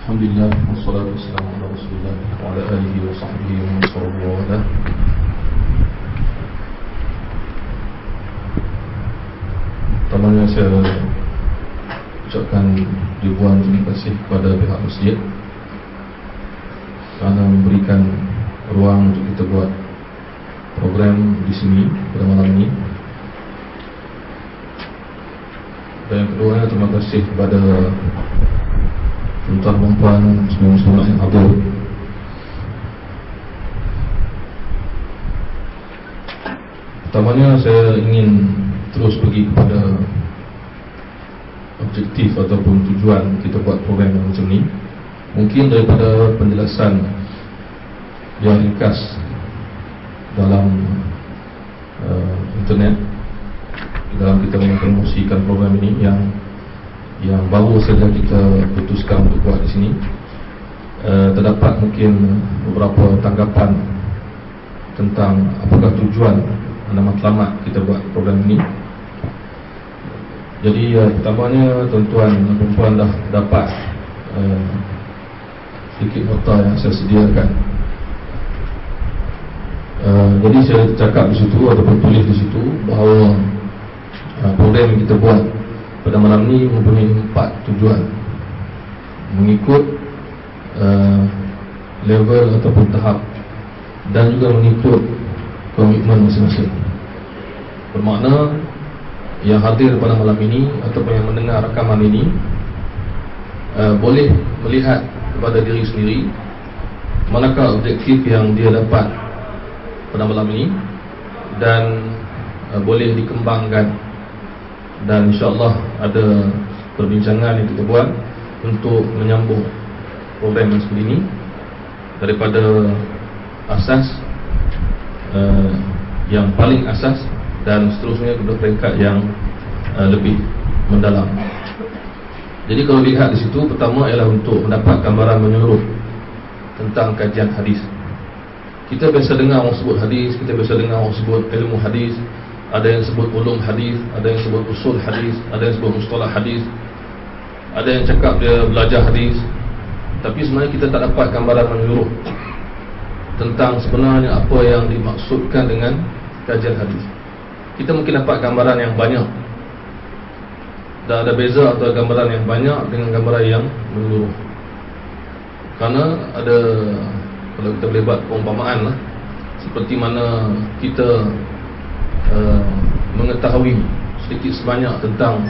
Alhamdulillah, wassalatu wassalamu ala Rasulillah wa ala alihi wa sahbihi wa man sallallahu. Pertamanya saya ucapkan ribuan terima kasih kepada pihak masjid kerana memberikan ruang untuk kita buat program di sini pada malam ini. Dan yang kedua, terima kasih kepada tuan-tuan dan puan semua muslimat yang hadir. Pertamanya saya ingin terus pergi kepada objektif ataupun tujuan kita buat program yang macam ni. Mungkin daripada penjelasan yang ringkas dalam internet, dalam kita mempromosikan program ini yang baru saja kita putuskan untuk buat di sini, terdapat mungkin beberapa tanggapan tentang apakah tujuan dan matlamat kita buat program ini. Jadi pertamanya tuan-tuan dan puan dah dapat sedikit nota yang saya sediakan. Jadi saya cakap di situ ataupun tulis di situ bahawa program yang kita buat pada malam ini mempunyai 4 tujuan mengikut level ataupun tahap dan juga mengikut komitmen masing-masing. Bermakna yang hadir pada malam ini ataupun yang mendengar rakaman ini boleh melihat kepada diri sendiri manakah objektif yang dia dapat pada malam ini dan boleh dikembangkan. Dan insyaAllah ada perbincangan yang kita buat untuk menyambung program yang seperti ini daripada asas yang paling asas dan seterusnya kepada peringkat yang lebih mendalam. Jadi kalau lihat di situ, pertama ialah untuk mendapat gambaran menyeluruh tentang kajian hadis. Kita biasa dengar orang sebut hadis, kita biasa dengar orang sebut ilmu hadis, ada yang sebut ulum hadis, ada yang sebut usul hadis, ada yang sebut mustalah hadis, ada yang cakap dia belajar hadis. Tapi sebenarnya kita tak dapat gambaran menyeluruh tentang sebenarnya apa yang dimaksudkan dengan kajian hadis. Kita mungkin dapat gambaran yang banyak, dan ada beza antara gambaran yang banyak dengan gambaran yang menyeluruh. Kerana ada, kalau kita boleh buat perumpamaan lah, seperti mana kita mengetahui sedikit sebanyak tentang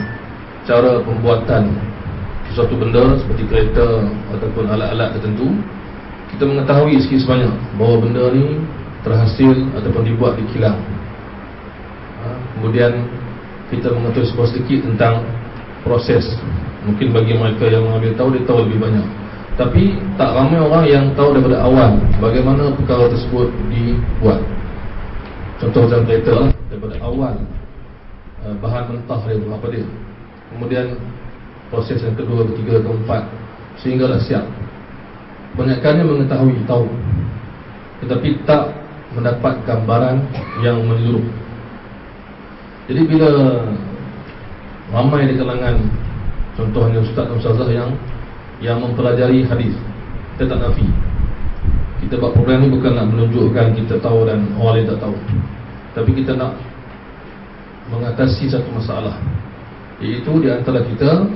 cara pembuatan sesuatu benda seperti kereta ataupun alat-alat tertentu. Kita mengetahui sedikit sebanyak bahawa benda ni terhasil ataupun dibuat di kilang. Kemudian kita mengetahui sebuah sedikit tentang proses. Mungkin bagi mereka yang mengambil tahu, dia tahu lebih banyak. Tapi tak ramai orang yang tahu daripada awal bagaimana perkara tersebut dibuat. Contoh macam kereta lah, daripada awal bahan mentah dia, apa dia, kemudian proses yang kedua, ketiga, keempat, sehinggalah siap. Kebanyakannya mengetahui, tahu, tetapi tak mendapat gambaran yang menyeluruh. Jadi bila ramai di kalangan, contohnya ustaz dan ustazah yang mempelajari hadis, kita tak nafi. Kita buat program ni bukan nak menunjukkan kita tahu dan orang lain tak tahu, tapi kita nak mengatasi satu masalah, iaitu di antara kita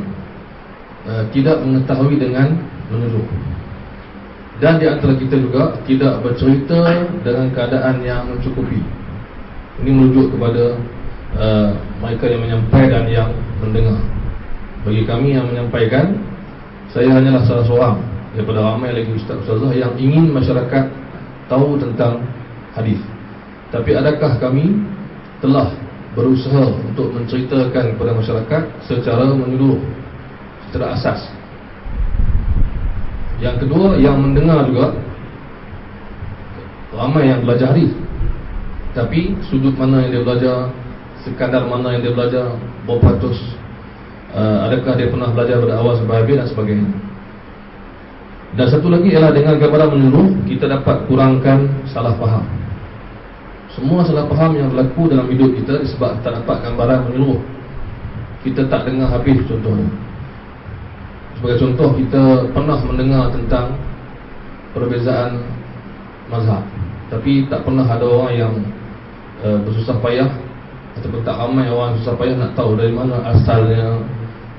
tidak mengetahui dengan menyeluruh, dan di antara kita juga tidak bercerita dengan keadaan yang mencukupi. Ini merujuk kepada mereka yang menyampaikan dan yang mendengar. Bagi kami yang menyampaikan, saya hanyalah salah seorang daripada ramai lagi ustaz-ustazah yang ingin masyarakat tahu tentang hadis. Tapi adakah kami telah berusaha untuk menceritakan kepada masyarakat secara menyeluruh, secara asas? Yang kedua, yang mendengar juga ramai yang belajar hadis, tapi sudut mana yang dia belajar, sekadar mana yang dia belajar, berapa ratus, adakah dia pernah belajar pada awal sampai habis dan sebagainya. Dan satu lagi ialah dengan gambaran menyeluruh, kita dapat kurangkan salah faham. Semua salah faham yang berlaku dalam hidup kita disebab tak dapat gambaran menyeluruh. Kita tak dengar habis contohnya. Sebagai contoh, kita pernah mendengar tentang perbezaan mazhab, tapi tak pernah ada orang yang bersusah payah, ataupun tak ramai orang susah payah nak tahu dari mana asalnya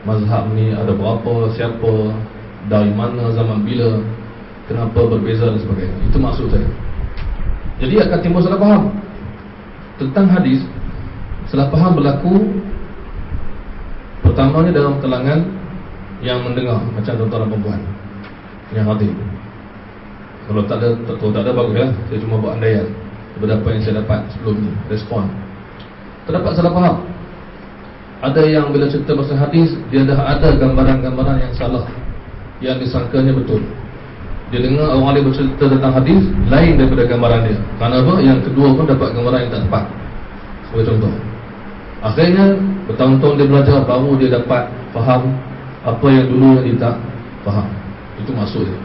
mazhab ni, ada berapa, siapa, dari mana, zaman bila, kenapa berbeza dan sebagainya. Itu maksud saya. Jadi akan timbul salah faham tentang hadis. Salah faham berlaku pertamanya dalam kalangan yang mendengar, macam tuan-tuan dan perempuan yang hadir. Kalau tak ada bagus ya. Saya cuma buat andaian daripada apa yang saya dapat sebelum ni, respon. Terdapat salah faham. Ada yang bila cerita pasal hadis, dia dah ada gambaran-gambaran yang salah, yang disangkanya betul. Dia dengar orang lain bercerita tentang hadis lain daripada gambaran dia. Kerana apa? Yang kedua pun dapat gambaran yang tak tepat. Sebagai contoh, akhirnya bertahun-tahun dia belajar, baru dia dapat faham apa yang dulu yang dia tak faham. Itu maksud dia.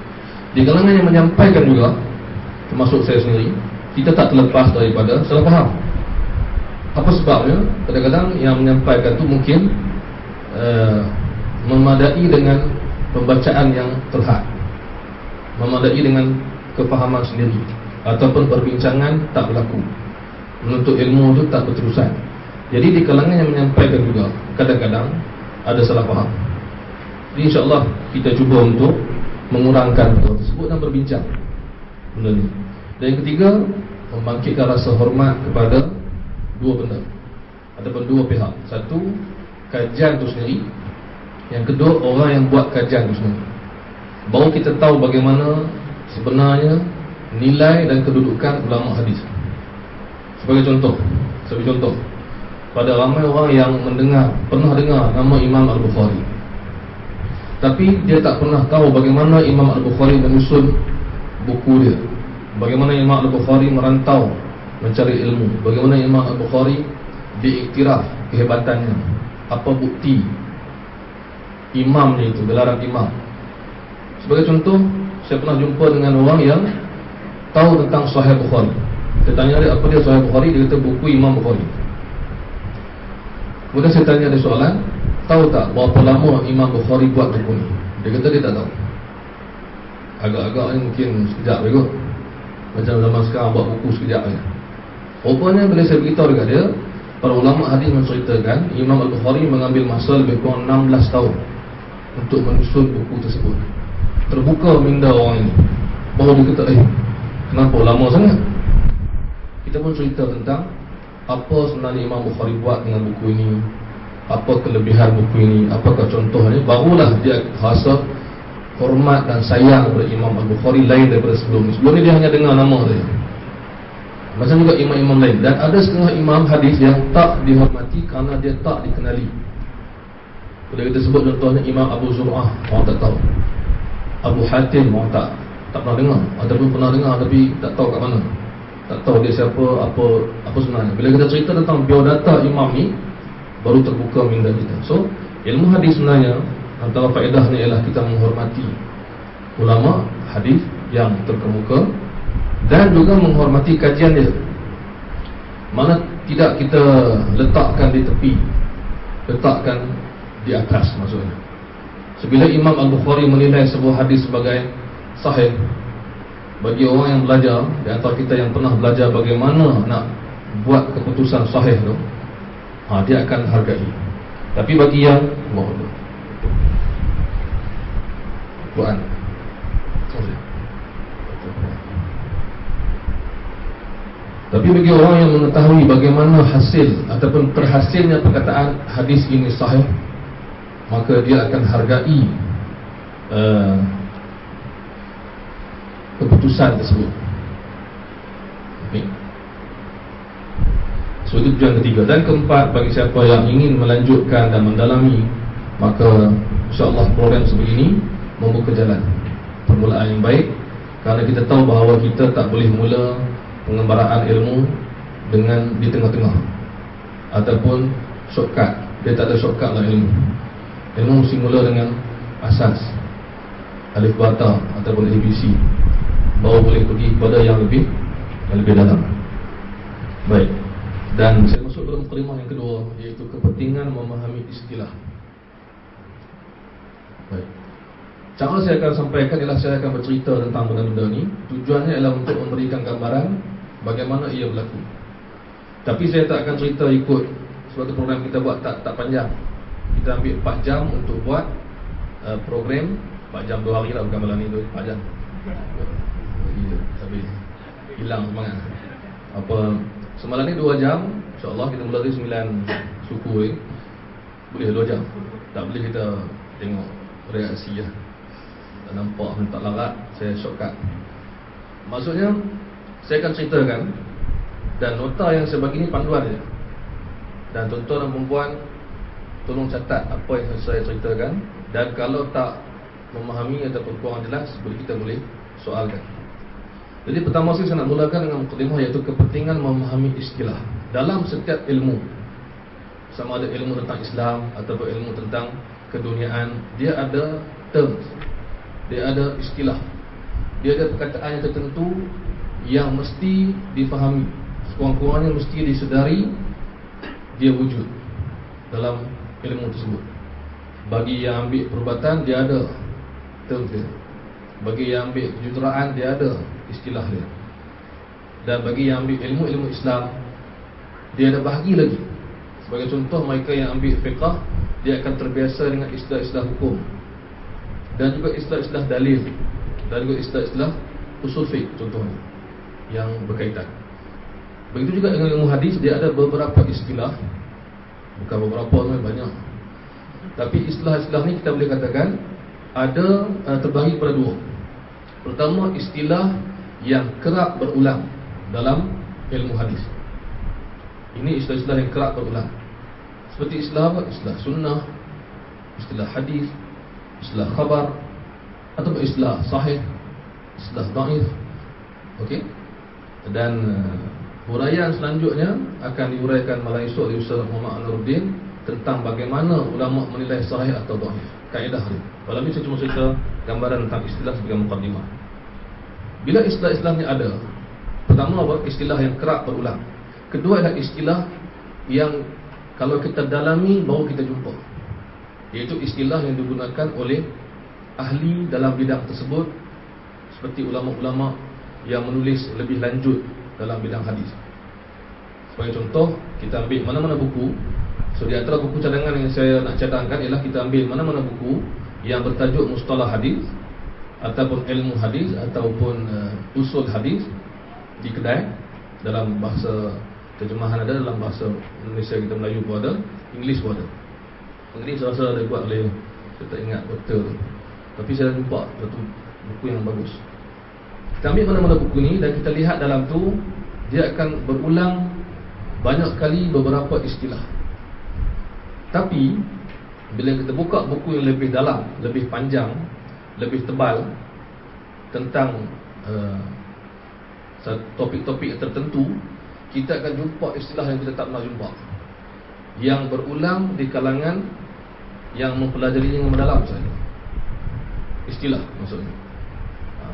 Di kalangan yang menyampaikan juga, termasuk saya sendiri, kita tak terlepas daripada salah faham. Apa sebabnya? Kadang-kadang yang menyampaikan tu mungkin memadai dengan pembacaan yang terhad, memadai dengan kefahaman sendiri, ataupun perbincangan tak berlaku, menuntut ilmu tu tak berterusan. Jadi di kalangan yang menyampaikan juga kadang-kadang ada salah faham. Jadi insyaAllah kita cuba untuk mengurangkan perkara tersebut dan berbincang benda ni. Dan yang ketiga, membangkitkan rasa hormat kepada dua benda ataupun dua pihak. Satu, kajian itu sendiri. Yang kedua, orang yang buat kajian itu sendiri. Baru kita tahu bagaimana sebenarnya nilai dan kedudukan ulama hadis. Sebagai contoh, pada ramai orang yang pernah dengar nama Imam Al-Bukhari, tapi dia tak pernah tahu bagaimana Imam Al-Bukhari menyusun buku dia, bagaimana Imam Al-Bukhari merantau mencari ilmu, bagaimana Imam Al-Bukhari diiktiraf kehebatannya, apa bukti imamnya itu, gelaran imam. Sebagai contoh, saya pernah jumpa dengan orang yang tahu tentang Sahih Bukhari. Saya tanya dia, apa dia Sahih Bukhari? Dia kata buku Imam Bukhari. Kemudian saya tanya dia soalan, tahu tak berapa lama Imam Bukhari buat buku ni? Dia kata dia tak tahu. Agak-agak ni mungkin sekejap je kot, macam zaman sekarang buat buku sekejap je. Rupanya bila saya beritahu dekat dia, para ulama hadis menceritakan Imam Al-Bukhari mengambil masa lebih kurang 16 tahun untuk menyusun buku tersebut. Terbuka minda orang ini. Baru dia kata, kenapa lama sangat? Kita pun cerita tentang apa sebenarnya Imam Bukhari buat dengan buku ini, apa kelebihan buku ini, apakah contohnya. Barulah dia rasa hormat dan sayang kepada Imam Al-Bukhari lain daripada sebelum ni. Sebelum ni dia hanya dengar nama saja. Macam juga imam-imam lain. Dan ada setengah imam hadis yang tak dihormati kerana dia tak dikenali. Bila kita sebut contohnya Imam Abu Zur'ah, orang tak tahu. Abu Hatim, orang tak pernah dengar, ataupun pernah dengar tapi tak tahu kat mana, tak tahu dia siapa, apa sebenarnya. Bila kita cerita tentang biodata imam ni, baru terbuka minda kita. So, ilmu hadis sebenarnya antara faedahnya ialah kita menghormati ulama hadis yang terkemuka dan juga menghormati kajian dia. Mana tidak kita letakkan di tepi, letakkan di atas maksudnya. Sebila Imam Al-Bukhari menilai sebuah hadis sebagai sahih, bagi orang yang belajar, di antara kita yang pernah belajar bagaimana nak buat keputusan sahih tu, dia akan hargai. Tapi bagi yang Quran, tapi bagi orang yang mengetahui bagaimana hasil ataupun terhasilnya perkataan hadis ini sahih, maka dia akan hargai keputusan tersebut. Okay. So itu tujuan ketiga. Dan keempat, bagi siapa yang ingin melanjutkan dan mendalami, maka insyaAllah program sebegini membuka jalan permulaan yang baik. Kerana kita tahu bahawa kita tak boleh mula pengembaraan ilmu dengan di tengah-tengah ataupun shortcut. Dia tak ada shortcut lah ilmu. Ilmu mesti mula dengan asas, alif bata ataupun ABC, baru boleh pergi kepada yang lebih dalam. Baik. Dan saya masuk dalam mukadimah yang kedua, iaitu kepentingan memahami istilah. Baik. Cara saya akan sampaikan ialah saya akan bercerita tentang benda-benda ni. Tujuannya ialah untuk memberikan gambaran bagaimana ia berlaku. Tapi saya tak akan cerita ikut suatu program kita buat tak panjang. Kita ambil 4 jam untuk buat program. 4 jam 2 hari lah, bukan malam ni 4 jam. Jadi habis hilang semangat. Semalam ni 2 jam, insyaAllah kita mula dari 9 suku boleh 2 jam. Tak boleh kita tengok reaksi lah. Tak nampak, tak larat, saya shortcut. Maksudnya saya akan ceritakan, dan nota yang saya bagi ni panduan je. Dan tuan-tuan dan perempuan, tolong catat apa yang saya ceritakan. Dan kalau tak memahami ataupun kurang jelas, kita boleh soalkan. Jadi pertama sekali saya nak mulakan dengan mukadimah, iaitu kepentingan memahami istilah dalam setiap ilmu. Sama ada ilmu tentang Islam ataupun ilmu tentang keduniaan, dia ada terms, dia ada istilah, dia ada perkataan yang tertentu yang mesti difahami, sekurang-kurangnya mesti disedari dia wujud dalam ilmu tersebut. Bagi yang ambil perubatan, dia ada terms dia. Bagi yang ambil kejuruteraan, dia ada istilah dia. Dan bagi yang ambil ilmu-ilmu Islam, dia ada bahagi lagi. Sebagai contoh, mereka yang ambil fiqh, dia akan terbiasa dengan istilah-istilah hukum, dan juga istilah-istilah dalil, dan juga istilah-istilah usul fiqh contohnya yang berkaitan. Begitu juga dengan ilmu hadis, dia ada beberapa istilah. Bukan beberapa, banyak. Tapi istilah-istilah ni kita boleh katakan ada terbagi pada 2. Pertama, istilah yang kerap berulang dalam ilmu hadis. Ini istilah-istilah yang kerap berulang. Seperti istilah apa? Istilah sunnah, istilah hadis, istilah khabar, atau istilah sahih, istilah dhaif. Okey. Dan huraian selanjutnya akan diuraikan malam esok oleh Ustaz Muhammad Anuruddin tentang bagaimana ulama menilai sahih atau dhaif. Kaedah dia. Malam ni saya cuma cerita gambaran tentang istilah sebagai mukadimah. Bila istilah-istilah ni ada, pertama apa? Istilah yang kerap berulang. Kedua adalah istilah yang kalau kita dalami baru kita jumpa, iaitu istilah yang digunakan oleh ahli dalam bidang tersebut, seperti ulama-ulama yang menulis lebih lanjut dalam bidang hadis. Sebagai contoh, kita ambil mana-mana buku. So di antara buku cadangan yang saya nak cadangkan ialah kita ambil mana-mana buku yang bertajuk mustalah hadis, ataupun ilmu hadis, ataupun usul hadis di kedai. Dalam bahasa terjemahan ada, dalam bahasa Indonesia kita Melayu pun ada, English pun ada. English rasa ada buat oleh, saya tak ingat betul, tapi saya jumpa satu buku yang bagus. Kita ambil mana-mana buku ni dan kita lihat dalam tu, dia akan berulang banyak kali beberapa istilah. Tapi bila kita buka buku yang lebih dalam, lebih panjang, lebih tebal tentang topik-topik tertentu, kita akan jumpa istilah yang kita tak pernah jumpa, yang berulang di kalangan yang mempelajarinya dengan mendalam saja. Istilah maksudnya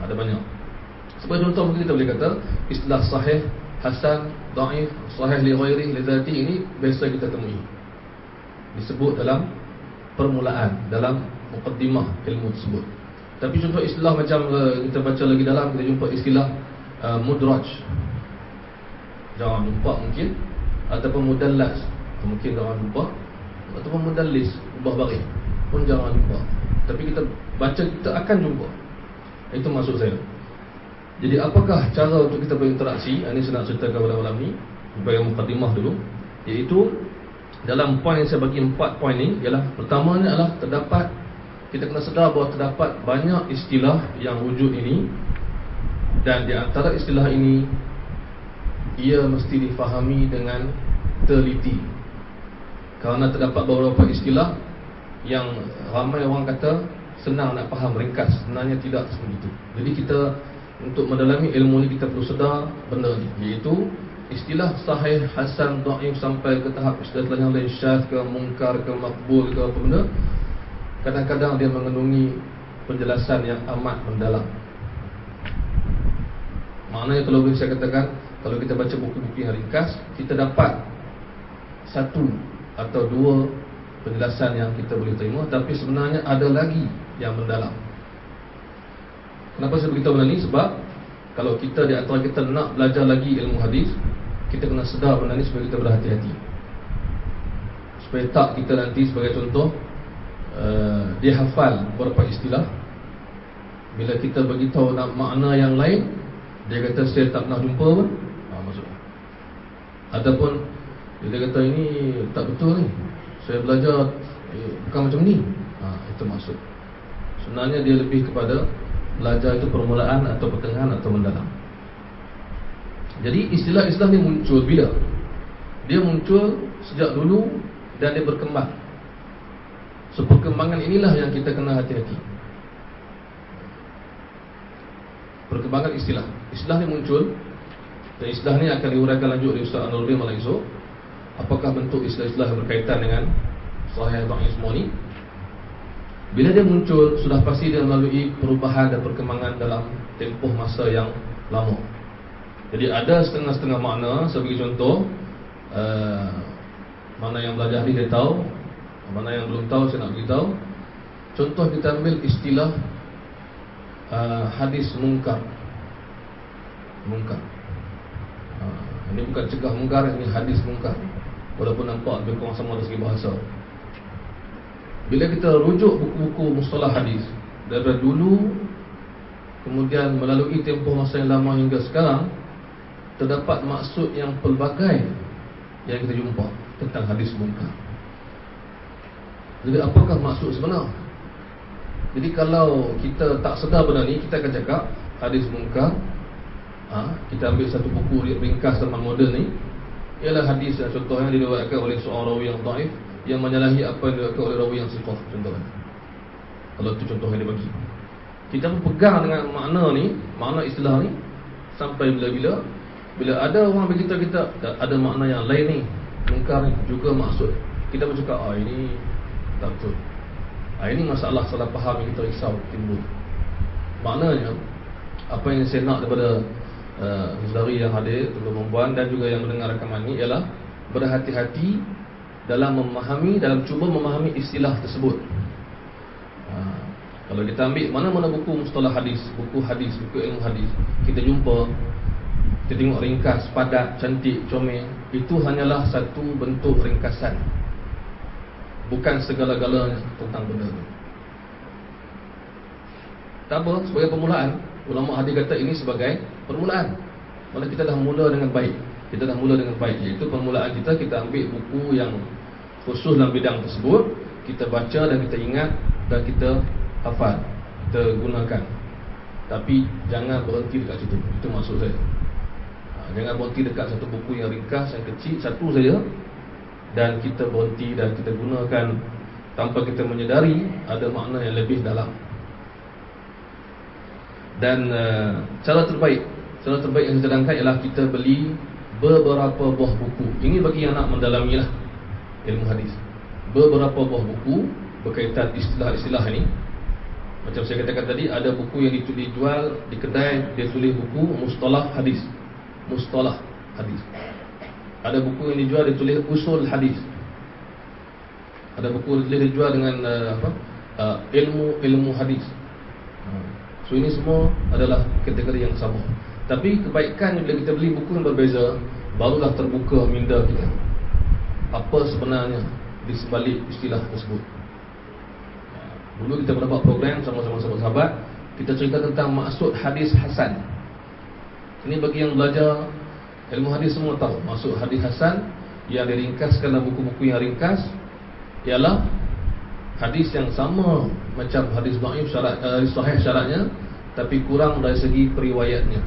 ada banyak. Sebagai contoh, mungkin kita boleh kata istilah sahih, hasan, dhaif, sahih li ghairi, li dzati, ini biasa kita temui, disebut dalam permulaan, dalam mukaddimah ilmu tersebut. Tapi contoh istilah macam kita baca lagi dalam, kita jumpa istilah mudraj, jangan jumpa mungkin, ataupun mudallas, mungkin jangan jumpa, ataupun mudallis, ubah baris pun jangan jumpa. Tapi kita baca, kita akan jumpa. Itu maksud saya. Jadi apakah cara untuk kita berinteraksi? Ini saya nak ceritakan pada malam ni, sebagai mukadimah dulu. Iaitu dalam poin yang saya bagi 4 poin ni, ialah pertamanya adalah terdapat, kita kena sedar bahawa terdapat banyak istilah yang wujud ini. Dan di antara istilah ini, ia mesti difahami dengan teliti. Kerana terdapat beberapa istilah yang ramai orang kata senang nak faham, ringkas. Sebenarnya tidak seperti itu. Jadi kita untuk mendalami ilmu ni, kita perlu sedar benda ni, iaitu istilah sahih, hasan, dhaif sampai ke tahap istilah yang lain, syadz ke, mungkar ke, makbul ke, apa benda, kadang-kadang dia mengandungi penjelasan yang amat mendalam. Maknanya kalau boleh saya katakan, kalau kita baca buku-buku yang ringkas, kita dapat 1 atau 2 penjelasan yang kita boleh terima, tapi sebenarnya ada lagi yang mendalam. Kenapa saya beritahu benda ni? Sebab kalau kita di antara kita nak belajar lagi ilmu hadis, kita kena sedar benda ni supaya kita berhati-hati. Supaya tak kita nanti sebagai contoh, dia hafal beberapa istilah, bila kita beritahu nak makna yang lain, dia kata saya tak pernah jumpa pun, maksudnya. Ataupun dia kata ini tak betul ni, saya belajar bukan macam ni, itu maksud. Sebenarnya dia lebih kepada belajar itu permulaan atau pertengahan atau mendalam. Jadi istilah-istilah ni muncul bila? Dia muncul sejak dulu dan dia berkembang. So perkembangan inilah yang kita kena hati-hati. Perkembangan istilah. Istilah ni muncul, dan istilah ni akan diuraikan lanjut oleh Ustaz Anuruddin malam esok. Apakah bentuk istilah-istilah yang berkaitan dengan sahih dan dhaif semua ni? Bila dia muncul, sudah pasti dia melalui perubahan dan perkembangan dalam tempoh masa yang lama. Jadi ada setengah-setengah makna. Sebagai contoh, mana yang belajar hadis dia tahu, mana yang belum tahu saya nak beritahu. Contoh kita ambil istilah hadis mungkar. Mungkar, ini bukan cegah mungkar, ini hadis mungkar. Walaupun nampak lebih kurang sama dari segi bahasa. Bila kita rujuk buku-buku mustalah hadis daripada dulu, kemudian melalui tempoh masa yang lama hingga sekarang, terdapat maksud yang pelbagai yang kita jumpa tentang hadis mungkar. Jadi apakah maksud sebenar? Jadi kalau kita tak sedar benda ni, kita akan cakap hadis mungkar, kita ambil satu buku ringkas zaman moden ni, ialah hadis yang contohnya diriwayatkan oleh seorang rawi yang dhaif yang menyalahi apa yang diriwayatkan oleh rawi yang siqah, contohnya. Kalau itu contoh yang dia bagi, kita pun pegang dengan makna ni, makna istilah ni sampai bila-bila. Bila ada orang beritahu kita ada makna yang lain ni, mungkar ni juga maksud, kita pun cakap ini tak betul. Ini masalah salah faham yang kita risau timbul. Maknanya apa yang saya nak daripada saudari yang hadir, tuan-tuan dan juga yang mendengar rakaman ini, ialah berhati-hati dalam memahami, dalam cuba memahami istilah tersebut. Kalau kita ambil mana-mana buku mustalah hadis, buku ilmu hadis, kita jumpa, kita tengok ringkas, padat, cantik, comel, itu hanyalah satu bentuk ringkasan, bukan segala-galanya tentang benda itu. Tak apa, sebagai permulaan, ulama hadis kata ini sebagai permulaan. Malah kita dah mula dengan baik. Iaitu permulaan kita ambil buku yang khusus dalam bidang tersebut, kita baca dan kita ingat dan kita hafal, kita gunakan. Tapi jangan berhenti dekat situ. Itu maksud saya. Jangan berhenti dekat satu buku yang ringkas, yang kecil, satu saja, dan kita berhenti dan kita gunakan tanpa kita menyedari ada makna yang lebih dalam. Dan cara terbaik yang saya cadangkan ialah kita beli beberapa buah buku. Ini bagi yang nak mendalami lah ilmu hadis. Beberapa buah buku berkaitan istilah-istilah ini. Macam saya katakan tadi, ada buku yang dijual di kedai, dia tulis buku mustalah hadis. Mustalah hadis. Ada buku yang dijual, dia tulis usul hadis. Ada buku yang dijual dengan ilmu hadis. So ini semua adalah kategori yang sama. Tapi kebaikan bila kita beli buku yang berbeza, barulah terbuka minda kita apa sebenarnya di sebalik istilah tersebut. Dulu kita pernah buat program sama-sama sahabat, kita cerita tentang maksud hadis hasan. Ini bagi yang belajar ilmu hadis semua tahu maksud hadis hasan yang diringkaskan dalam buku-buku yang ringkas ialah hadis yang sama macam hadis dhaif sahih syaratnya, tapi kurang dari segi periwayatnya,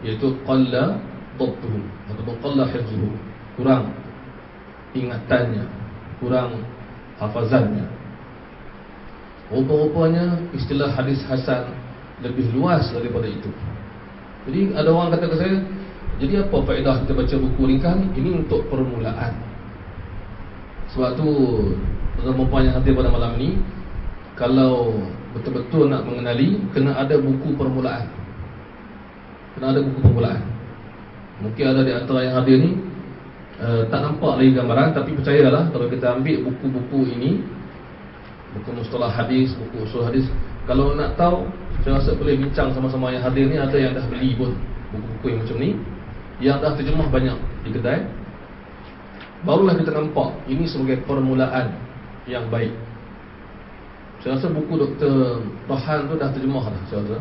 iaitu qalla dhabtuhu ataupun qalla hifzuhu, kurang ingatannya, kurang hafazannya. Rupa-rupanya istilah hadis hasan lebih luas daripada itu. Jadi ada orang kata ke saya, jadi apa faedah kita baca buku ringkas ni? Ini untuk permulaan. Sebab tu tuan-tuan yang hadir pada malam ni, kalau betul-betul nak mengenali, kena ada buku permulaan. Mungkin ada di antara yang hadir ni tak nampak lagi gambaran, tapi percayalah kalau kita ambil buku-buku ini, buku mustalah hadis, buku usul hadis, Kalau nak tahu, saya rasa boleh bincang sama-sama yang hadir ni. Ada yang dah beli pun buku-buku yang macam ni, yang dah terjemah banyak di kedai. Barulah kita nampak ini sebagai permulaan yang baik. Saya rasa buku Dr. Tohan tu dah terjemah dah, saya rasa.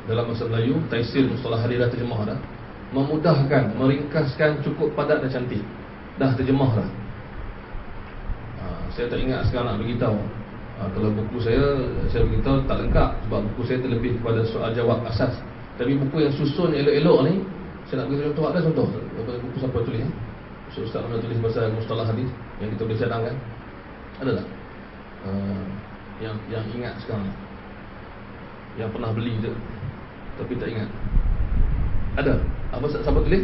Dalam bahasa Melayu, Taisir Mustalah Hadis dah terjemah dah. Memudahkan, meringkaskan, cukup padat dan cantik. Dah terjemah dah. Saya tak ingat sekarang nak beritahu. Kalau buku saya beritahu tak lengkap, sebab buku saya terlebih kepada soal jawab asas. Tapi buku yang susun elok-elok ni, saya nak beritahu contoh. Ada contoh buku siapa tulis? Ustaz mana tulis pasal Mustalah Hadis yang kita boleh cadangkan? Ada tak? Yang ingat sekarang, yang pernah beli je tapi tak ingat. Ada? Apa siapa tulis?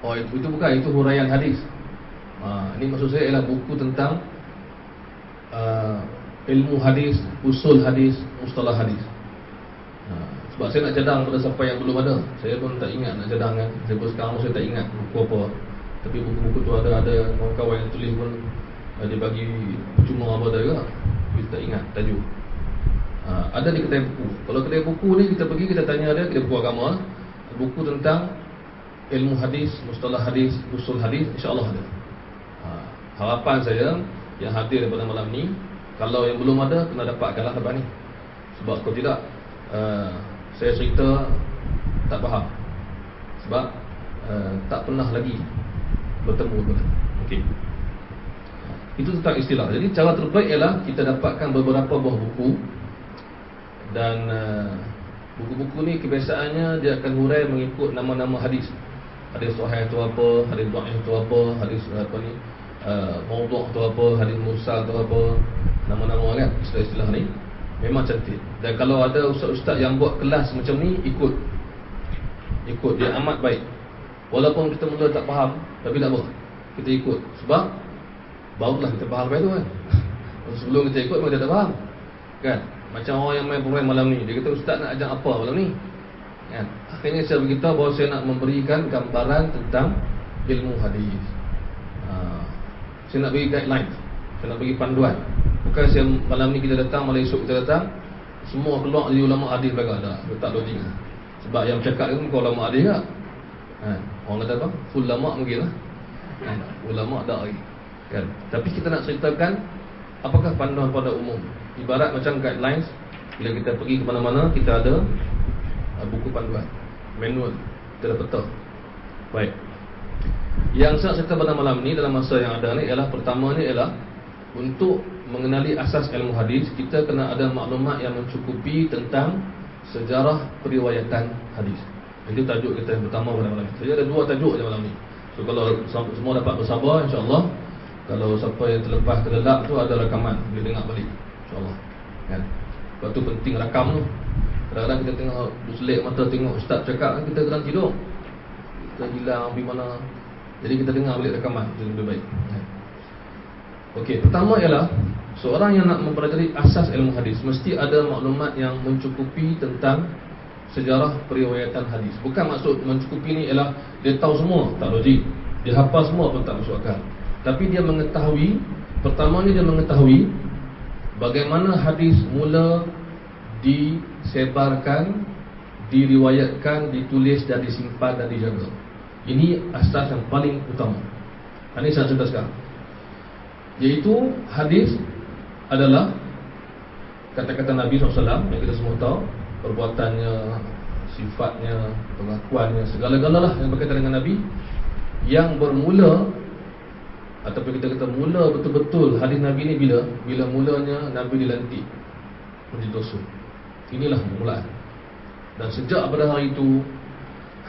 Oh, itu bukan, itu huraian hadis. Ini maksud saya ialah buku tentang ilmu hadis, usul hadis, mustalah hadis. Sebab saya nak cadang pada siapa yang belum ada. Saya pun tak ingat nak cadang kan. Saya pun sekarang saya tak ingat buku apa. Tapi buku-buku tu ada kawan-kawan yang tulis pun dia bagi cuma apa dah juga. Kita tak ingat tajuk. Ada di kedai buku. Kalau kedai buku ni kita pergi, kita tanya dia, kedai buku agama, buku tentang ilmu hadis, mustalah hadis, usul hadis, insya-Allah ada. Harapan saya yang hadir pada malam ni, kalau yang belum ada kena dapatkanlah lepas ni. Sebab kalau tidak saya cerita tak faham. Sebab tak pernah lagi bertemu pun. Okey. Itu tentang istilah. Jadi cara terbaik ialah kita dapatkan beberapa buah buku. Dan buku-buku ni kebiasaannya dia akan hurai mengikut nama-nama hadis. Hadis sahih tu apa, hadis dhaif tu apa, hadis apa ni, maudhu' tu apa, hadis mursal tu apa, nama-nama kan, istilah-istilah ni memang cantik. Dan kalau ada ustaz-ustaz yang buat kelas macam ni, ikut dia amat baik. Walaupun kita mula tak faham, tapi tak apa, kita ikut. Sebab barulah kita faham lepas tu kan. Sebelum kita ikut memang kita tak faham kan. Macam orang yang main program malam ni, dia kata ustaz nak ajar apa malam ni kan? Akhirnya saya beritahu bahawa saya nak memberikan gambaran tentang ilmu hadis. Saya nak bagi guideline, saya nak bagi panduan. Bukan saya malam ni kita datang, malam esok kita datang, semua keluar dari ulama hadis belakang. Tak logik. Sebab yang bercakap ni bukan ulama hadis tak kan? Orang kata apa? Full ulama mungkin lah kan? Ulama tak lagi kan? Tapi kita nak ceritakan apakah panduan pada umum. Ibarat macam guidelines. Bila kita pergi ke mana-mana, kita ada buku panduan, manual, kita ada peta. Baik. Yang saya cerita pada malam ni, dalam masa yang ada ni, ialah pertama ni ialah untuk mengenali asas ilmu hadis, kita kena ada maklumat yang mencukupi tentang sejarah periwayatan hadis. Itu tajuk kita yang pertama pada malam ni. Saya ada dua tajuk je malam ni. So kalau semua dapat bersabar, insya-Allah. Kalau siapa yang terlepas terlelap tu ada rakaman, boleh dengar balik, insya-Allah kan. Sebab tu penting rakam tu. Kadang-kadang kita tengok berselik mata tengok ustaz cakap kan, kita kadang tidur, kita hilang pergi mana. Jadi kita dengar balik rakaman, itu lebih baik kan? Okey, pertama ialah seorang yang nak mempelajari asas ilmu hadis mesti ada maklumat yang mencukupi tentang sejarah periwayatan hadis. Bukan maksud mencukupi ni ialah dia tahu semua, tak logik. Dia hafal semua pun tak masuk akal. Tapi dia mengetahui, pertama ni dia mengetahui bagaimana hadis mula disebarkan, diriwayatkan, ditulis dan disimpan dan dijaga. Ini asas yang paling utama. Ini saya cerita sekarang. Iaitu hadis adalah kata-kata Nabi SAW yang kita semua tahu, perbuatannya, sifatnya, pengakuannya, segala-galalah yang berkaitan dengan Nabi, yang bermula ataupun kita kata mula betul-betul hadis Nabi ni bila mulanya Nabi dilantik menjadi rasul. Inilah permulaan. Dan sejak pada hari itu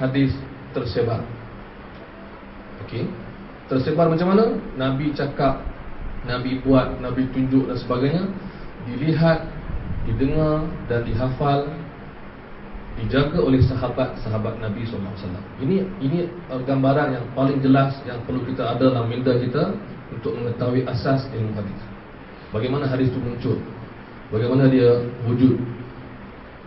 hadis tersebar. Okey. Tersebar macam mana? Nabi cakap, Nabi buat, Nabi tunjuk dan sebagainya, dilihat, didengar dan dihafal, dijaga oleh sahabat-sahabat Nabi SAW. Ini gambaran yang paling jelas yang perlu kita ada dalam minda kita untuk mengetahui asas ilmu hadis. Bagaimana hadis itu muncul, bagaimana dia wujud,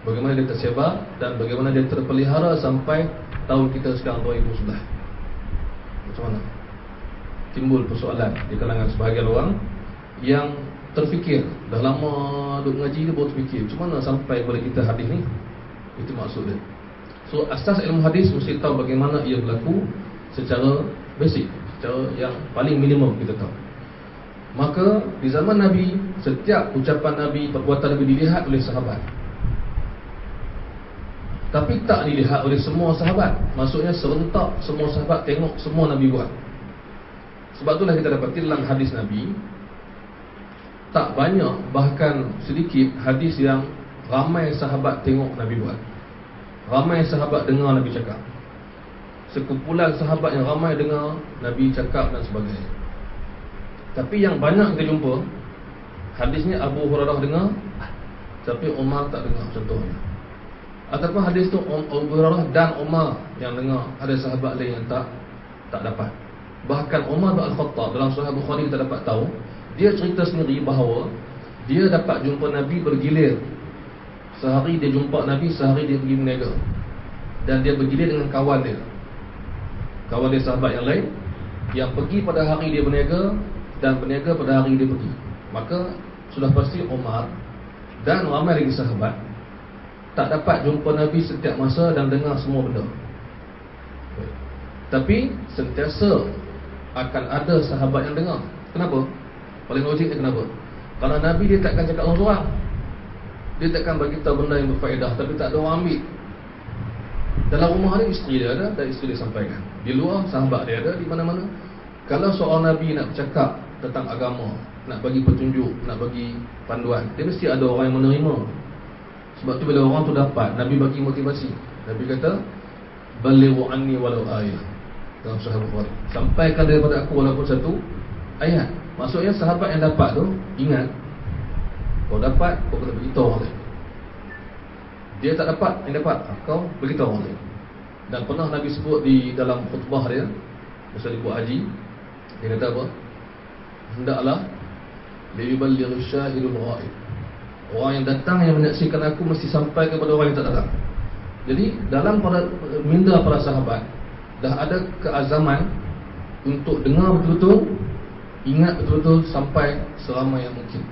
bagaimana dia tersebar dan bagaimana dia terpelihara sampai tahun kita sekarang 2011. Macam mana? timbul persoalan di kalangan sebahagian orang yang terfikir, dah lama duk ngaji dia baru terfikir macam mana sampai kepada kita hadis ni. Itu maksud dia. So asas ilmu hadis mesti tahu bagaimana ia berlaku secara basic, secara yang paling minimum kita tahu. Maka di zaman Nabi, setiap ucapan Nabi, perbuatan Nabi dilihat oleh sahabat, tapi tak dilihat oleh semua sahabat. Maksudnya serentak semua sahabat tengok semua Nabi buat. Sebab itulah kita dapati dalam hadis Nabi tak banyak, bahkan sedikit hadis yang ramai sahabat tengok Nabi buat, ramai sahabat dengar Nabi cakap. Sekumpulan sahabat yang ramai dengar Nabi cakap dan sebagainya. Tapi yang banyak kita jumpa hadisnya Abu Hurairah dengar tapi Umar tak dengar contohnya. Ataupun hadis tu Abu Hurairah dan Umar yang dengar, ada sahabat lain yang tak dapat. Bahkan Umar bin Al-Khattab dalam Sahih Bukhari kita dapat tahu, dia cerita sendiri bahawa dia dapat jumpa Nabi bergilir. Sehari dia jumpa Nabi, sehari dia pergi berniaga. Dan dia bergilir dengan kawan dia, kawan dia sahabat yang lain, yang pergi pada hari dia berniaga dan berniaga pada hari dia pergi. Maka sudah pasti Umar dan ramai lagi sahabat tak dapat jumpa Nabi setiap masa dan dengar semua benda. Tapi sentiasa akan ada sahabat yang dengar. Kenapa? Paling logiknya kenapa? Kerana Nabi dia takkan cakap orang-orang, dia takkan bagi tahu benda yang berfaedah tapi tak ada orang ambil. Dalam rumah dia isteri dia ada, dan isteri dia sampaikan. Di luar sahabat dia ada, di mana-mana. Kalau seorang Nabi nak bercakap tentang agama, nak bagi petunjuk, nak bagi panduan, dia mesti ada orang yang menerima. Sebab tu bila orang tu dapat, Nabi bagi motivasi. Nabi kata, balighu anni walau ayat, dalam Sahih Bukhari, sampaikan daripada aku walaupun satu ayat. Maksudnya sahabat yang dapat tu ingat, kau dapat, kau kena beritahu orang lain. Dia tak dapat, yang dapat, kau beritahu orang lain. Dan pernah Nabi sebut di dalam khutbah dia masa dia buat haji, dia kata apa? Hendaklah liyuballighu syahidul ghaib, orang yang datang yang menyaksikan aku mesti sampai kepada orang yang tak datang. Jadi dalam minda para sahabat dah ada keazaman untuk dengar betul-betul, ingat betul-betul sampai selama yang mungkin.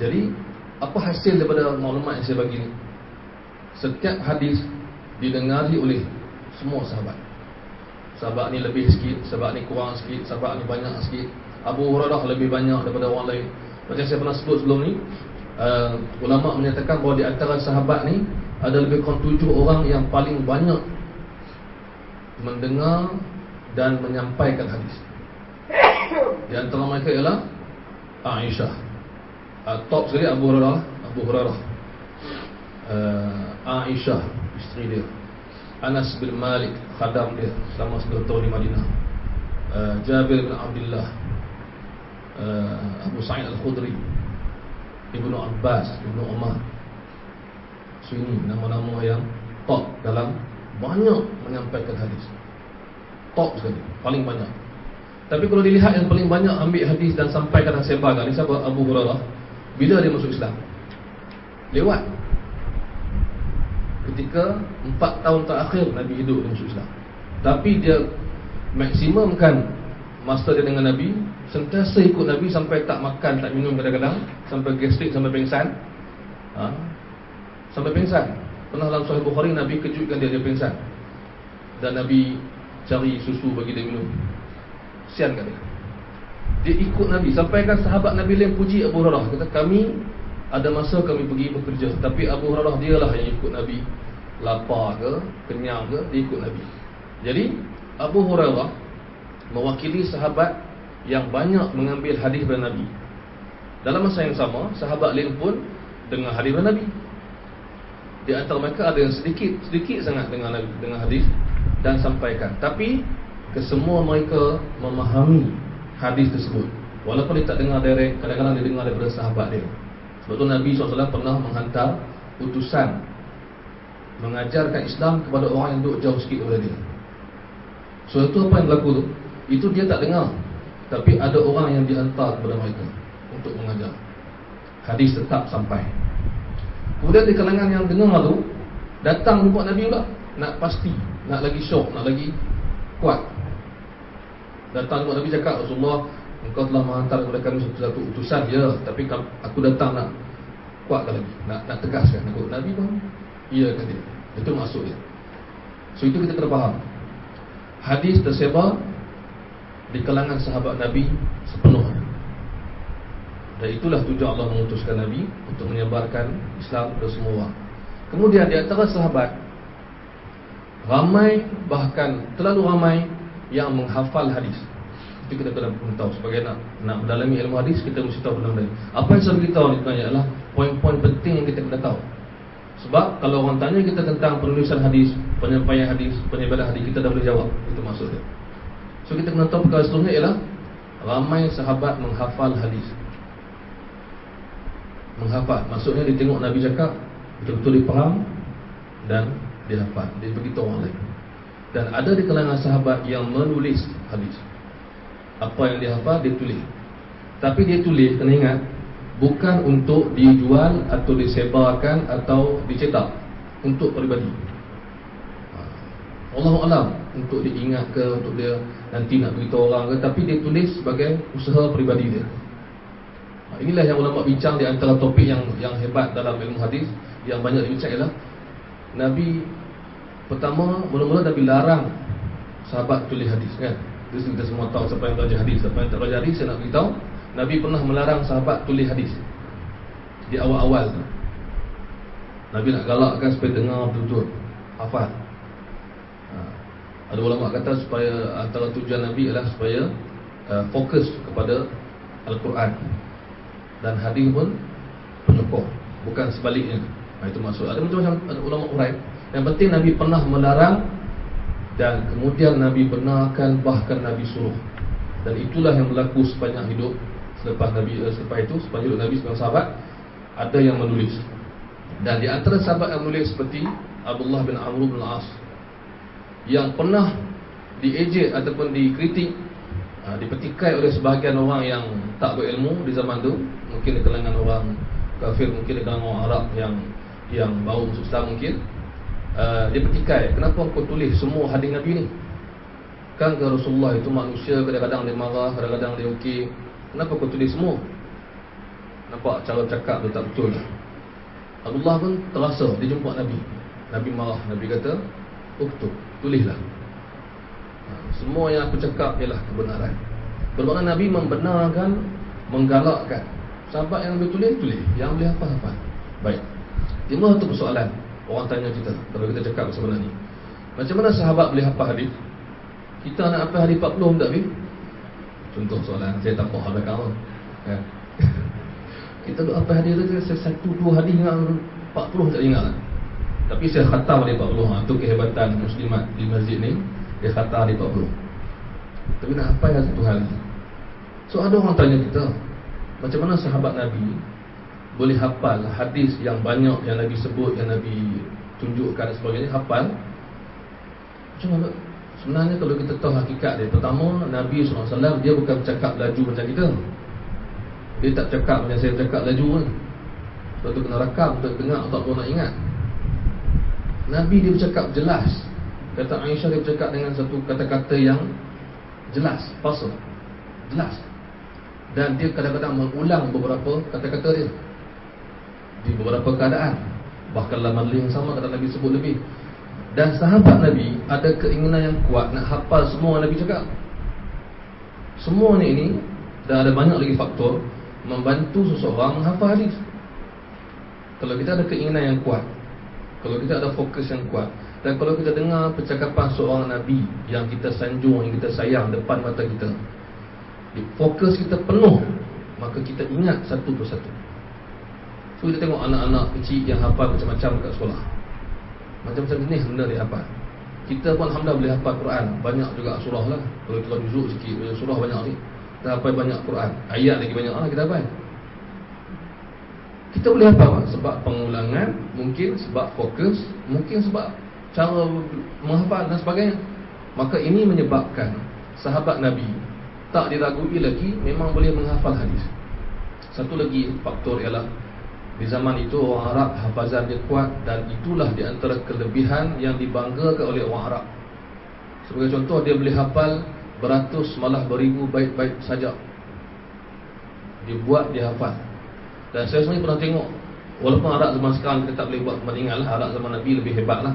Jadi apa hasil daripada maklumat yang saya bagi ni? Setiap hadis didengari oleh semua sahabat. Sahabat ni lebih sikit, sahabat ni kurang sikit, sahabat ni banyak sikit. Abu Hurairah lebih banyak daripada orang lain. Macam saya pernah sebut sebelum ni, ulama menyatakan bahawa di antara sahabat ni ada lebih kurang 7 orang yang paling banyak mendengar dan menyampaikan hadis. Di antara mereka ialah Aisyah, top sekali Abu Hurairah, Aisyah isteri dia, Anas bin Malik khadam dia selama 10 tahun di Madinah, Jabir bin Abdullah, Abu Sa'id Al-Khudri, Ibnu Abbas, Ibnu Umar. So ini nama-nama yang top dalam banyak menyampaikan hadis. Top sekali, paling banyak. Tapi kalau dilihat yang paling banyak ambil hadis dan sampaikan dan sebarkan ni siapa? Abu Hurairah. Bila dia masuk Islam? Lewat ketika 4 tahun terakhir Nabi hidup dia masuk Islam. Tapi dia maksimumkan masa dia dengan Nabi, sentiasa ikut Nabi sampai tak makan, tak minum kadang-kadang, sampai gastrik, sampai pingsan. Sampai pingsan. Pernah dalam Sahih Bukhari Nabi kejutkan dia pingsan, dan Nabi cari susu bagi dia minum. Kesian kat dia. Dia ikut Nabi. Sampaikan sahabat Nabi lain puji Abu Hurairah, kata kami ada masa kami pergi bekerja, tapi Abu Hurairah dialah yang ikut Nabi. Lapar ke, kenyang ke, dia ikut Nabi. Jadi Abu Hurairah mewakili sahabat yang banyak mengambil hadis dari Nabi. Dalam masa yang sama, sahabat lain pun dengar hadis dari Nabi. Di antara mereka ada yang sedikit sangat dengar hadis dan sampaikan. Tapi kesemua mereka memahami hadis tersebut. Walaupun dia tak dengar direct, kadang-kadang dia dengar daripada sahabat dia. Sebab tu Nabi SAW pernah menghantar utusan mengajarkan Islam kepada orang yang duduk jauh sikit daripada dia. So itu apa yang berlaku tu? Itu dia tak dengar, tapi ada orang yang dihantar kepada mereka untuk mengajar. Hadis tetap sampai. Kemudian di kalangan yang dengar tu, datang jumpa Nabi pula, nak pasti, nak lagi syok, nak lagi kuat. Datang kepada Nabi cakap, Rasulullah, engkau telah menghantar kepada kami satu utusan, ya, tapi aku datang nak kuatkan lagi, nak tegaskan. Nabi pun iyakan dia. Itu maksud dia. So itu kita kena faham. Hadis tersebar di kalangan sahabat Nabi sepenuhnya. Dan itulah tujuan Allah mengutuskan Nabi untuk menyebarkan Islam kepada semua orang. Kemudian di antara sahabat, ramai, bahkan terlalu ramai yang menghafal hadis. Itu kita kena tahu. Sebagai nak mendalami ilmu hadis, kita mesti tahu benda-benda. Apa yang saya beritahu ni sebenarnya adalah poin-poin penting yang kita kena tahu. Sebab kalau orang tanya kita tentang penulisan hadis, penyampaian hadis, penyebaran hadis, kita dah boleh jawab. Itu maksudnya. So kita kena tahu perkara seterusnya ialah ramai sahabat menghafal hadis. Menghafal, maksudnya dia tengok Nabi cakap, betul-betul dipaham dan dia hafal, dia beritahu orang lain. Dan ada di kalangan sahabat yang menulis hadis. Apa yang dia hafal, dia tulis. Tapi dia tulis, kena ingat, bukan untuk dijual atau disebarkan atau dicetak, untuk peribadi. Allahu alam, untuk diingat ke, untuk dia nanti nak beritahu orang ke, tapi dia tulis sebagai usaha peribadi dia. Inilah yang ulama bincang di antara topik yang hebat dalam ilmu hadis, yang banyak dibincang ialah Nabi pertama, mula-mula Nabi larang sahabat tulis hadis, kan? Terus kita semua tahu siapa yang belajar hadis, siapa yang tak belajar hadis. Saya nak beritahu, Nabi pernah melarang sahabat tulis hadis di awal-awal tu. Nabi nak galakkan supaya dengar betul-betul, hafal. Ada ulama kata supaya antara tujuan Nabi adalah supaya fokus kepada Al-Quran, dan hadis pun penyokong, bukan sebaliknya. Itu maksud. Ada macam-macam ulama urai. Yang penting Nabi pernah melarang, dan kemudian Nabi benarkan, bahkan Nabi suruh. Dan itulah yang berlaku sepanjang hidup selepas itu, sepanjang hidup Nabi sepanjang sahabat, ada yang menulis. Dan di antara sahabat yang menulis seperti Abdullah bin Amr bin Al-As, yang pernah diejek ataupun dikritik, dipetikai oleh sebahagian orang yang tak berilmu di zaman itu. Mungkin di kalangan orang kafir, mungkin di kalangan orang Arab yang baru masuk Islam mungkin. Dia petikai, kenapa kau tulis semua hadis Nabi ni? Kan ke Rasulullah itu manusia, kadang-kadang dia marah, kadang-kadang dia okey. Kenapa kau tulis semua? Nampak cara cakap tu tak betul. Abdullah pun terasa, dia jumpa Nabi. Nabi marah, Nabi kata, uktub, tulislah. Semua yang aku cakap ialah kebenaran. Bermakna Nabi membenarkan, menggalakkan. Sahabat yang boleh tulis, yang boleh hafal. Baik. Timbul satu persoalan. Orang tanya kita, kalau kita cakap sebenarnya, macam mana sahabat boleh hafal hadis? Kita nak hafal hadis 40 tak boleh? Contoh soalan, saya tak faham belakang pun, ya. Kita duk hafal hadis tu, saya 1-2 hadis ingat, 40 tak ingat lah. Tapi saya khatam hadis 40. Itu kehebatan muslimat di masjid ni, dia khatam hadis 40. Tapi nak hafal satu hari. So ada orang tanya kita, macam mana sahabat Nabi boleh hafal hadis yang banyak, yang Nabi sebut, yang Nabi tunjukkan dan sebagainya, hafal? Macam mana? Sebenarnya kalau kita tahu hakikat dia, pertama, Nabi SAW dia bukan bercakap laju macam kita. Dia tak cakap macam saya cakap laju kan. Lepas tu kena rakam, untuk dengar, tak perlu nak ingat. Nabi dia bercakap jelas. Kata Aisyah, dia bercakap dengan satu kata-kata yang jelas, fasal, jelas. Dan dia kadang-kadang mengulang beberapa kata-kata dia di beberapa keadaan, bahkan dalam majlis yang sama kata Nabi sebut lebih. Dan sahabat Nabi ada keinginan yang kuat nak hafal semua Nabi cakap. Semua ini dan ada banyak lagi faktor membantu seseorang menghafal hadis. Kalau kita ada keinginan yang kuat, kalau kita ada fokus yang kuat, dan kalau kita dengar percakapan seorang Nabi yang kita sanjung, yang kita sayang depan mata kita, fokus kita penuh, maka kita ingat satu persatu. So kita tengok anak-anak kecil yang hafal macam-macam kat sekolah, macam-macam jenis benda dia hafal. Kita pun alhamdulillah boleh hafal Quran, banyak juga surah lah. Kalau kita juzuk sikit, surah banyak ni, kita hafal banyak Quran, ayat lagi banyak lah kita hafal. Kita boleh hafal sebab pengulangan, mungkin sebab fokus, mungkin sebab cara menghafal dan sebagainya. Maka ini menyebabkan sahabat Nabi tak diragui lagi memang boleh menghafal hadis. Satu lagi faktor ialah di zaman itu orang Arab hafazan dia kuat, dan itulah di antara kelebihan yang dibanggakan oleh orang Arab. Sebagai contoh, dia boleh hafal beratus malah beribu bait-bait sajak dia buat, dia hafal. Dan saya sebenarnya pernah tengok, walaupun Arab zaman sekarang kita tak boleh buat perbandingan lah, Arab zaman Nabi lebih hebat lah,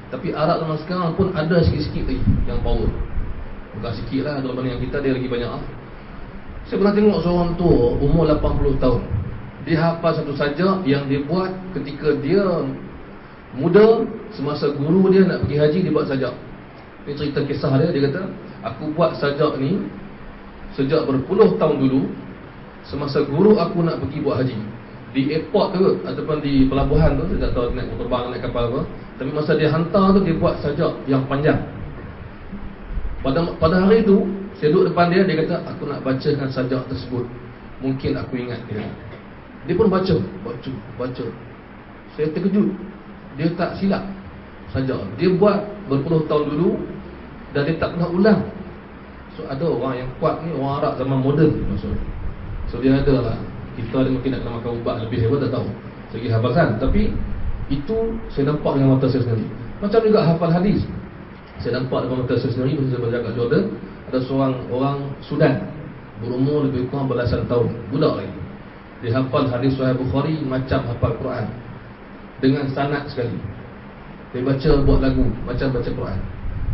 tapi Arab zaman sekarang pun ada sikit-sikit lagi yang power. Bukan sikit lah, dalam bandingan kita dia lagi banyak lah. Saya pernah tengok seorang tu umur 80 tahun, dia hafal satu sajak yang dia buat ketika dia muda, semasa guru dia nak pergi haji, dia buat sajak. Ini cerita kisah dia, dia kata, aku buat sajak ni sejak berpuluh tahun dulu, semasa guru aku nak pergi buat haji. Di airport tu ataupun di pelabuhan tu, saya tak tahu naik motor terbang, naik kapal apa, tapi masa dia hantar tu, dia buat sajak yang panjang. Pada hari tu, saya duduk depan dia, dia kata, aku nak bacakan sajak tersebut, mungkin aku ingat dia. Dia pun baca. Saya terkejut, dia tak silap sajak. Dia buat berpuluh tahun dulu dan dia tak pernah ulang. So ada orang yang kuat ni, orang Arab zaman moden maksudnya. So dia ada lah. Kita ada mungkin nak kena makan ubat lebih hebat, tak tahu segi hafalan. Tapi itu saya nampak dengan mata saya sendiri. Macam juga hafal hadis, saya nampak dengan mata saya sendiri. Masa saya belajar kat Jordan, ada seorang orang Sudan berumur lebih kurang belasan tahun, budak lagi. Dia hafal hadis Sahih Bukhari macam hafal Quran, dengan sanad sekali. Dia baca buat lagu macam baca Quran.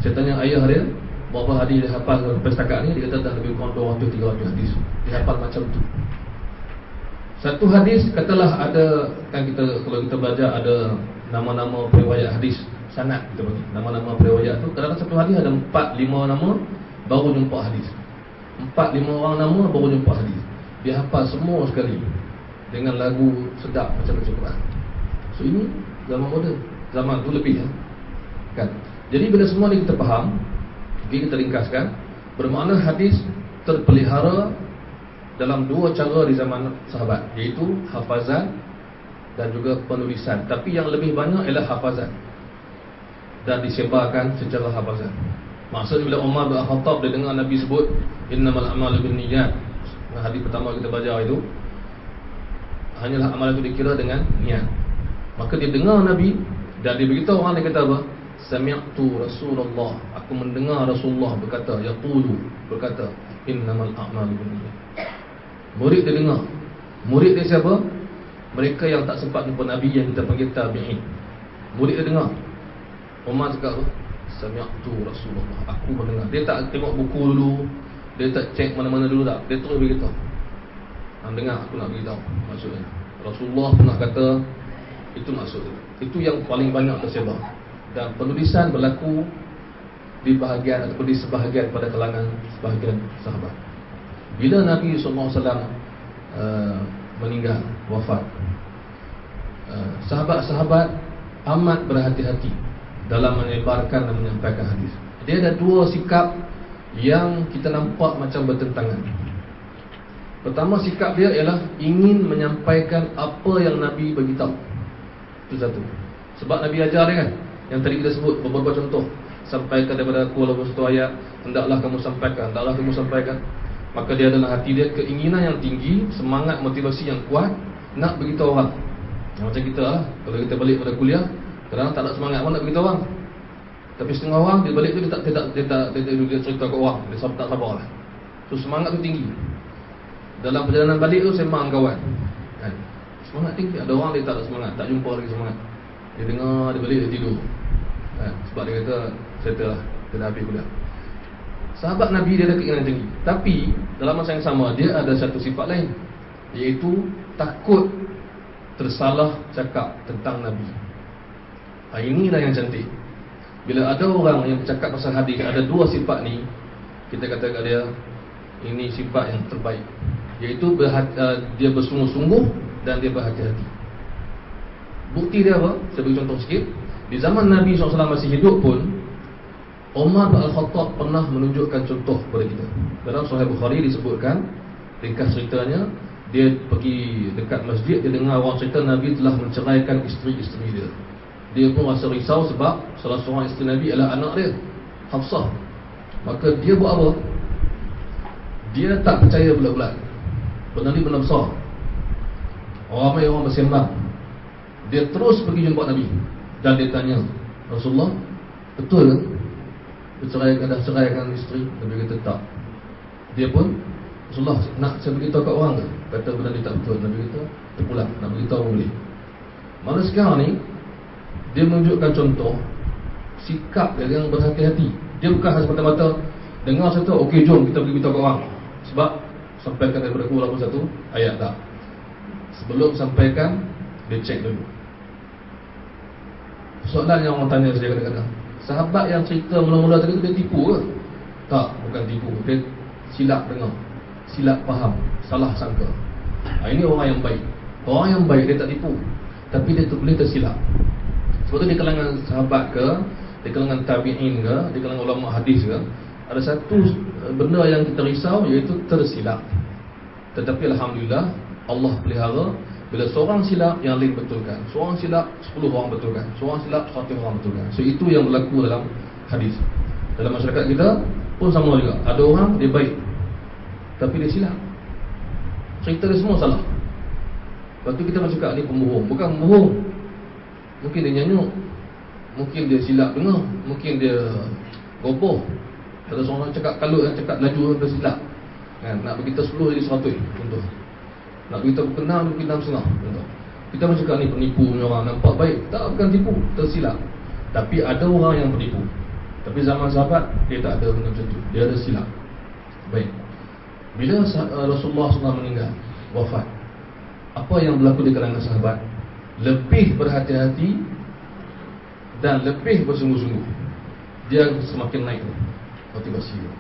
Saya tanya ayah dia, berapa hadis dia hafal sampai setakat ni? Dia kata dah lebih kurang 200-300 hadis. Dia hafal macam tu. Satu hadis, katalah ada, kan kita kalau kita belajar ada nama-nama periwayat hadis, sanad kita bagi nama-nama periwayat tu. Kadang-kadang satu hadis ada 4-5 nama, baru jumpa hadis. 4-5 orang nama baru jumpa hadis. Dia hafal semua sekali dengan lagu sedap macam baca Quran. So ini zaman moden, zaman tu lebih kan. Jadi bila semua ni kita faham, kita ringkaskan, bermakna hadis terpelihara dalam dua cara di zaman sahabat, iaitu hafazan dan juga penulisan. Tapi yang lebih banyak ialah hafazan dan disebarkan secara hafazan. Maksudnya bila Umar bin Khattab dia dengar Nabi sebut innamal a'malu binniyat, hadis pertama kita baca itu, hanyalah amal itu dikira dengan niat. Maka dia dengar Nabi dan dia beritahu orang, dia kata apa? Sami'tu Rasulullah, aku mendengar Rasulullah berkata, yaqulu, berkata, innamal a'malu binniyat. Murid dia dengar. Murid dia siapa? Mereka yang tak sempat jumpa Nabi, yang kita panggil tabi'in. Murid dia dengar. Umar cakap apa? Sami'tu Rasulullah, aku mendengar. Dia tak tengok buku dulu, dia tak cek mana-mana dulu tak. Dia terus beritahu. Hang dengar, aku nak beritahu maksudnya. Rasulullah pernah kata, itu maksudnya. Itu yang paling banyak tersebar. Dan penulisan berlaku di bahagian ataupun di sebahagian pada kalangan sebahagian sahabat. Bila Nabi SAW meninggal, wafat, sahabat-sahabat amat berhati-hati dalam menyebarkan dan menyampaikan hadis. Dia ada dua sikap yang kita nampak macam bertentangan. Pertama, sikap dia ialah ingin menyampaikan apa yang Nabi beritahu. Itu satu. Sebab Nabi ajar dia kan, yang tadi kita sebut beberapa contoh. Sampaikan daripada aku walaupun satu ayat, hendaklah kamu sampaikan, hendaklah kamu sampaikan. Maka dia dalam hati dia keinginan yang tinggi, semangat, motivasi yang kuat nak beritahu orang. Macam kita lah, kalau kita balik pada kuliah, kadang-kadang tak ada semangat pun nak beritahu orang. Tapi setengah orang dia balik tu dia cerita ke orang, dia tak sabar lah. So semangat tu tinggi. Dalam perjalanan balik tu sembang kawan kan? Semangat tinggi. Ada orang dia tak ada semangat, tak jumpa lagi semangat. Dia dengar, dia balik, dia tidur kan? Sebab dia kata settle lah, dia dah habis kuliah. Sahabat Nabi dia ada keinginan tinggi, tapi dalam masa yang sama dia ada satu sifat lain, iaitu takut tersalah cakap tentang Nabi. Inilah yang cantik. Bila ada orang yang bercakap pasal hadis, ada dua sifat ni, kita kata kat dia, ini sifat yang terbaik, iaitu dia bersungguh-sungguh dan dia berhati-hati. Bukti dia apa? Saya beri contoh sikit. Di zaman Nabi SAW masih hidup pun, Umar bin Khattab pernah menunjukkan contoh kepada kita. Dalam Sahih Bukhari disebutkan, ringkas ceritanya, dia pergi dekat masjid, dia dengar orang cerita Nabi telah menceraikan isteri-isteri dia. Dia pun rasa risau sebab salah seorang isteri Nabi adalah anak dia, Hafsah. Maka dia buat apa? Dia tak percaya bulat-bulat, benda ni benar besar. Ramai orang bersembang. Dia terus pergi jumpa Nabi dan dia tanya, Rasulullah, betul ke? dah ceraikan isteri. Nabi kata tak. Dia pun, Rasulullah nak saya beritahu kat orang ke? Kata benda ni tak betul. Nabi kata terpulang, nak beritahu boleh. Malah sekarang ni dia menunjukkan contoh sikap dia yang berhati-hati. Dia bukan semata-mata dengar satu, okey jom kita pergi beritahu kat orang. Sebab sampaikan daripada aku walaupun satu ayat, tak. Sebelum sampaikan, dia cek dulu. Soalan yang orang tanya saya kadang-kadang, sahabat yang cerita mula-mula tadi tu dia tipu ke? Tak, bukan tipu. Dia silap dengar, silap faham, salah sangka. Ini orang yang baik. Orang yang baik dia tak tipu, tapi dia boleh tersilap. Sebab tu di kalangan sahabat ke, di kalangan tabi'in ke, di kalangan ulama hadis ke, ada satu benda yang kita risau, iaitu tersilap. Tetapi Alhamdulillah Allah pelihara. Bila seorang silap, yang lain betulkan. Seorang silap, 10 orang betulkan. Seorang silap, 100 orang betulkan. So itu yang berlaku dalam hadis. Dalam masyarakat kita pun sama juga. Ada orang dia baik, tapi dia silap. Cerita dia semua salah. Lepas tu kita macam cakap ni pembohong. Bukan pembohong, mungkin dia nyanyuk, mungkin dia silap dengar, mungkin dia gopoh. Ada seorang cakap kalut, yang cakap laju, dia silap kan? Nak beritahu 10 jadi 100 contoh. Nak beritahu kenal, mungkin 6,5 contoh. Kita macam cakap ni penipu punya orang, nampak baik. Tak, bukan tipu, tersilap. Tapi ada orang yang penipu. Tapi zaman sahabat dia tak ada benda macam tu. Dia ada silap. Baik. Bila Rasulullah SAW meninggal, wafat, apa yang berlaku di kalangan sahabat? Lebih berhati-hati dan lebih bersungguh-sungguh. Dia semakin naik motivasi dia.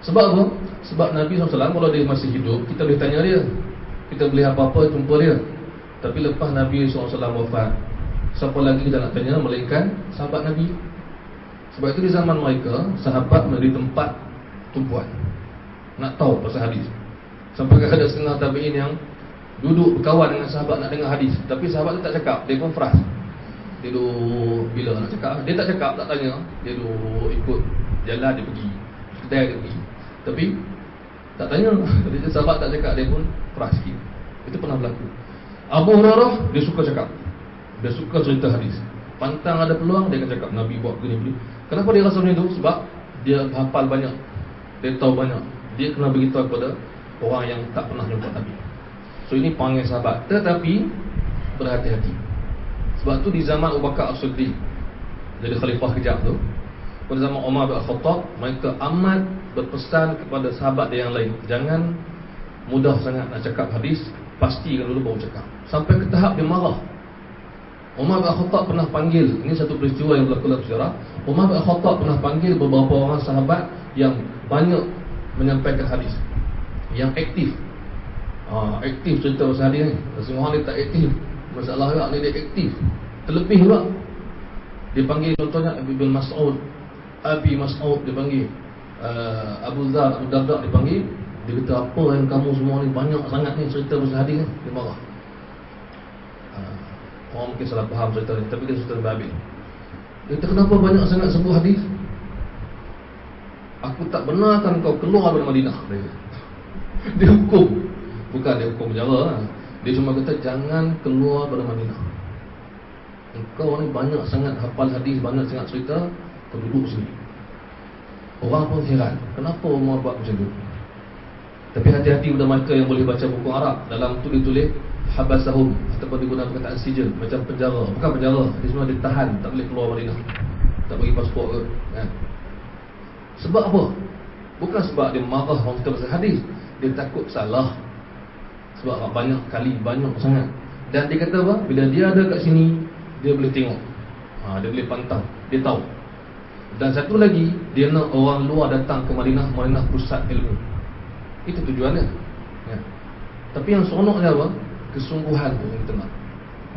Sebab apa? Sebab Nabi SAW kalau dia masih hidup, kita boleh tanya dia, kita boleh apa-apa jumpa dia. Tapi lepas Nabi SAW wafat, siapa lagi kita nak tanya melainkan sahabat Nabi. Sebab itu di zaman mereka, sahabat menjadi tempat tumpuan, nak tahu pasal hadis. Sampai ada setengah tabi'in yang duduk berkawan dengan sahabat nak dengar hadis, tapi sahabat tu tak cakap, dia pun frust. Dia duduk, bila nak cakap, dia tak cakap, tak tanya. Dia duduk ikut jalan, dia pergi kedai, dia pergi, tapi tak tanya. Jadi sahabat tak cakap, dia pun frust sikit. Itu pernah berlaku. Abu Hurairah, dia suka cakap, dia suka cerita hadis. Pantang ada peluang, dia akan cakap Nabi buat begini. Kenapa dia rasa macam itu? Sebab dia hafal banyak, dia tahu banyak. Dia kena beritahu kepada orang yang tak pernah jumpa Nabi. So ini panggil sahabat, tetapi berhati-hati. Sebab tu di zaman Abu Bakar As-Siddiq jadi khalifah kejap tu, pada zaman Umar bin Khattab, mereka amat berpesan kepada sahabat dia yang lain, jangan mudah sangat nak cakap hadis, pastikan dulu baru cakap. Sampai ke tahap dia marah. Umar bin Khattab pernah panggil, ini satu peristiwa yang berlaku dalam sejarah. Umar bin Khattab pernah panggil beberapa orang sahabat yang banyak menyampaikan hadis, yang aktif. Aktif cerita pasal hadis ni. Semua orang dia tak aktif, masalah juga ni, dia aktif terlebih juga. Dia panggil contohnya Ibn Mas'ud, Abi Mas'ud dia panggil, Abu Darda dia panggil. Dia kata, apa yang kamu semua ni banyak sangat ni cerita pasal hadis ni. Dia marah. Orang mungkin salah faham cerita ni, tapi dia cerita habis. Dia kata, kenapa banyak sangat sebut hadis? Aku tak benarkan kau keluar dari Madinah. Dia hukum. Bukan dia hukum penjara. Dia cuma kata, jangan keluar dari Madinah. Engkau ni banyak sangat hafal hadis, banyak sangat cerita, kau duduk sini. Orang pun heran, kenapa Umar buat macam tu? Tapi hati-hati pada mereka yang boleh baca buku Arab. Dalam tu ditulis habasahum, ataupun digunakan perkataan sijil, macam penjara. Bukan penjara, dia semua ditahan, tak boleh keluar Madinah, tak bagi pasport ke kan? Sebab apa? Bukan sebab dia marah orang kita pasal hadis, dia takut salah. Sebab banyak kali, banyak sangat. Dan dia kata apa? Bila dia ada kat sini, dia boleh tengok, dia boleh pantau, dia tahu. Dan satu lagi, dia nak orang luar datang ke Madinah, Madinah pusat ilmu. Itu tujuannya ya. Tapi yang seronoknya apa? Kesungguhan tu yang kita nak.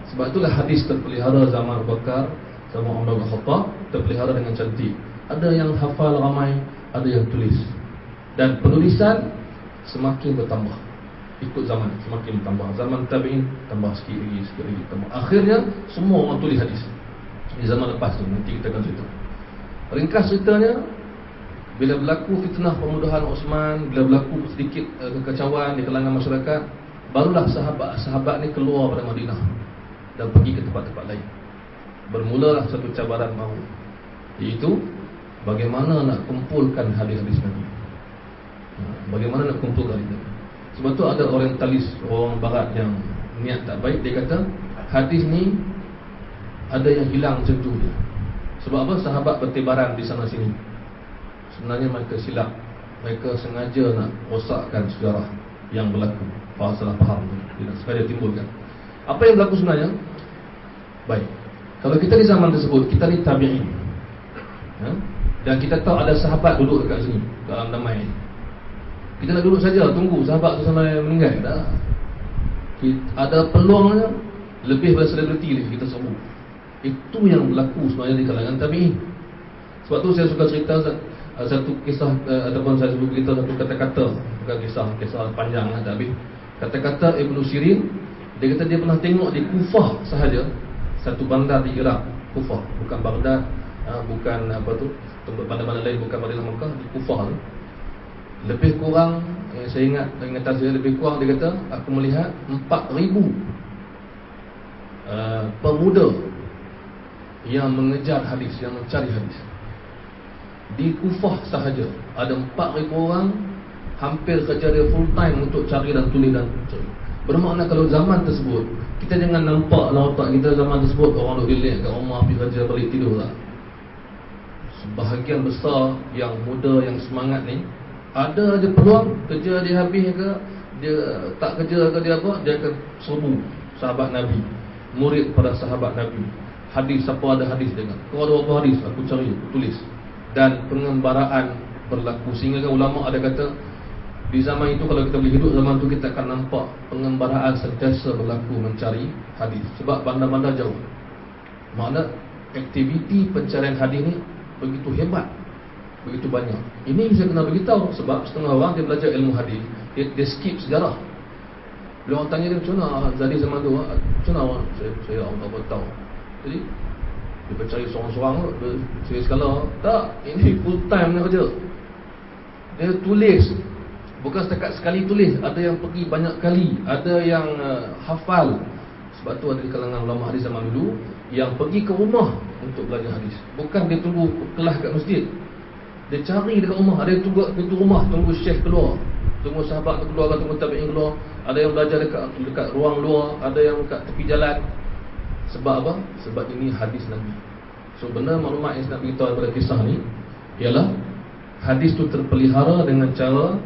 Sebab itulah hadis terpelihara zaman Abu Bakar, zaman Umar bin Khattab, terpelihara dengan cantik. Ada yang hafal ramai, ada yang tulis. Dan penulisan semakin bertambah ikut zaman, semakin bertambah. Zaman tabi'in tambah sikit lagi tambah. Akhirnya semua orang tulis hadis. Di zaman lepas tu nanti kita akan cerita. Ringkas ceritanya, bila berlaku fitnah pemudahan Osman, bila berlaku sedikit kekacauan di kalangan masyarakat, barulah sahabat-sahabat ni keluar pada Madinah dan pergi ke tempat-tempat lain. Bermulalah satu cabaran baru, iaitu bagaimana nak kumpulkan hadis-hadis Nabi. Bagaimana nak kumpulkan hadis Nabi. Sebab tu ada orientalis, orang barat yang niat tak baik, dia kata hadis ni ada yang hilang macam tu je. Sebab apa? Sahabat bertebaran di sana sini. Sebenarnya mereka silap. Mereka sengaja nak rosakkan sejarah yang berlaku, salah faham tu, tidak sekadar timbulkan. Apa yang berlaku sebenarnya? Baik, kalau kita di zaman tersebut, kita ni tabi'in, dan kita tahu ada sahabat duduk dekat sini dalam damai. Kita nak duduk saja, tunggu sahabat tu sampai meninggal. Dah, ada peluangnya lebih daripada selebriti ni kita sebut. Itu yang berlaku sebenarnya di kalangan tabi'in. Sebab tu saya suka cerita satu kisah, ataupun saya suka cerita satu kata-kata, bukan kisah panjang tak habis. Kata-kata Ibnu Sirin, dia kata dia pernah tengok di Kufah sahaja, satu bandar di Iraq, Kufah, bukan Baghdad, bukan apa tu, tempat bandar-bandar lain, bukan Madinah Mekah, di Kufah tu. Lebih kurang, saya ingat, ingatan saya lebih kurang, dia kata aku melihat 4,000 pemuda yang mengejar hadis, yang mencari hadis. Di Kufah sahaja ada 4,000 orang, hampir kerja dia full time untuk cari dan tulis dan cari. Bermakna kalau zaman tersebut, kita jangan nampak dalam otak kita zaman tersebut orang duduk relax kat rumah, pergi kerja, balik tidur tak. Sebahagian besar yang muda, yang semangat ni, ada aja peluang, kerja dia habis ke, dia tak kerja ke, dia apa, dia akan serbu sahabat Nabi, murid pada sahabat Nabi. Hadis, siapa ada hadis dengar, kau ada apa hadis, aku cari, aku tulis. Dan pengembaraan berlaku, sehingga kan ulama ada kata di zaman itu, kalau kita boleh hidup zaman itu, kita akan nampak pengembaraan sentiasa berlaku mencari hadis. Sebab bandar-bandar jauh, makna aktiviti pencarian hadis ni begitu hebat, begitu banyak. Ini saya kena beritahu, sebab setengah orang dia belajar ilmu hadis, dia skip sejarah. Bila orang tanya dia macam mana jadi zaman tu, macam mana orang, saya tak tahu. Jadi dia percaya seorang-seorang tu, saya sekala tak, ini full time nak kerja. Dia tulis, bukan setakat sekali tulis, ada yang pergi banyak kali, ada yang hafal. Sebab tu ada di kalangan ulama hadis zaman dulu yang pergi ke rumah untuk belajar hadis. Bukan dia tunggu kelas kat masjid, dia cari dekat rumah. Ada yang tunggu pintu rumah, tunggu syekh keluar, tunggu sahabat keluar, tunggu tabi'in keluar. Ada yang belajar dekat ruang luar, ada yang dekat tepi jalan. Sebab apa? Sebab ini hadis Nabi. So benar maklumat yang nak beritahu daripada kisah ni ialah hadis tu terpelihara dengan cara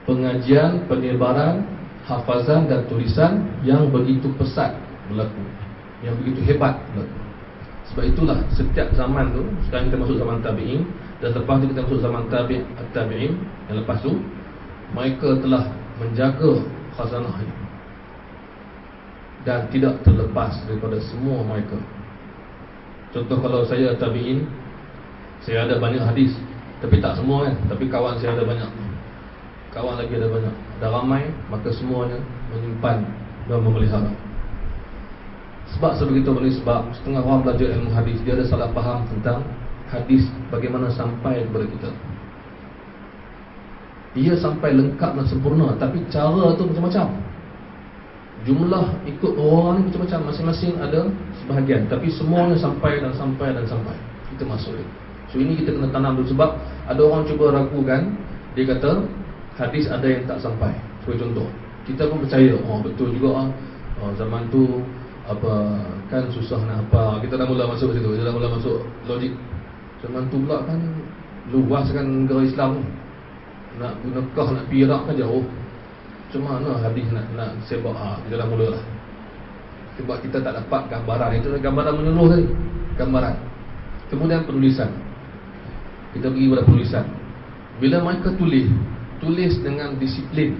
pengajian, penyebaran, hafazan dan tulisan yang begitu pesat berlaku, yang begitu hebat berlaku. Sebab itulah setiap zaman tu, sekarang kita masuk zaman tabi'in, dan lepas tu kita masuk zaman tabi'in, yang lepas tu mereka telah menjaga khazanah ini dan tidak terlepas daripada semua mereka. Contoh, kalau saya tabi'in, saya ada banyak hadis, tapi tak semua kan, tapi kawan saya ada banyak, kawan lagi ada banyak, dah ramai, maka semuanya menyimpan dan memelihara. Sebab sebegitu banyak sebab setengah orang belajar ilmu hadis, dia ada salah faham tentang hadis bagaimana sampai kepada kita. Ia sampai lengkap dan sempurna, tapi cara tu macam-macam. Jumlah ikut orang ni macam-macam, masing-masing ada sebahagian, tapi semuanya sampai dan sampai dan sampai. Kita masuk dia. So ini kita kena tanam dulu. Sebab ada orang cuba ragukan, dia kata hadis ada yang tak sampai. Sebagai contoh, kita pun percaya, oh betul juga, zaman tu apa kan susah nak apa. Kita dah mula masuk situ, kita dah mula masuk logik. Zaman tu pula kan luas kan negara Islam, nak guna kah, nak pergi Iraq kan jauh. Cuma mana hadis nak sebab, kita dah mula lah. Sebab kita tak dapat gambaran. Itu gambaran menyeluruh tadi, gambaran. Kemudian penulisan, kita pergi pada penulisan. Bila mereka tulis dengan disiplin,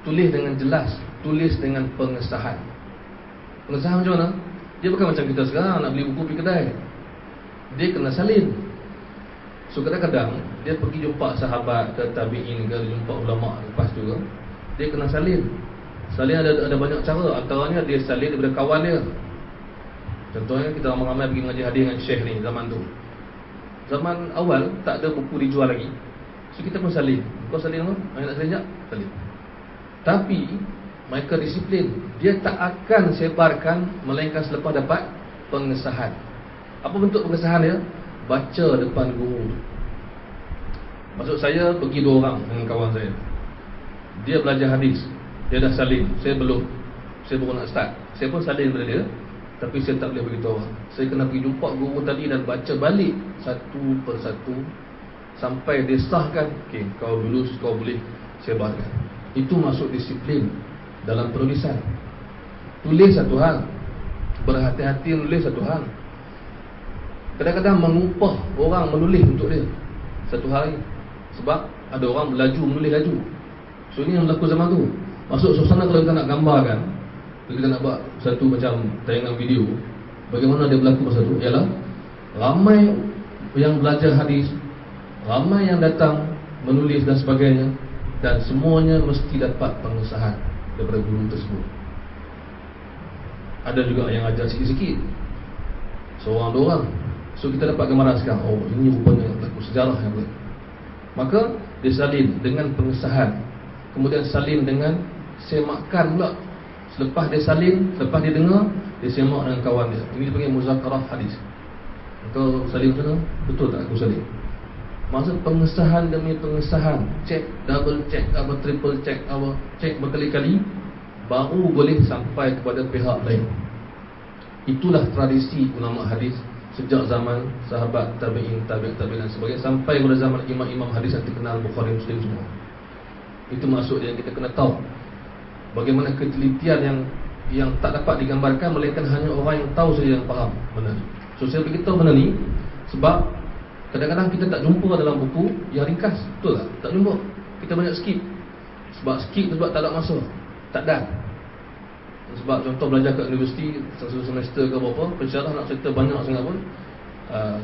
tulis dengan jelas, tulis dengan pengesahan. Pengesahan macam mana? Dia bukan macam kita sekarang nak beli buku pergi kedai, dia kena salin. So kadang-kadang dia pergi jumpa sahabat ke tabi'in ke, jumpa ulama lepas tu ke, dia kena salin. Salin ada banyak cara. Antaranya dia salin daripada kawan dia. Contohnya kita ramai-ramai pergi mengaji hadis dengan syekh ni zaman tu. Zaman awal tak ada buku dijual lagi, so kita pun salin. Kau salin apa? Nak salin tak? Salin. Tapi mereka disiplin, dia tak akan sebarkan melainkan selepas dapat pengesahan. Apa bentuk pengesahan dia? baca depan guru. Maksud saya, pergi 2 orang dengan kawan saya. Dia belajar hadis, dia dah salin, saya belum. Saya baru nak start. Saya pun salin daripada dia, tapi saya tak boleh beritahu orang. Saya kena pergi jumpa guru tadi dan baca balik satu persatu sampai dia sahkan, okey, kau lulus, kau boleh sebarkan. Itu masuk disiplin dalam penulisan. Tulis satu hal, berhati-hati menulis satu hal. Kadang-kadang mengupah orang menulis untuk dia satu hari. Sebab ada orang melaju menulis laju. So ini yang berlaku zaman tu. Masuk suasana, kalau kita nak gambarkan, kalau kita nak buat satu macam tayangan video, bagaimana dia berlaku masa tu, ialah ramai yang belajar hadis, ramai yang datang menulis dan sebagainya, dan semuanya mesti dapat pengesahan daripada guru tersebut. Ada juga yang ajar sikit-sikit, seorang dua orang. So kita dapat gambaran sekarang, oh ini rupanya berlaku sejarah yang berlaku. Maka dia salin dengan pengesahan, kemudian salin dengan semakan pula. Selepas dia salin, selepas dia dengar, dia semak dengan kawan dia. Ini dipanggil muzakarah hadis. Kau salin macam mana? Betul tak aku salin? Maksud pengesahan demi pengesahan, check, double check, triple check, check berkali-kali, baru boleh sampai kepada pihak lain. Itulah tradisi ulama hadis sejak zaman sahabat, tabi'in, tabi'in dan sebagainya, sampai pada zaman imam-imam hadis yang terkenal, Bukhari, Muslim semua. Itu maksud yang kita kena tahu. Bagaimana ketelitian yang tak dapat digambarkan, melainkan hanya orang yang tahu saja yang faham benda ni. So saya beritahu benda ni sebab kadang-kadang kita tak jumpa dalam buku yang ringkas. Betul tak? Tak jumpa. Kita banyak skip. Sebab skip sebab tak ada masa, tak ada. Sebab contoh belajar kat universiti satu semester ke berapa, pensyarah nak cerita banyak sangat pun,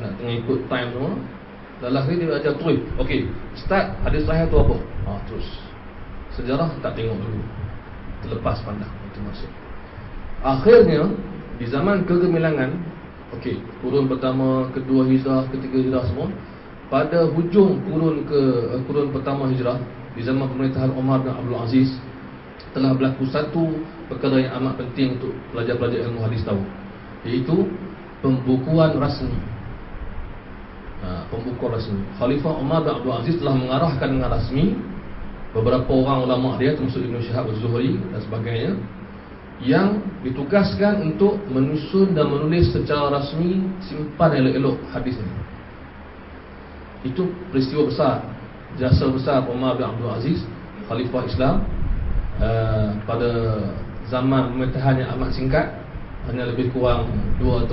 nak tengah ikut time semua. Dalam hari dia ajar terus, okey, start hadis sahih tu apa, terus. Sejarah tak tengok dulu, terlepas pandang. Itu maksud. Akhirnya di zaman kegemilangan, okey, kurun pertama, kedua hijrah, ketiga hijrah semua, pada hujung kurun pertama hijrah, di zaman pemerintahan Umar bin Abdul Aziz, telah berlaku satu perkara yang amat penting untuk pelajar-pelajar ilmu hadis tahu, iaitu pembukuan rasmi. Pembukuan rasmi. Khalifah Umar bin Abdul Aziz telah mengarahkan dengan rasmi beberapa orang ulama dia, termasuk Ibn Shihab Az-Zuhri dan sebagainya, yang ditugaskan untuk menyusun dan menulis secara rasmi, simpan elok-elok hadis ini. Itu peristiwa besar, jasa besar Umar bin Abdul Aziz, Khalifah Islam, pada zaman pemerintahan yang amat singkat, hanya lebih kurang 2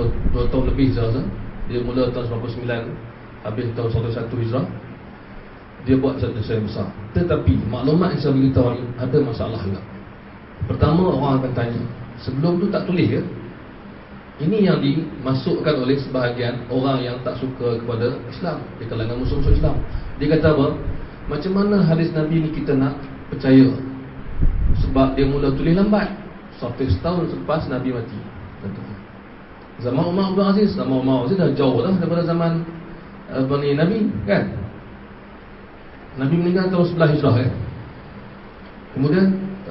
tahun lebih saya rasa. Dia mula tahun 99, habis tahun 11 Hijrah. Dia buat satu desain besar. Tetapi maklumat yang saya beritahu ni ada masalah juga. Pertama, orang akan tanya, sebelum tu tak tulis ke? Ini yang dimasukkan oleh sebahagian orang yang tak suka kepada Islam, di kalangan musuh-musuh Islam. Dia kata apa? Macam mana hadis Nabi ni kita nak percaya? Sebab dia mula tulis lambat, sampai setahun selepas Nabi mati. Zaman Umar Abdul Aziz, zaman Umar Aziz dah jauh dah daripada zaman Nabi, kan? Nabi meninggal tahun 11 Hijrah, kan? Kemudian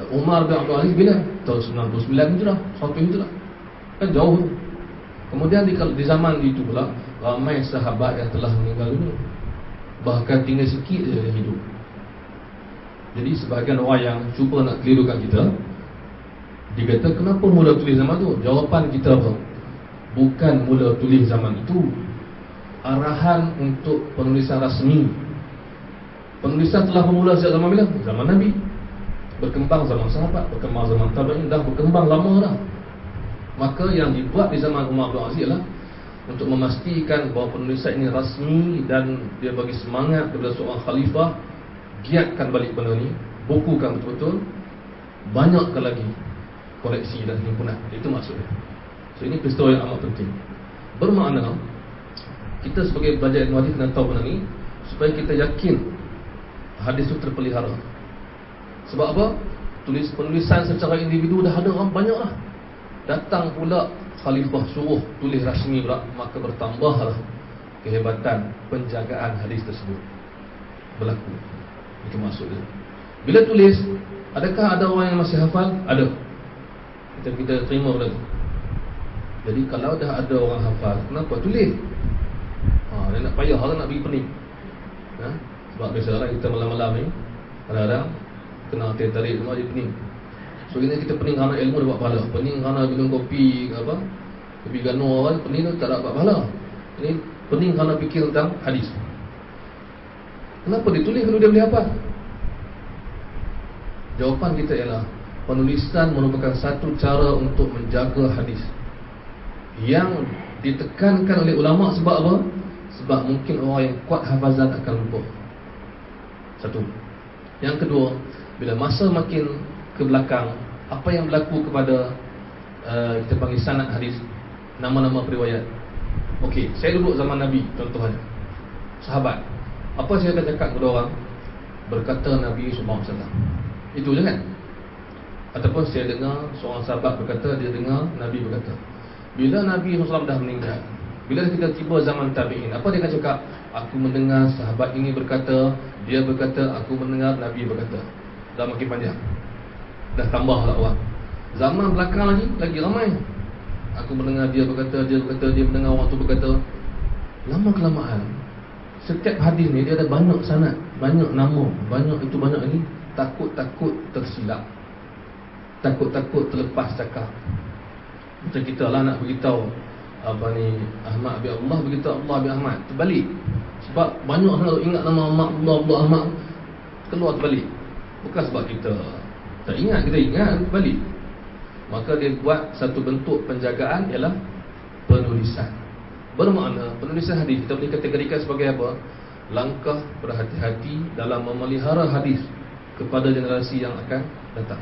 Umar bin Abdul Aziz bila? Tahun 99 Hijrah, 1 Hijrah. Kan jauh. Kemudian di zaman itu pula, ramai sahabat yang telah meninggal dunia, bahkan tinggal sikit saja yang hidup. Jadi sebahagian orang yang cuba nak kelirukan kita, dia kata, kenapa mula tulis zaman tu? Jawapan kita apa? Bukan mula tulis zaman itu. Arahan untuk penulisan rasmi. Penulisan telah bermula sejak zaman bila? Zaman Nabi. Berkembang zaman sahabat, berkembang zaman tabi'in, dah berkembang lama dah. Maka yang dibuat di zaman Umar bin Aziz adalah untuk memastikan bahawa penulisan ini rasmi, dan dia bagi semangat kepada seorang khalifah, giatkan balik benda ni, bukukan betul-betul, banyakkan lagi koleksi dan himpunan. Itu maksudnya. So ini peristiwa yang amat penting. Bermakna kita sebagai pelajar ilmu hadis kena tahu benda ni, supaya kita yakin hadis itu terpelihara. Sebab apa? Penulisan secara individu dah ada orang banyak lah. Datang pula khalifah suruh tulis rasmi pula, maka bertambahlah kehebatan penjagaan hadis tersebut berlaku. Itu maksudnya. Bila tulis, adakah ada orang yang masih hafal? Ada. Kita terima benda tu. Jadi kalau dah ada orang hafal, kenapa tulis? Nak payah orang nak pergi pening. Sebab biasalah kita malam-malam ni kadang-kadang kena tarik semua dia pening. So kita pening kerana ilmu dapat pahala. Pening kerana minum kopi ke apa, kopi gano kan, pening tu tak dapat pahala. Ini pening kerana fikir tentang hadis. Kenapa ditulis kalau dia boleh hafal? Jawapan kita ialah penulisan merupakan satu cara untuk menjaga hadis yang ditekankan oleh ulama. Sebab apa? Sebab mungkin orang yang kuat hafazan akan lupa. Satu. Yang kedua, bila masa makin ke belakang, apa yang berlaku kepada kita panggil sanad hadis, nama-nama periwayat. Okey, saya duduk zaman Nabi contohnya, sahabat. Apa saya akan cakap kepada orang? Berkata Nabi SAW. Itu je kan? Ataupun saya dengar seorang sahabat berkata, dia dengar Nabi berkata. Bila Nabi SAW dah meninggal, bila kita tiba zaman tabi'in, apa dia akan cakap? Aku mendengar sahabat ini berkata, dia berkata, aku mendengar Nabi berkata. Dah makin panjang, dah tambahlah orang. Zaman belakang lagi ramai. Aku mendengar dia berkata, dia berkata, dia mendengar orang tu berkata. Lama-kelamaan, setiap hadis ni dia ada banyak sanad, banyak nama, banyak itu banyak ini. Takut-takut tersilap, takut-takut terlepas cakap. Macam kita lah nak beritahu Ahmad bin Allah, beritahu Allah bin Ahmad, terbalik. Sebab banyak orang ingat nama Abdullah Ahmad, keluar terbalik. Bukan sebab kita tak ingat, kita ingat terbalik. Maka dia buat satu bentuk penjagaan, ialah penulisan. Bermakna penulisan hadis kita boleh kategorikan sebagai apa? Langkah berhati-hati dalam memelihara hadis kepada generasi yang akan datang.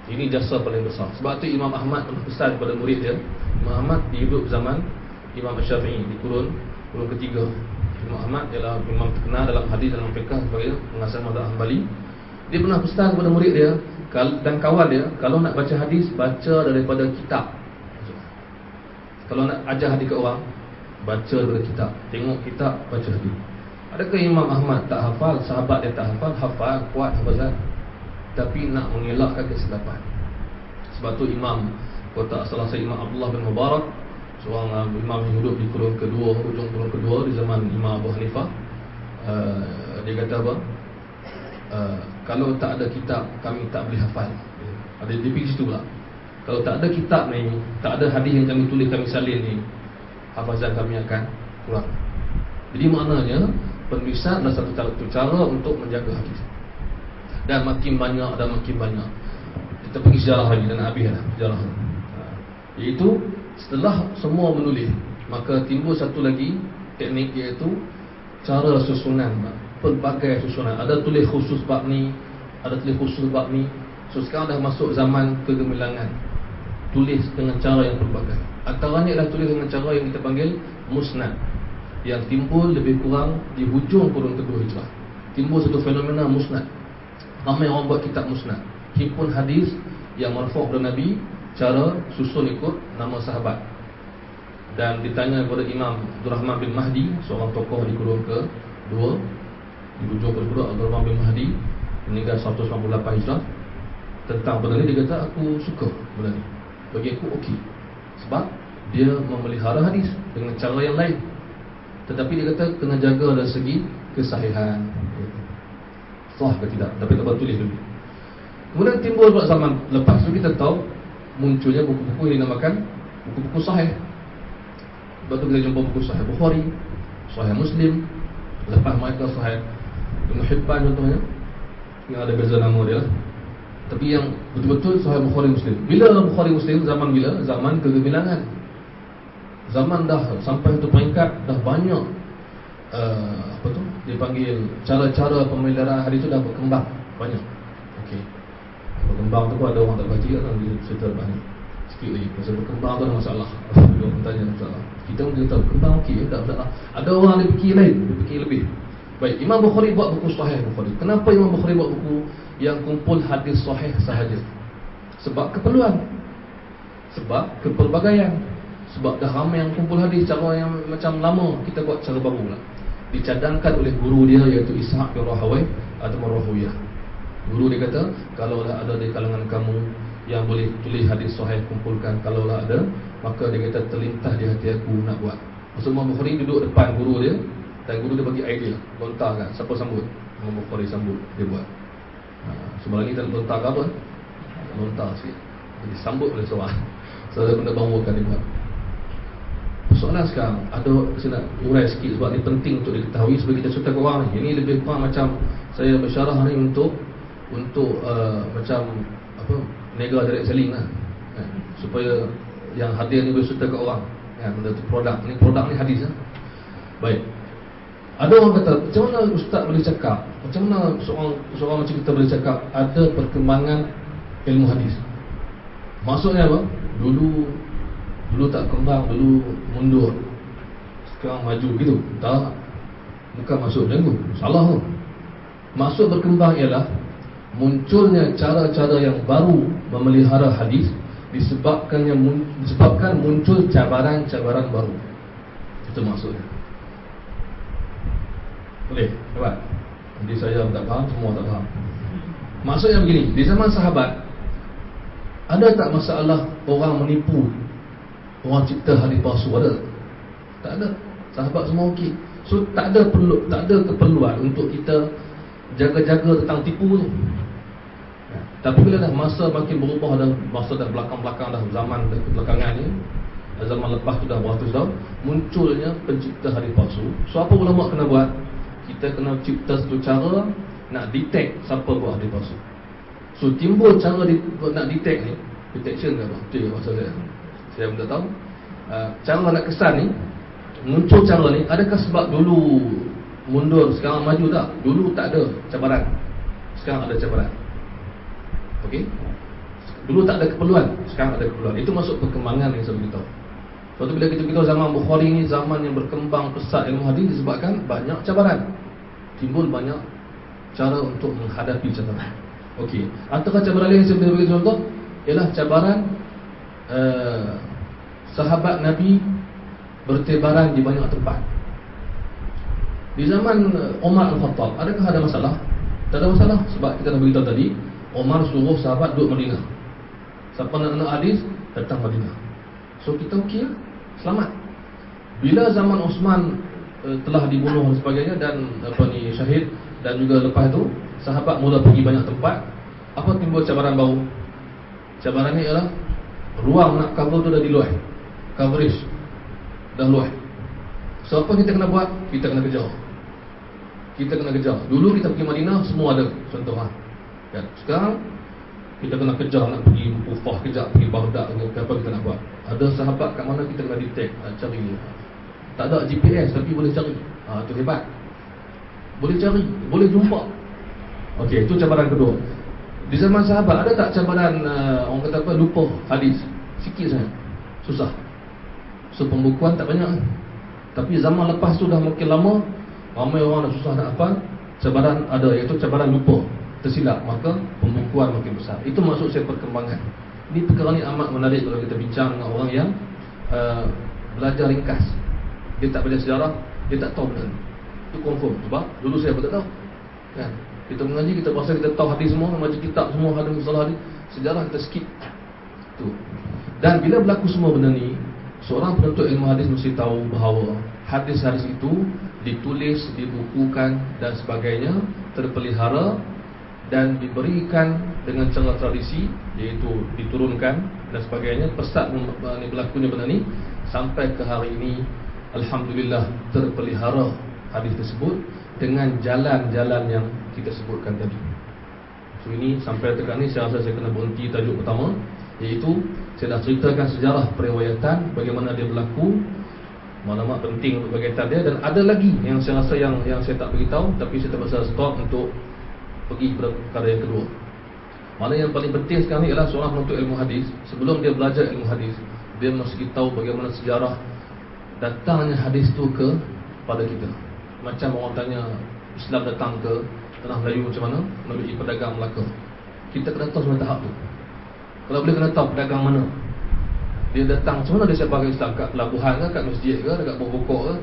Ini jasa paling besar. Sebab tu Imam Ahmad pernah pesan kepada murid dia. Imam Ahmad hidup zaman Imam Syafi'i di kurun ketiga. Imam Ahmad ialah imam terkenal dalam hadis, dalam fiqh sebagai pengasas mazhab Hanbali. Dia pernah pesan kepada murid dia dan kawan dia, kalau nak baca hadis, baca daripada kitab. Kalau nak ajar hadis ke orang, baca daripada kitab. Tengok kitab, baca hadis. Adakah Imam Ahmad tak hafal? Sahabat dia tak hafal? Hafal, kuat hafazan. Tapi nak mengelakkan kesilapan. Sebab tu Imam kota asal Imam Abdullah bin Mubarak, seorang imam yang hidup di kurun kedua, hujung kurun kedua di zaman Imam Abu Hanifah. Dia kata apa? Kalau tak ada kitab, kami tak boleh hafal. Ada di situ pula. Kalau tak ada kitab ni, tak ada hadis yang kami tulis, kami salin ni, hafazan kami akan kurang. Jadi maknanya penulisan adalah satu cara untuk menjaga hadis. Dan makin banyak kita pergi sejarah lagi dan habis dah sejarah. Iaitu setelah semua menulis, maka timbul satu lagi teknik, iaitu cara susunan. Pelbagai susunan. Ada tulis khusus bab ni, ada tulis khusus bab ni. So sekarang dah masuk zaman kegemilangan, tulis dengan cara yang pelbagai. Antaranya adalah tulis dengan cara yang kita panggil musnad, yang timbul lebih kurang di hujung kurun kedua Hijrah. Timbul satu fenomena musnad. Ramai orang buat kitab musnad, himpun hadis yang marfu' kepada Nabi, cara susun ikut nama sahabat. Dan ditanya kepada Imam Abdul Rahman bin Mahdi, seorang tokoh di kurun kedua, di hujung kedua, Abdul Rahman bin Mahdi meninggal 198 Hijrah, tentang benda ni. Dia kata, aku suka benda ni, bagi aku okey, sebab dia memelihara hadis dengan cara yang lain. Tetapi dia kata kena jaga dari segi kesahihan, sah ke tidak, tapi tak tulis dulu. Kemudian timbul pada zaman lepas tu, kita tahu munculnya buku-buku yang dinamakan buku-buku sahih. Lepas tu kita jumpa buku Sahih Bukhari, Sahih Muslim. Lepas mereka Sahih Ibn Hibban contohnya, yang ada beza nama dia lah. Tapi yang betul-betul Sahih Bukhari Muslim. Bila Bukhari Muslim? Zaman bila? Zaman kegemilangan. Zaman dah sampai satu peringkat, dah banyak dia panggil cara-cara pemeliharaan hadis tu dah berkembang banyak. Okey, berkembang tu pun ada orang tak baca kan, dia cerita lepas ni sikit lagi. Pasal berkembang tu ada masalah. Dia orang tanya masalah. Kita pun dia tahu berkembang okey, tak masalah. Ada orang dia fikir lain, dia fikir lebih. Baik, Imam Bukhari buat buku Sahih Bukhari. Kenapa Imam Bukhari buat buku yang kumpul hadis sahih sahaja? Sebab keperluan, sebab kepelbagaian, sebab dah ramai yang kumpul hadis cara yang macam lama, kita buat cara baru pula. Dicadangkan oleh guru dia, iaitu Ishaq bin Rahawai atau Rahawiyah. Guru dia kata, kalaulah ada di kalangan kamu yang boleh tulis hadis sahih, kumpulkan. Kalaulah ada, maka dia kata terlintas di hati aku nak buat. Maksud Imam Bukhari duduk depan guru dia, dan guru dia bagi idea, lontar kan, siapa sambut? Imam Bukhari sambut, dia buat. Sebenarnya ni tak lontar ke apa? Lontar sikit. Jadi sambut oleh seorang. Saya benda bangunkan dia buat. Persoalan sekarang, saya nak urai sikit sebab ni penting untuk diketahui supaya kita cerita ke orang ni. Ini lebih kurang macam saya bersyarah ni untuk macam apa, mega direct selling lah, kan? Supaya yang hadir ni boleh cerita ke orang, kan? Benda tu produk ni hadis lah. Baik. Ada orang kata, macam mana ustaz boleh cakap, macam mana seorang macam kita boleh cakap ada perkembangan ilmu hadis? Maksudnya apa? Dulu tak kembang, dulu mundur, sekarang maju gitu. Tak, bukan maksud macam tu. Salah tu. Maksud berkembang ialah munculnya cara-cara yang baru memelihara hadis disebabkan muncul cabaran-cabaran baru. Itu maksudnya. Boleh? Hebat. Nanti saya tak faham, semua tak faham. Maksudnya begini, di zaman sahabat ada tak masalah orang menipu, orang cipta hadis palsu? Ada? Tak ada. Sahabat semua okey. So tak ada keperluan untuk kita jaga-jaga tentang tipu tu. Tapi bila dah masa makin berubah, dah masa dah belakang-belakang, dah zaman belakangan ni, zaman lepas tu dah beratus tahun, munculnya pencipta hadis palsu. So apa ulama kena buat? Kita kena cipta satu cara nak detect siapa buat hadis palsu. So timbul cara nak detect ni, detection ke apa? Itu maksud saya pun tak tahu. Cara nak kesan ni, muncul cara ni, adakah sebab dulu mundur sekarang maju? Tak. Dulu tak ada cabaran, sekarang ada cabaran. Okey. Dulu tak ada keperluan, sekarang ada keperluan. Itu masuk perkembangan yang saya beritahu. Suatu bila kita beritahu zaman Bukhari ni zaman yang berkembang pesat ilmu hadis disebabkan banyak cabaran. Timbul banyak cara untuk menghadapi cabaran. Okey. Antara cabaran lain yang saya boleh bagi contoh ialah cabaran sahabat Nabi bertebaran di banyak tempat. Di zaman Umar Al-Khattab, adakah ada masalah? Tak ada masalah, sebab kita dah beritahu tadi, Umar suruh sahabat duduk Madinah. Siapa nak hadis, datang Madinah. So kita okey lah, selamat. Bila zaman Osman telah dibunuh dan sebagainya, dan syahid, dan juga lepas tu sahabat mula pergi banyak tempat, apa timbul cabaran baru? Cabaran ni ialah ruang nak cover tu dah diluai, coverage dah luai. So apa kita kena buat? Kita kena kejar. Dulu kita pergi Madinah semua ada contoh kan. Sekarang kita kena kejar, nak pergi Kufah kejap, pergi Baghdad, apa kita nak buat? Ada sahabat kat mana kita kena detect, cari. Tak ada GPS tapi boleh cari. Itu hebat. Boleh cari, boleh jumpa. Okey, itu cabaran kedua. Di zaman sahabat ada tak cabaran orang kata apa, lupa hadis? Sikit saja. Susah. So pembukuan tak banyak. Tapi zaman lepas tu dah makin lama, ramai orang dah susah nak hafal. Cabaran ada, iaitu cabaran lupa, tersilap, maka pembukuan makin besar. Itu maksud saya perkembangan. Ini perkara ni amat menarik kalau kita bincang dengan orang yang belajar ringkas. Dia tak belajar sejarah, dia tak tahu benda ni. Itu confirm. Sebab dulu saya pun tak tahu, kan? Kita mengaji, kita rasa kita tahu hadis semua, macam kitab semua ada masalah hadis. Sejarah kita skip tu. Dan bila berlaku semua benda ni, seorang penuntut ilmu hadis mesti tahu bahawa hadis-hadis itu ditulis, dibukukan dan sebagainya, terpelihara dan diberikan dengan cara tradisi, iaitu diturunkan dan sebagainya. Pesat berlakunya benda ni sampai ke hari ini, alhamdulillah terpelihara hadis tersebut dengan jalan-jalan yang kita sebutkan tadi. So ini sampai tekan ni saya rasa saya kena berhenti tajuk pertama, iaitu saya dah ceritakan sejarah periwayatan, bagaimana dia berlaku, maklumat penting untuk berkaitan dia. Dan ada lagi yang saya rasa yang saya tak beritahu, tapi saya terpaksa stop untuk pergi kepada perkara yang kedua. Mana yang paling penting sekarang ni ialah seorang penuntut ilmu hadis, sebelum dia belajar ilmu hadis, dia mesti tahu bagaimana sejarah datangnya hadis tu pada kita. Macam orang tanya Islam datang ke tanah Melayu macam mana, melalui pedagang Melaka. Kita kena tahu semua tahap tu. Kalau boleh kena tahu pedagang mana dia datang, macam mana dia sebarkan Islam, kat pelabuhan ke, kat masjid ke, dekat pokok ke.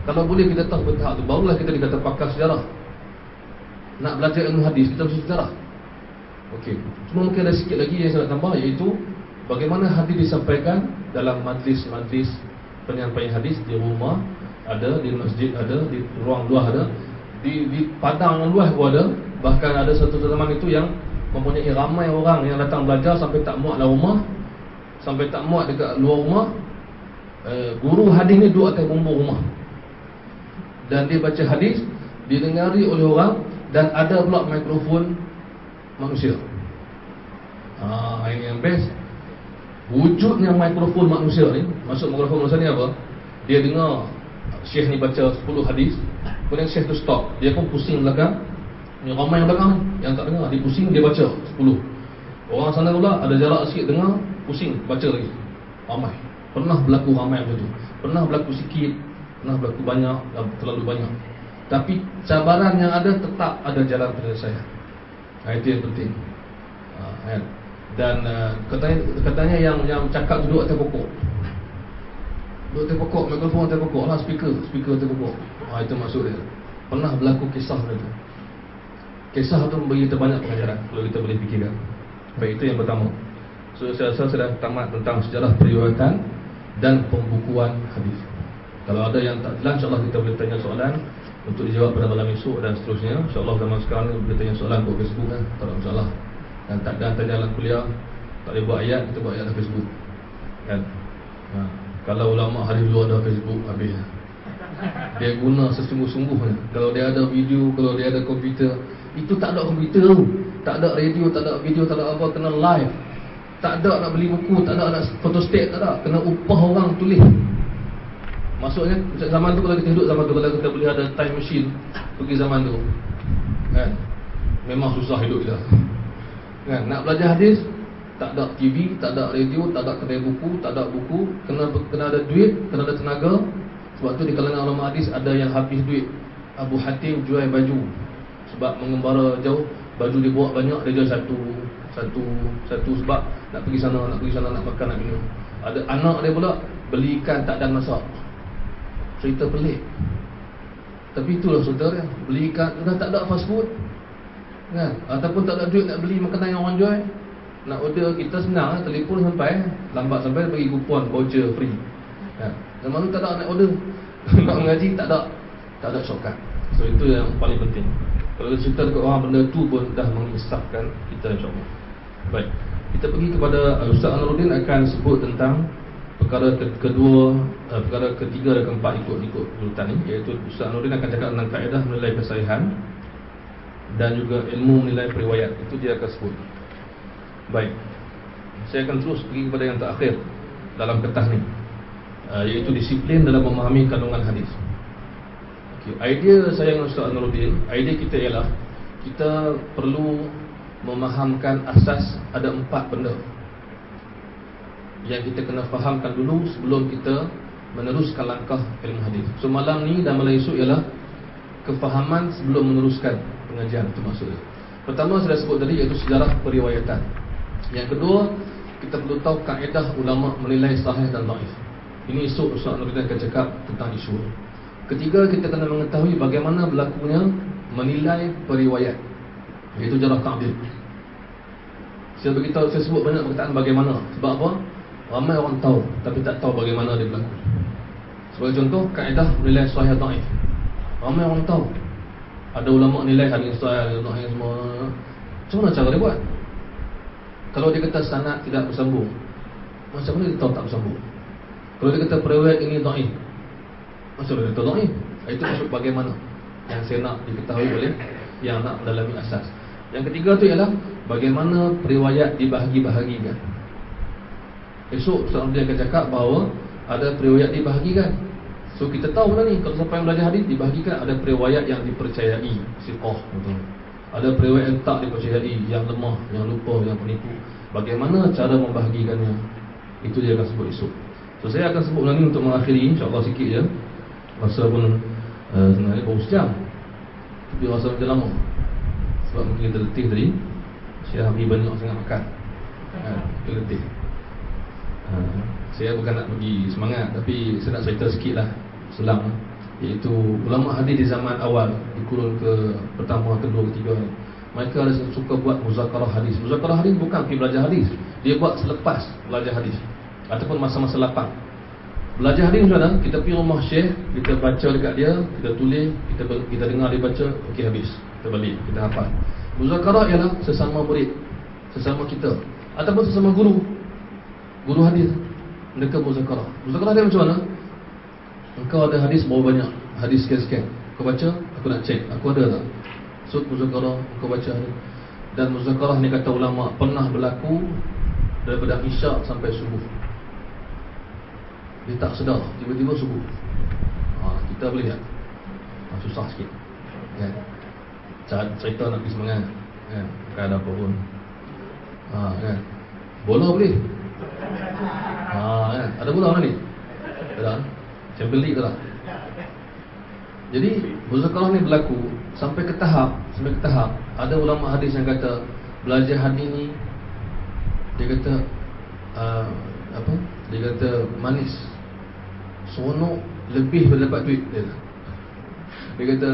Kalau boleh kita tahu bertahap tu, barulah kita dikata pakar sejarah. Nak belajar ilmu hadis, kita mesti sejarah. Okey, cuma mungkin ada sikit lagi yang saya nak tambah, iaitu bagaimana hadis disampaikan dalam majlis-majlis penyampaian hadis di rumah ada, di masjid ada, di ruang luar ada, di padang yang luas pun ada. Bahkan ada satu zaman itu yang mempunyai ramai orang yang datang belajar sampai tak muat dalam rumah, sampai tak muat dekat luar rumah. Guru hadis ni duduk atas bumbung rumah dan dia baca hadis, didengari oleh orang, dan ada pula mikrofon manusia. Ini yang best. Wujudnya mikrofon manusia ni, maksud mikrofon manusia ni apa? Dia dengar syekh ni baca 10 hadis, kemudian syekh tu stop, dia pun pusing belakang. Ni ramai yang belakang yang tak dengar, dia pusing, dia baca 10. Orang sana pula ada jarak sikit dengar, pusing, baca lagi. Ramai. Pernah berlaku ramai macam tu. Pernah berlaku sikit, pernah berlaku banyak, terlalu banyak. Tapi cabaran yang ada tetap ada jalan penyelesaian. Itu yang penting. Dan katanya yang cakap duduk atas pokok. Duduk atas pokok, mikrofon atas pokok lah, speaker atas pokok. Itu maksud dia. Pernah berlaku kisah itu. Kisah itu memberi kita banyak pengajaran kalau kita boleh fikirkan. Baik, itu yang pertama. So, saya rasa sudah tamat tentang sejarah periwayatan dan pembukuan hadis. Kalau ada yang tak jelas, insyaAllah kita boleh tanya soalan untuk dijawab pada malam esok dan seterusnya. InsyaAllah zaman sekarang ni boleh tanya soalan buat Facebook kan, tak ada masalah. Dan tak ada tanya dalam kuliah, tak boleh buat ayat, kita buat ayat dalam Facebook kan. Kalau ulama hadis dulu ada Facebook, habis. Dia guna sesungguh-sungguhnya. Kalau dia ada video, kalau dia ada komputer, itu tak ada komputer tu, tak ada radio, tak ada video, tak ada apa, kena live. Tak ada nak beli buku, tak ada nak photostat, tak ada, kena upah orang tulis. Maksudnya zaman tu, kalau kita hidup zaman tu, kalau kita boleh ada time machine pergi zaman tu kan, memang susah hidup kita kan. Nak belajar hadis, tak ada TV, tak ada radio, tak ada kedai buku, tak ada buku, kena ada duit, kena ada tenaga. Sebab tu di kalangan ulama hadis ada yang habis duit. Abu Hatim jual baju sebab mengembara jauh, baju dia buat banyak, dia jual satu sebab nak pergi sana, nak makan, nak minum. Ada anak dia pula beli ikan tak ada masak. Cerita pelik. Tapi itulah saudara, beli ikan, dah tak ada fast food kan? Ataupun tak ada duit nak beli makanan yang orang jual. Nak order kita senang, telefon sampai, lambat sampai bagi kupon voucher free kan? Zaman tu tak ada nak order. Nak mengaji tak ada shortcut. So itu yang paling penting. Kalau cerita dekat orang, benda tu pun dah mengisahkan kita, insyaAllah. Baik, kita pergi kepada Ustaz Anwaruddin akan sebut tentang perkara kedua, perkara ketiga dan keempat ikut urutan ni, iaitu Ustaz Anwaruddin akan cakap tentang kaedah menilai kesahihan dan juga ilmu menilai periwayat. Itu dia akan sebut. Baik, saya akan terus pergi kepada yang terakhir dalam kertas ni, iaitu disiplin dalam memahami kandungan hadis. Idea saya dengan Ustaz Anwaruddin, idea kita ialah kita perlu memahamkan asas ada 4 benda yang kita kena fahamkan dulu sebelum kita meneruskan langkah ilmu hadis. So malam ni dan malam esok ialah kefahaman sebelum meneruskan pengajian, itu maksudnya. Pertama saya dah sebut tadi, iaitu sejarah periwayatan. Yang kedua, kita perlu tahu kaedah ulama menilai sahih dan dhaif. Ini esok Ustaz Anwaruddin akan cakap tentang isu. Ketiga, kita kena mengetahui bagaimana berlakunya menilai periwayat, iaitu jarah ta'dil. Saya beritahu, saya sebut banyak perkataan bagaimana. Sebab apa? Ramai orang tahu tapi tak tahu bagaimana dia berlaku. Sebagai contoh, kaedah menilai sahih dan dhaif. Ramai orang tahu. Ada ulama nilai hadis sahih dan dhaif semua. Macam mana cara dia buat? Kalau dia kata sanad tidak bersambung, macam mana dia tahu tak bersambung? Kalau dia kata periwayat ini dhaif, macam mana dia tahu dhaif? Itu maksud bagaimana yang saya nak diketahui oleh yang nak mendalami asas. Yang ketiga tu ialah bagaimana periwayat dibahagi-bahagikan. Esok Ustaz Anwaruddin akan cakap bahawa ada periwayat dibahagikan. So kita tahu dah ni, kalau siapa yang belajar hadis, dibahagikan ada periwayat yang dipercayai, siqah, betul. Ada periwayat yang tak dipercayai, yang lemah, yang lupa, yang penipu. Bagaimana cara membahagikannya? Itu dia akan sebut esok. So saya akan sebut ni untuk mengakhiri, insya-Allah sikit je. Masa pun sebenarnya baru sejam, tapi rasa macam lama. Sebab mungkin kita letih tadi, Syekh Habib banyak sangat makan, kita letih. Saya bukan nak bagi semangat, tapi saya nak cerita sikit lah selang, iaitu ulama hadis di zaman awal, di kurun ke pertama, kedua, ketiga, mereka ada suka buat muzakarah hadis. Muzakarah hadis bukan pergi belajar hadis, dia buat selepas belajar hadis ataupun masa-masa lapang. Belajar hadis macam mana? Kita pergi rumah syekh, kita baca dekat dia, kita tulis, kita dengar dia baca, okey habis. Kita balik, kita hafal. Muzakarah ialah sesama murid, sesama kita, ataupun sesama guru hadis. Mereka muzakarah. Muzakarah dia macam mana? Engkau ada hadis berapa banyak? Hadis sekian-sekian. Kau baca, aku nak cek, aku ada tak? So muzakarah, kau baca hadis. Dan muzakarah ni kata ulama pernah berlaku daripada isyak sampai subuh. Dia tak sedar, tiba-tiba subuh. Kita boleh tak? Susah sikit kan? Cerita nak pergi semangat kan? Bukan ada apa pun kan? Bola boleh kan? Ada bola mana ni? Tak? Champions League tak? Jadi muzakarah ni berlaku sampai ke tahap ada ulama hadis yang kata belajar hadis ni dia kata dia kata manis, seronok, lebih daripada dapat duit dia kata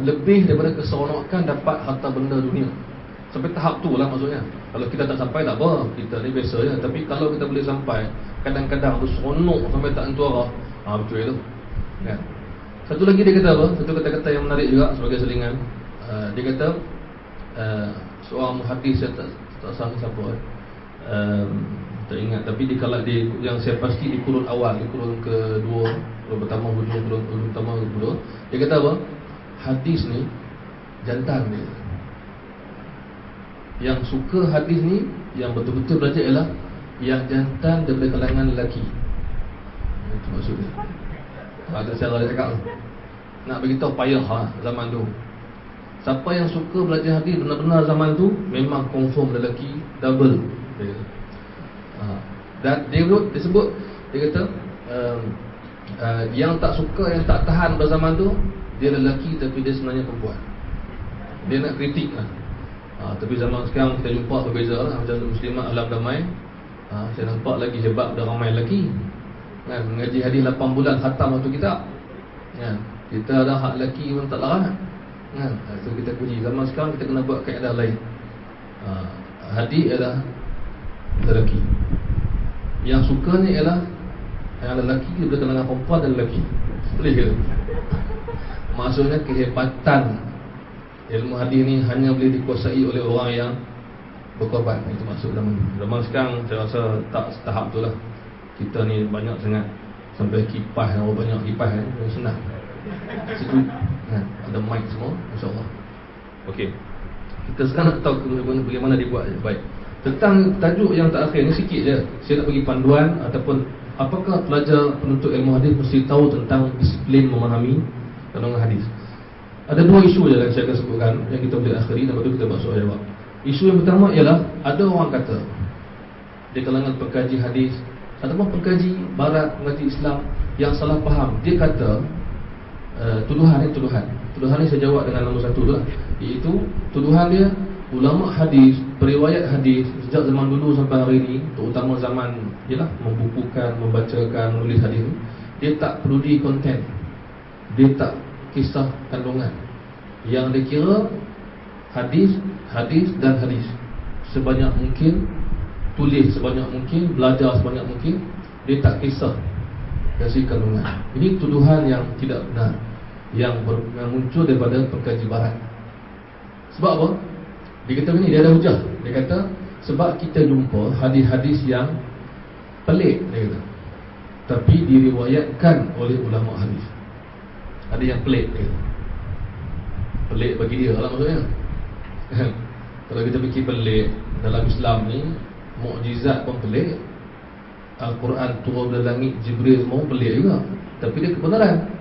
lebih daripada keseronokan dapat harta benda dunia. Sampai tahap tu lah maksudnya. Kalau kita tak sampai tak apa, kita ni biasa je. Tapi kalau kita boleh sampai, kadang-kadang tu seronok sampai tak tentu arah. Betul itu kan? Satu lagi dia kata apa? Satu kata-kata yang menarik juga sebagai selingan. Dia kata seorang muhaddis, saya tak salah siapa tak ingat, tapi di kala dia yang saya pasti di kurun awal, di kurun kedua, kurun pertama, kurun pertama, kedua, dia kata apa? Hadis ni jantan dia. Yang suka hadis ni, yang betul-betul belajar ialah yang jantan daripada kalangan lelaki. Itu maksudnya. Ada saya ada cakap nak beritahu payah zaman tu. Siapa yang suka belajar hadis benar-benar zaman tu memang confirm lelaki double. Dan dia sebut, dia kata yang tak suka, yang tak tahan pada zaman tu, dia lelaki tapi dia sebenarnya perempuan. Dia nak kritik lah. Tapi zaman sekarang kita jumpa berbeza lah. Macam Muslimat Alam Damai, saya nampak lagi hebat dah ramai lelaki kan, mengaji hadis 8 bulan khatam satu kitab kan. Kita ada hak lelaki pun tak larat kan. So kita puji. Zaman sekarang kita kena buat kaedah lain. Hadis adalah lelaki, yang suka ni ialah yang lelaki daripada kalangan perempuan dan lelaki. Boleh ke? Maksudnya kehebatan ilmu hadis ni hanya boleh dikuasai oleh orang yang berkorban. Itu maksud zaman sekarang. Saya rasa tak setahap tu lah. Kita ni banyak sangat, sampai kipas, banyak kipas senang. Situ ada mic semua, insyaAllah. Okey, kita sekarang nak tahu bagaimana dibuat. Baik, tentang tajuk yang terakhir ni sikit je. Saya nak bagi panduan ataupun apakah pelajar penuntut ilmu hadis mesti tahu tentang disiplin memahami kandungan hadis. Ada dua isu je yang saya akan sebutkan, yang kita boleh akhiri, lepas tu kita buat soal jawab. Isu yang pertama ialah ada orang kata di kalangan pengkaji hadis ataupun pengkaji barat, pengkaji Islam yang salah faham. Dia kata tuduhan ni saya jawab dengan nombor satu tu lah, iaitu tuduhan dia ulama hadis, periwayat hadis sejak zaman dulu sampai hari ini, terutama zaman membukukan, membacakan, menulis hadis ni, dia tak peduli konten, dia tak kisah kandungan. Yang dia kira hadis dan hadis sebanyak mungkin, tulis sebanyak mungkin, belajar sebanyak mungkin. Dia tak kisah kasih kandungan. Ini tuduhan yang tidak benar, yang muncul daripada pengkaji barat. Sebab apa? Dia kata begini, dia ada hujah. Dia kata sebab kita jumpa hadis-hadis yang pelik, dia kata, tapi diriwayatkan oleh ulama hadis. Ada yang pelik, dia kata. Pelik bagi dia lah maksudnya. Kalau kita fikir pelik dalam Islam ni, mukjizat pun pelik, Al-Quran turun dari langit, Jibril semua pelik juga, tapi dia kebenaran.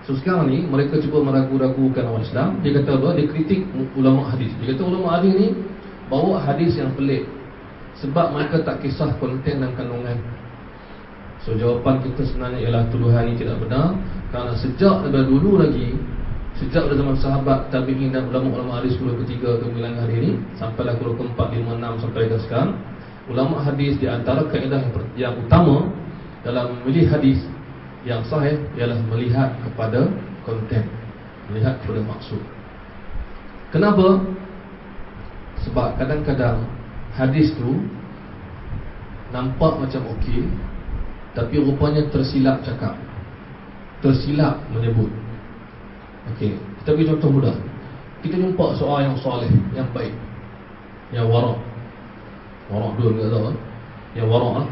So sekarang ni mereka cuba meragu-ragukan orang Islam. Dia kata apa? Dia kritik ulama hadis. Dia kata ulama hadis ni bawa hadis yang pelik sebab mereka tak kisah konten dan kandungan. So jawapan kita sebenarnya ialah tuduhan ini tidak benar. Kerana sejak daripada dulu lagi, sejak dari zaman sahabat, tabi'in dan ulama-ulama hadis kurun ketiga ke bilangan hari ini, sampailah kurun keempat, 5, 6 sampai ke sekarang, ulama hadis di antara kaedah yang utama dalam memilih hadis yang sahih ialah melihat kepada konten, melihat kepada maksud. Kenapa? Sebab kadang-kadang hadis tu nampak macam okey, tapi rupanya tersilap cakap, tersilap menyebut. Okey, kita beri contoh mudah. Kita jumpa seorang yang soleh, yang baik, yang warak. Warak dua kita tahu, yang warak lah.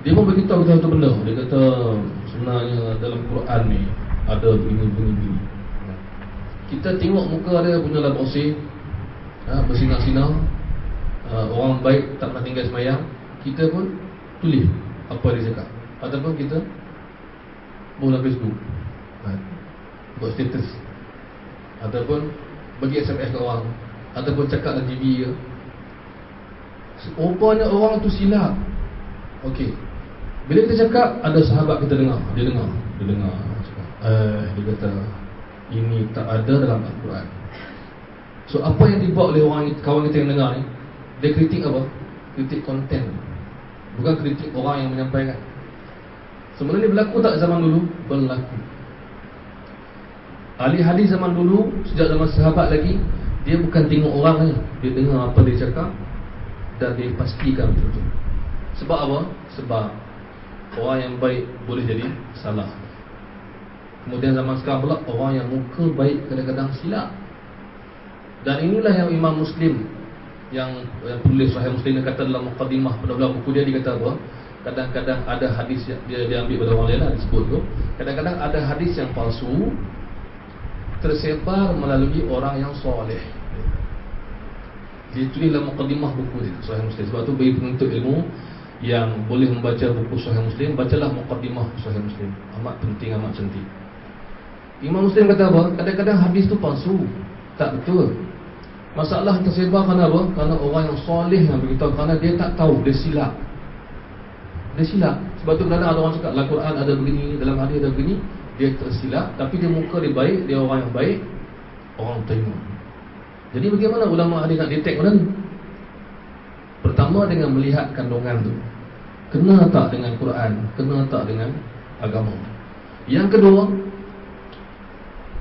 Dia pun beritahu kita satu benda. Dia kata sebenarnya dalam Quran ni ada begini. Kita tengok muka dia punya lah bersih, bersinar-sinar, orang baik, tak pernah tinggal semayang. Kita pun tulis apa dia cakap, ataupun kita buat dalam Facebook, buat status, ataupun bagi SMS ke orang, ataupun cakap dalam TV ke. Rupanya orang tu silap. Okey, bila kita cakap, ada sahabat kita dengar. Dia dengar cakap, dia kata ini tak ada dalam Al-Quran. So apa yang dibuat oleh orang, kawan kita yang dengar ni, dia kritik apa? Kritik konten, bukan kritik orang yang menyampaikan. Sebenarnya berlaku tak zaman dulu? Berlaku. Ahli hadis zaman dulu, sejak zaman sahabat lagi, dia bukan tengok orang ni, dia dengar apa dia cakap dan dia pastikan betul-betul. Sebab apa? Sebab orang yang baik boleh jadi salah. Kemudian zaman sekarang pula, orang yang muka baik kadang-kadang silap. Dan inilah yang Imam Muslim yang tulis Sahih Muslim, dia kata dalam muqaddimah pada buku dia, dia kata apa? Kadang-kadang ada hadis yang dia ambil pada orang lain lah, disebut tu. Kadang-kadang ada hadis yang palsu tersebar melalui orang yang soleh. Dia tulis dalam muqaddimah buku dia, Sahih Muslim. Sebab tu bagi penuntut ilmu yang boleh membaca buku Sahih Muslim, bacalah muqaddimah Sahih Muslim. Amat penting, amat cantik. Imam Muslim kata apa? Kadang-kadang hadis tu palsu, tak betul. Masalah tersebar kerana apa? Kerana orang yang soleh yang beritahu, kerana dia tak tahu, dia silap. Dia silap. Sebab tu kadang-kadang ada orang cakap dalam Quran ada begini, dalam hadis ada begini, dia tersilap, tapi dia muka dia baik, dia orang yang baik, orang terima. Jadi bagaimana ulama hadis nak detect benda ni? Pertama dengan melihat kandungan tu, kena tak dengan Quran, kena tak dengan agama. Yang kedua,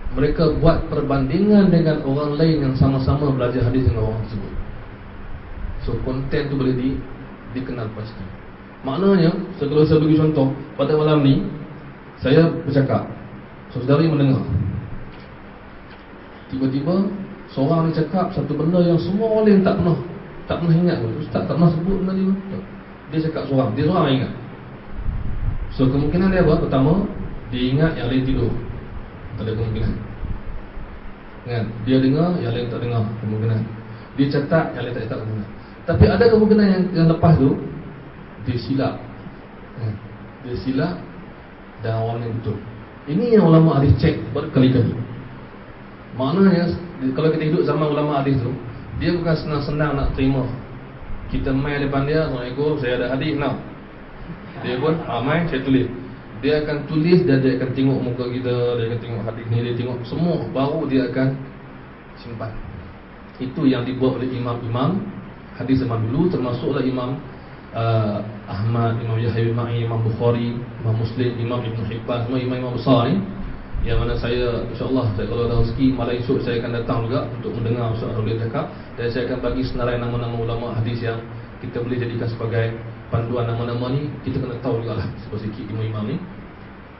mereka buat perbandingan dengan orang lain yang sama-sama belajar hadis dengan orang tersebut. So konten tu boleh dikenal pasti. Maknanya, kalau saya bagi contoh, pada malam ni saya bercakap, saudari mendengar. Tiba-tiba seorang ni cakap satu benda yang semua orang lain tak pernah ingat. Ustaz tak pernah sebut benda ni. Dia cakap seorang, dia seorang ingat. So kemungkinan dia apa? Pertama, dia ingat, yang lain tidur. Ada kemungkinan kan? Dia dengar, yang lain tak dengar, kemungkinan. Dia catat, yang lain tak catat, kemungkinan. Tapi ada kemungkinan yang lepas tu dia silap kan? Dia silap dan orang yang betul. Ini yang ulama hadis cek berkali-kali. Maknanya kalau kita hidup zaman ulama hadis tu, dia bukan senang-senang nak terima. Kita main depan dia, Assalamualaikum, saya ada hadis now. Dia pun, main, saya tulis. Dia akan tulis dan dia akan tengok muka kita, dia akan tengok hadis ni, dia tengok semua, baru dia akan simpan. Itu yang dibuat oleh imam-imam hadis zaman dulu, termasuklah Imam Ahmad, Imam Yahya bin Ma'in, Imam Bukhari, Imam Muslim, Imam Ibn Hibban, semua imam-imam besar ni. Yang mana saya, insyaAllah, kalau ada rezeki malam esok saya akan datang juga untuk mendengar Ustaz Rabiul cakap. Dan saya akan bagi senarai nama-nama ulama hadis yang kita boleh jadikan sebagai panduan. Nama-nama ni kita kena tahu juga lah sedikit imam-imam ni,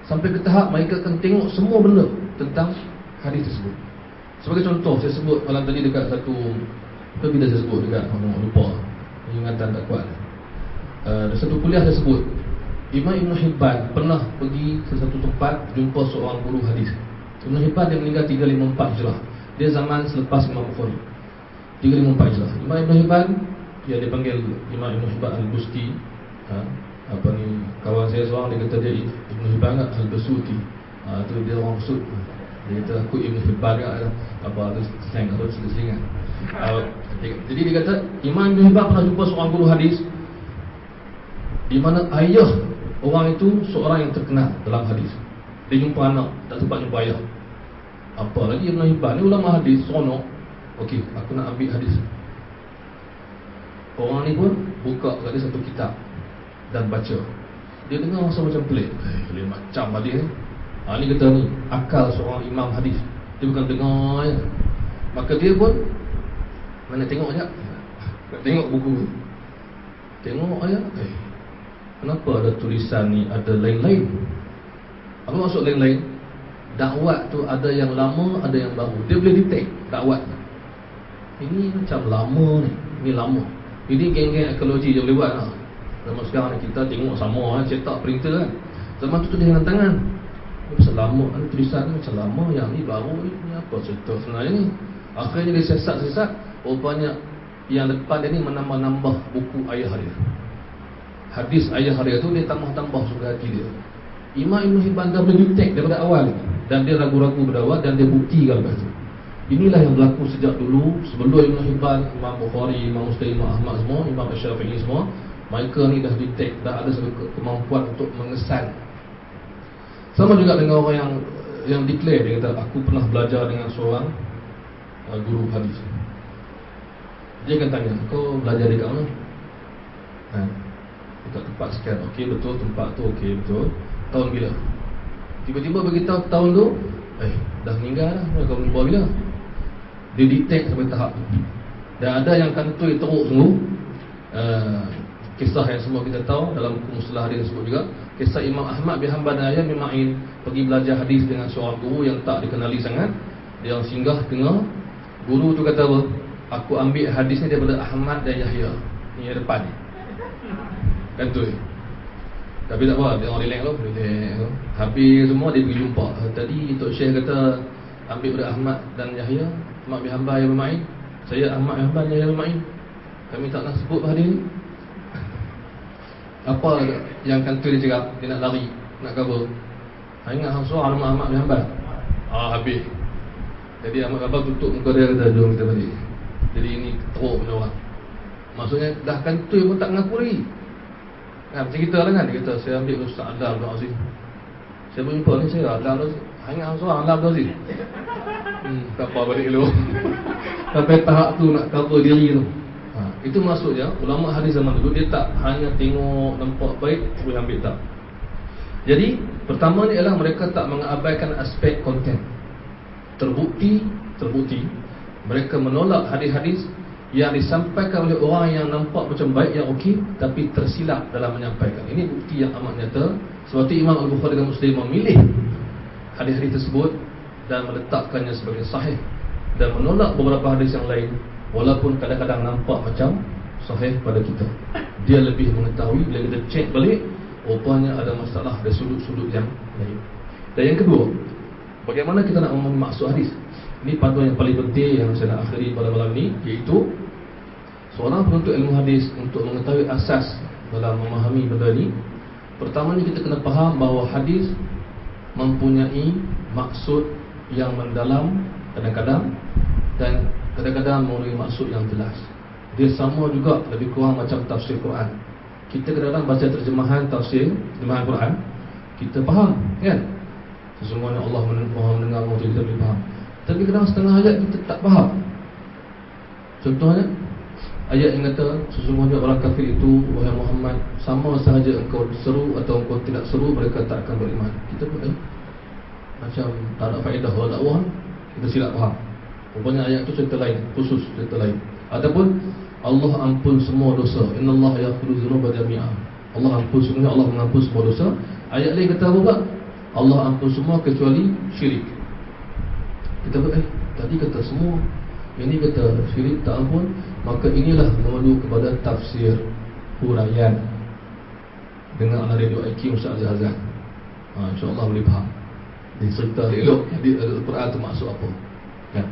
sampai ke tahap mereka akan tengok semua benda tentang hadis tersebut. Sebagai contoh, saya sebut malam tadi dekat satu, bila saya sebut dekat, lupa, ingatan tak kuat. Satu kuliah saya sebut, Imam Ibn Hibban pernah pergi ke satu tempat, jumpa seorang guru hadis. Ibn Hibban dia meninggal 354 Hijrah. Dia zaman selepas Imam Bukhari, 354 Hijrah. Imam Ibn Hibban, dia dipanggil Imam Ibn Hibban Al-Busti. Kawan saya seorang, dia kata dia Ibn Hibban Al-Basuti. Tu dia orang Sud. Dia kata aku Ibn Hibban kan, tu slang, selingan. Jadi dia kata Imam Ibn Hibban pernah jumpa seorang guru hadis, di mana ayah orang itu seorang yang terkenal dalam hadis. Dia jumpa anak, tak sempat jumpa ayah. Apa lagi Ibn Hibban ni ulama hadis, seronok. Okey, aku nak ambil hadis. Orang ni pun buka tadi satu kitab dan baca. Dia dengar rasa macam pelik. Lain macam hadis ni. Ni kata ni akal seorang imam hadis. Dia bukan dengar je. Maka dia pun mana tengok sekejap. Tengok buku. Tengok ayat. kenapa ada tulisan ni ada lain-lain? Apa maksud lain-lain? Dakwat tu ada yang lama, ada yang baru. Dia boleh detect dakwat. Ini macam lama ni, ini lama. Ini geng-geng ekologi dia boleh buat lah. Zaman sekarang ni kita tengok sama cetak printer kan. Zaman tu dengan tangan. Ini pasal lama, ini tulisan ni macam lama, yang ni baru ni apa cerita sebenarnya ni. Akhirnya dia sesat-sesat. Rupanya yang depan dia ni menambah-nambah buku ayah dia. Hadis ayah dia tu dia tambah-tambah surga hati dia. Imam Ibn Hibban dah boleh detect daripada awal, dan dia ragu-ragu berdawat, dan dia buktikan lepas tu. Inilah yang berlaku sejak dulu. Sebelum Ibn Hibban, Imam Bukhari, Imam Muslim, Imam Ahmad semua, Imam Syafi'i semua, mereka ni dah detect, dah ada satu kemampuan untuk mengesan. Sama juga dengan orang yang declare, dia kata aku pernah belajar dengan seorang guru hadis. Dia akan tanya, kau belajar dekat mana? Dekat tempat sekian. Okey, betul, tempat tu okey, betul. Tahun bila? Tiba-tiba beritahu tahun tu, dah meninggal dah. Kau meninggal bila? Dia detect sampai tahap tu. Dan ada yang kantoi teruk sungguh. Kisah yang semua kita tahu dalam buku Mustalah Hadis sebut juga, kisah Imam Ahmad bin Hanbal dan Yahya bin Ma'in pergi belajar hadis dengan seorang guru yang tak dikenali sangat. Dia singgah dengar, guru tu kata apa? Aku ambil hadis ni daripada Ahmad dan Yahya. Ni yang depan ni. Kantoi. Tapi tak apa, dia orang relax tu. Habis semua dia pergi jumpa. Tadi Tok Syekh kata ambil daripada Ahmad dan Yahya, Ahmad bin Hanbal, Yahya bin Ma'in. Saya Ahmad bin Hanbal, Yahya bin Ma'in. Kami tak nak sebut hadis ni. Apa yang kantoi dia cakap? Dia nak lari, nak cover. Ingat hang surah nama Ahmad bin Hanbal. Habis. Jadi Ahmad bin Hanbal tutup muka dia, kata jom kita balik. Jadi ini teruk punya orang. Maksudnya dah kantoi pun tak mengaku lagi. Macam kita lah kan. Dia kata saya ambil Ustaz Adam Abdul Aziz. Saya berjumpa ni, saya Adam Abdul Aziz. Ingat hang surah Adam Abdul Aziz. Tak apa, balik dulu. Sampai tahap tu nak cover diri tu. Itu maksudnya ulama hadis zaman dulu, dia tak hanya tengok nampak baik boleh ambil, tak. Jadi pertama ni ialah mereka tak mengabaikan aspek konten. Terbukti mereka menolak hadis-hadis yang disampaikan oleh orang yang nampak macam baik, yang okey, tapi tersilap dalam menyampaikan. Ini bukti yang amat nyata. Sebab itu Imam Al-Bukhari dan Muslim memilih hadis-hadis tersebut dan meletakkannya sebagai sahih, dan menolak beberapa hadis yang lain, walaupun kadang-kadang nampak macam sahih pada kita. Dia lebih mengetahui. Bila kita cek balik, rupanya ada masalah, ada sudut-sudut yang lain. Dan yang kedua, bagaimana kita nak memahami maksud hadis. Ini panduan yang paling penting yang saya nak akhiri pada malam ini, iaitu seorang penuntut ilmu hadis untuk mengetahui asas dalam memahami benda ini. Pertamanya kita kena faham bahawa hadis mempunyai maksud yang mendalam kadang-kadang, dan kadang-kadang melalui maksud yang jelas. Dia sama juga lebih kurang macam tafsir Quran. Kita kadang-kadang baca terjemahan Quran, kita faham kan? Sesungguhnya Allah mendengar mahu kita boleh faham. Tapi kadang setengah ayat kita tak faham. Contohnya ayat yang kata sesungguhnya orang kafir itu, wahai Muhammad, sama sahaja engkau seru atau engkau tidak seru, mereka tak akan beriman. Kita pun macam tak ada faedah kalau dakwah, kita silap faham. Rupanya ayat itu cerita lain, khusus cerita lain. Ataupun Allah ampun semua dosa, innallaha yaghfiru dzunuba jami'a. Allah ampun, sebenarnya Allah mengampun semua dosa. Ayat lain kata apa pula? Allah ampun semua kecuali syirik. Kita tadi kata semua, ini kata syirik tak ampun. Maka inilah memerlu kepada tafsir huraian dengan anak radio IQ Ustaz Azhar. InsyaAllah boleh faham. Dia cerita elok di Al-Quran tu maksud apa kan?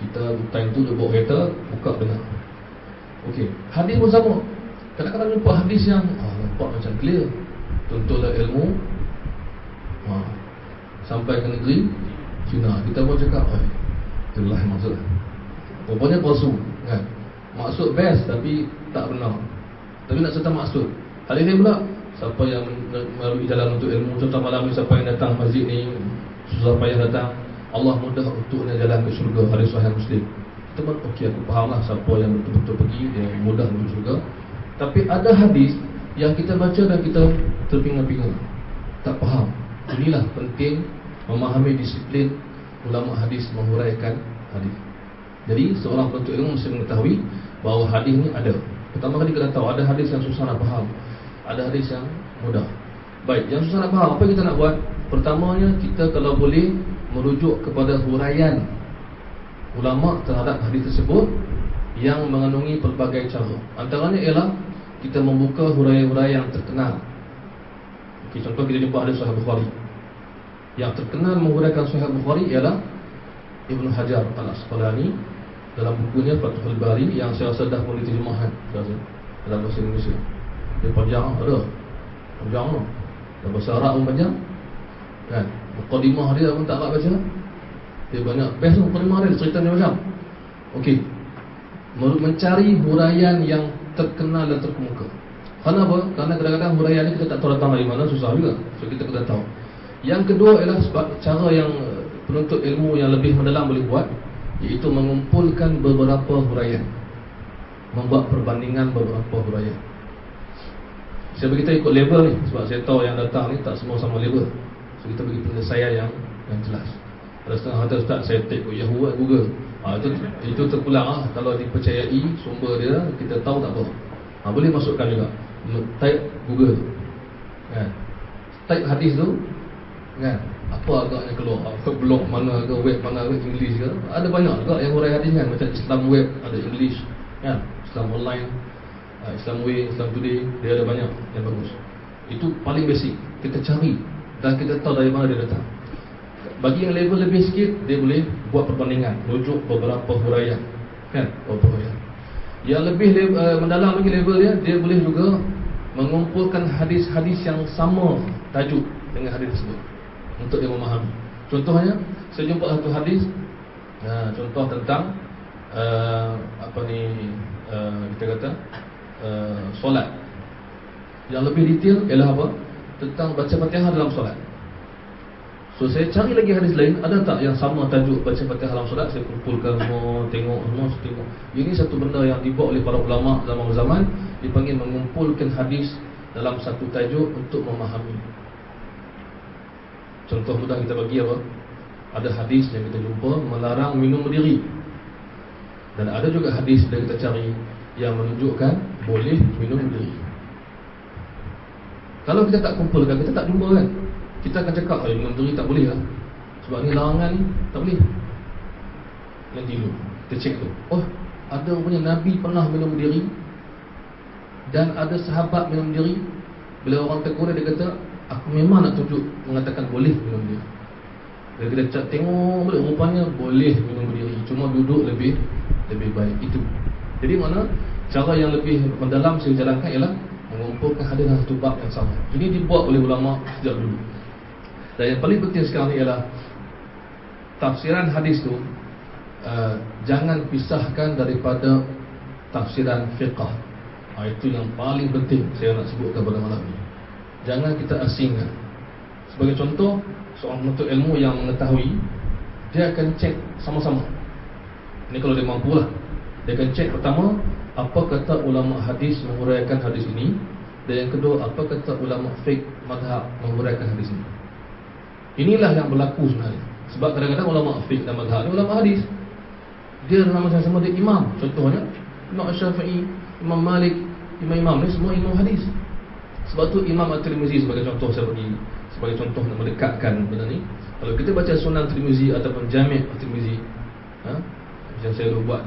Kita time tu dia bawa kereta, buka dengar. Okey, hadis pun sama. Kadang-kadang jumpa hadis yang nampak macam clear, contohlah ilmu sampai ke negeri Cina, kita pun cakap itulah maksud. Rupanya palsu kan? Maksud best tapi tak benar. Tapi nak serta maksud. Hadis ni pula, siapa yang melalui jalan untuk ilmu, contoh malam ni siapa yang datang masjid ni susah payah datang, Allah mudah untuknya jalan ke syurga. Hadis Sahih Muslim. Kita pun okey, aku fahamlah siapa yang betul-betul pergi, dia mudah menuju syurga. Tapi ada hadis yang kita baca dan kita terpinga-pinga, tak faham. Inilah penting memahami disiplin ulama hadis menghuraikan hadis. Jadi seorang penuntut ilmu mesti mengetahui bahawa hadis ni ada. Pertama kali kita tahu ada hadis yang susah nak faham. ada hadis yang mudah. Baik, yang susah nak faham, apa kita nak buat? Pertamanya, kita kalau boleh merujuk kepada huraian ulama terhadap hadis tersebut yang mengandungi pelbagai cara. Antaranya ialah kita membuka huraian-huraian yang terkenal. Okay, contoh kita jumpa hadis Sahih Bukhari. Yang terkenal menghuraikan Sahih Bukhari ialah Ibnu Hajar Al-Asqalani dalam bukunya Fathul Bari, yang saya rasa dah boleh terjemahan dalam bahasa Indonesia. Dia panjang, ada panjang no. Dalam bahasa Arab pun panjang kan. Muqaddimah dia pun tak nak baca. Dia banyak best muqaddimah dia, ceritanya macam okey, mencari huraian yang terkenal dan terkemuka. Kenapa? Kerana kadang-kadang huraian ni kita tak tahu datang dari mana, susah juga. So kita kena tahu. Yang kedua ialah sebab cara yang penuntut ilmu yang lebih mendalam boleh buat, iaitu mengumpulkan beberapa huraian, membuat perbandingan beberapa huraian. Saya bagi kita ikut level ni, sebab saya tahu yang datang ni tak semua sama level. So kita bagi penyelesaian yang jelas. Ada setengah kata, Ustaz, saya take Yahoo Google. Itu terpulang lah. Kalau dipercayai sumber dia, kita tahu tak apa. Boleh masukkan juga. Type Google kan. Type hadis tu kan, apa agaknya keluar, blog mana ke, web mana ke, English ke. Ada banyak juga yang hurai hadis kan. Macam Islam Web ada English kan, Islam Online, Islam Way, Islam Today, dia ada banyak yang bagus. Itu paling basic. Kita cari dan kita tahu dari mana dia datang. Bagi yang level lebih sikit, dia boleh buat perbandingan, rujuk beberapa huraian kan, beberapa huraian. Yang lebih mendalam lagi level dia boleh juga mengumpulkan hadis-hadis yang sama tajuk dengan hadis tersebut untuk dia memahami. Contohnya, saya jumpa satu hadis, contoh tentang kita kata solat. Yang lebih detail ialah apa? Tentang baca Fatihah dalam solat. So saya cari lagi hadis lain, ada tak yang sama tajuk baca Fatihah dalam solat? Saya kumpulkan semua, tengok. Ini satu benda yang dibuat oleh para ulama zaman-zaman, dipanggil mengumpulkan hadis dalam satu tajuk untuk memahami. Contoh mudah kita bagi apa? Ada hadis yang kita jumpa melarang minum berdiri. Dan ada juga hadis yang kita cari yang menunjukkan boleh minum berdiri. Kalau kita tak kumpulkan, kita tak jumpa kan. Kita akan cakap, minum berdiri tak boleh lah, sebab ni larangan ni, tak boleh. Nanti dulu kita cek tu, ada rupanya Nabi pernah minum berdiri, dan ada sahabat minum berdiri. Bila orang tegur dia kata, aku memang nak tunjuk mengatakan boleh minum berdiri. Bila kita tengok boleh, rupanya boleh minum berdiri, cuma duduk lebih baik. Itu. Jadi mana cara yang lebih mendalam saya jalankan ialah mengumpulkan hadis dalam satu bab yang sama. Ini dibuat oleh ulama sejak dulu. Dan yang paling penting sekarang ni ialah tafsiran hadis tu jangan pisahkan daripada tafsiran fiqh. Itu yang paling penting saya nak sebutkan pada malam ini. Jangan kita asingkan. Sebagai contoh, seorang penuntut ilmu yang mengetahui, dia akan cek sama-sama. Ini kalau dia mampu lah. Dia akan cek pertama, apa kata ulama hadis menguraikan hadis ini, dan yang kedua, apa kata ulama fiqh madhab menguraikan hadis ini. Inilah yang berlaku sebenarnya. Sebab kadang-kadang ulama fiqh dan madhab ni ulama hadis, dia dalam masa sama dia imam. Contohnya Imam Syafi'i, Imam Malik, imam-imam ni semua imam hadis. Sebab tu Imam At-Tirmizi sebagai contoh, saya bagi sebagai contoh nak mendekatkan benda ni. Kalau kita baca Sunan Tirmizi ataupun Jami' At-Tirmizi, yang saya buat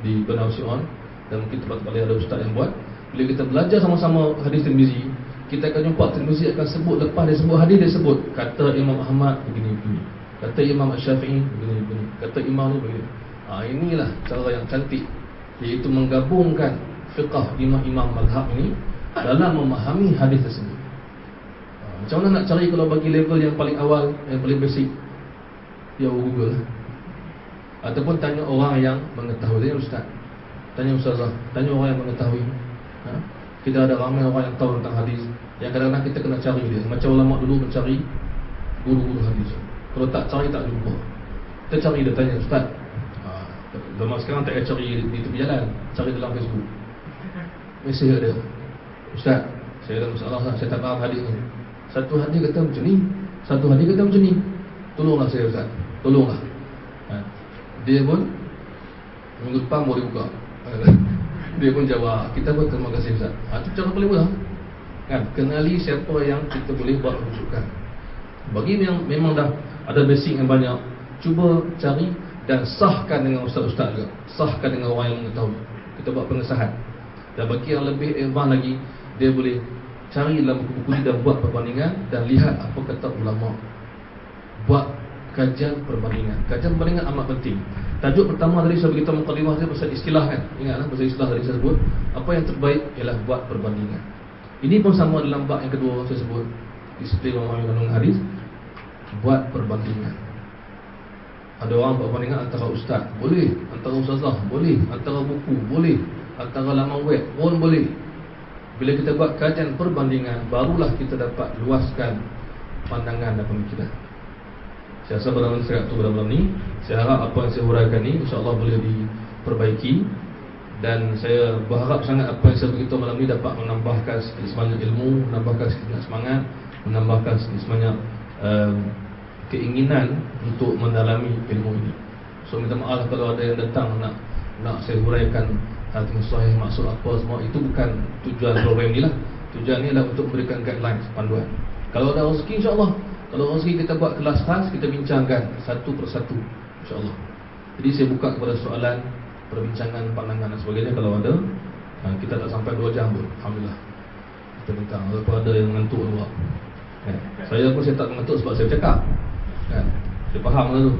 di Penausion, dan mungkin tempat-tempat lain ada ustaz yang buat. Bila kita belajar sama-sama hadis Tirmizi, kita akan jumpa Tirmizi akan sebut, lepas dia sebut hadis, dia sebut kata Imam Ahmad begini-begini, kata Imam Syafi'i begini-begini, kata Imam ni begini. Inilah cara yang cantik, iaitu menggabungkan fiqh imam-imam mazhab ini dalam memahami hadis tersebut. Macam mana nak cari kalau bagi level yang paling awal, yang paling basic? Ya, Google. Ataupun tanya orang yang mengetahui. Tanya ustaz, tanya ustazah, tanya orang yang mengetahui. Kita ada ramai orang yang tahu tentang hadis, yang kadang-kadang kita kena cari dia. Macam ulama dulu mencari guru-guru hadis. Kalau tak cari, tak jumpa. Kita cari dia, tanya ustaz. Zaman sekarang tak payah cari di tepi jalan, cari dalam Facebook. Mesej ada, ustaz, saya ada masalah, saya tak faham hadis ni. Satu hadis kata macam ni, satu hadis kata macam ni, tolonglah saya ustaz, tolonglah. Dia pun minggu depan boleh buka. Dia pun jawab, kita pun terima kasih ustaz. Itu cara paling mudah. kan? Kenali siapa yang kita boleh buat rujukan. Bagi yang memang dah ada basic yang banyak, cuba cari dan sahkan dengan ustaz-ustaz juga, sahkan dengan orang yang mengetahui. Kita buat pengesahan. Dan bagi yang lebih advance lagi, dia boleh cari dalam buku-buku ni dan buat perbandingan dan lihat apa kata ulama. Buat kajian perbandingan. Kajian perbandingan amat penting. Tajuk pertama tadi saya beritahu mukadimah saya pasal istilah kan. Ingatlah pasal istilah tadi saya sebut. Apa yang terbaik ialah buat perbandingan. Ini pun sama dalam bab yang kedua saya sebut, disiplin memahami kandungan hadis. Buat perbandingan. Ada orang buat perbandingan antara ustaz, boleh. Antara ustazah, boleh. Antara buku, boleh. Antara laman web pun boleh. Bila kita buat kajian perbandingan, barulah kita dapat luaskan pandangan dan pemikiran. Saya rasa pada masyarakat tu pada malam ni, saya harap apa yang saya huraikan ni insya-Allah boleh diperbaiki. Dan saya berharap sangat apa yang saya beritahu malam ni dapat menambahkan sedikit sebanyak ilmu, menambahkan sedikit semangat, menambahkan sedikit sebanyak keinginan untuk mendalami ilmu ini. So minta maaf kalau ada yang datang nak saya huraikan hadis sahih maksud apa semua, itu bukan tujuan program ni lah. Tujuan ni adalah untuk memberikan guidelines, panduan. Kalau ada rezeki insya-Allah, kalau rezeki kita buat kelas khas, kita bincangkan satu persatu insya-Allah. Jadi saya buka kepada soalan, perbincangan, pandangan dan sebagainya kalau ada. Kita tak sampai 2 jam pun, alhamdulillah. Kita minta kalau ada yang mengantuk luar. Saya pun saya tak mengantuk sebab saya cakap. Saya faham lah tu.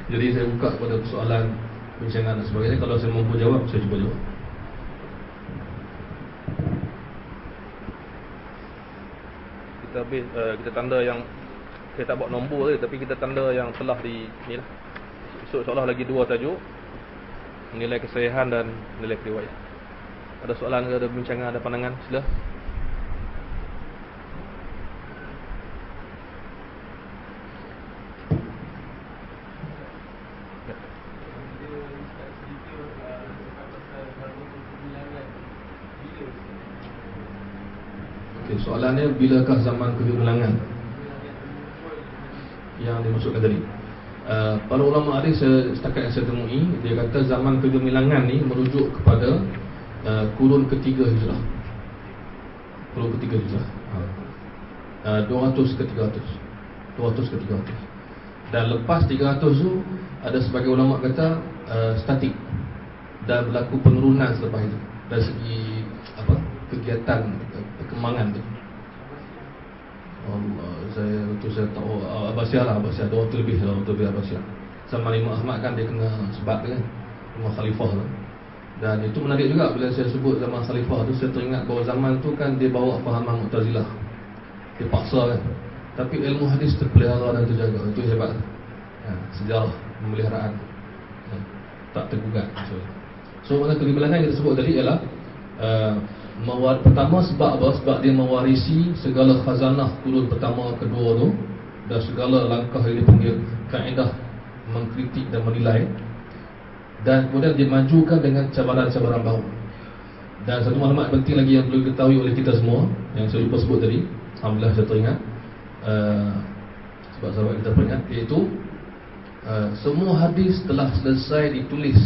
Jadi saya buka kepada soalan, bincangan dan sebagainya. Kalau saya mampu jawab, saya cuba jawab. Kita tanda yang saya tak buat nombor je, tapi kita tanda yang telah di ni lah. Esok insya-Allah lagi 2 tajuk, nilai kesahihan dan nilai riwayat. Ada soalan ke, ada bincangan, ada pandangan, sila. Soalannya, bilakah zaman kegemilangan yang dimaksudkan tadi? Para ulama hadis setakat yang saya temui, dia kata zaman kegemilangan ni merujuk kepada kurun ketiga hijrah. Kurun ketiga hijrah, 200 ke 300, 200 ke 300. Dan lepas 300 tu, ada sebagai ulama kata statik, dan berlaku penurunan selepas itu dari segi kegiatan perkembangan tu. Saya tahu Abbasiyah lah, Abbasiyah 200 lebih Abbasiyah. Sama Imam Ahmad kan dia kena sebab kan Imam Khalifah tu. Dan itu menarik juga bila saya sebut zaman Khalifah tu, saya teringat bahawa zaman tu kan dia bawa fahaman Mu'tazilah. Dia paksa kan. Tapi ilmu hadis terpelihara dan terjaga. Itu hebat. Sejarah pemeliharaan tak tergugat. So mana kegemilangan yang kita sebut tadi ialah pertama sebab apa? Sebab dia mewarisi segala khazanah kurun pertama, kedua tu, dan segala langkah yang dipanggil kaedah mengkritik dan menilai. Dan kemudian dimajukan dengan cabaran-cabaran baru. Dan satu maklumat penting lagi yang perlu diketahui oleh kita semua, yang saya lupa sebut tadi, alhamdulillah saya teringat, sebab sahabat kita peringat, iaitu semua hadis telah selesai ditulis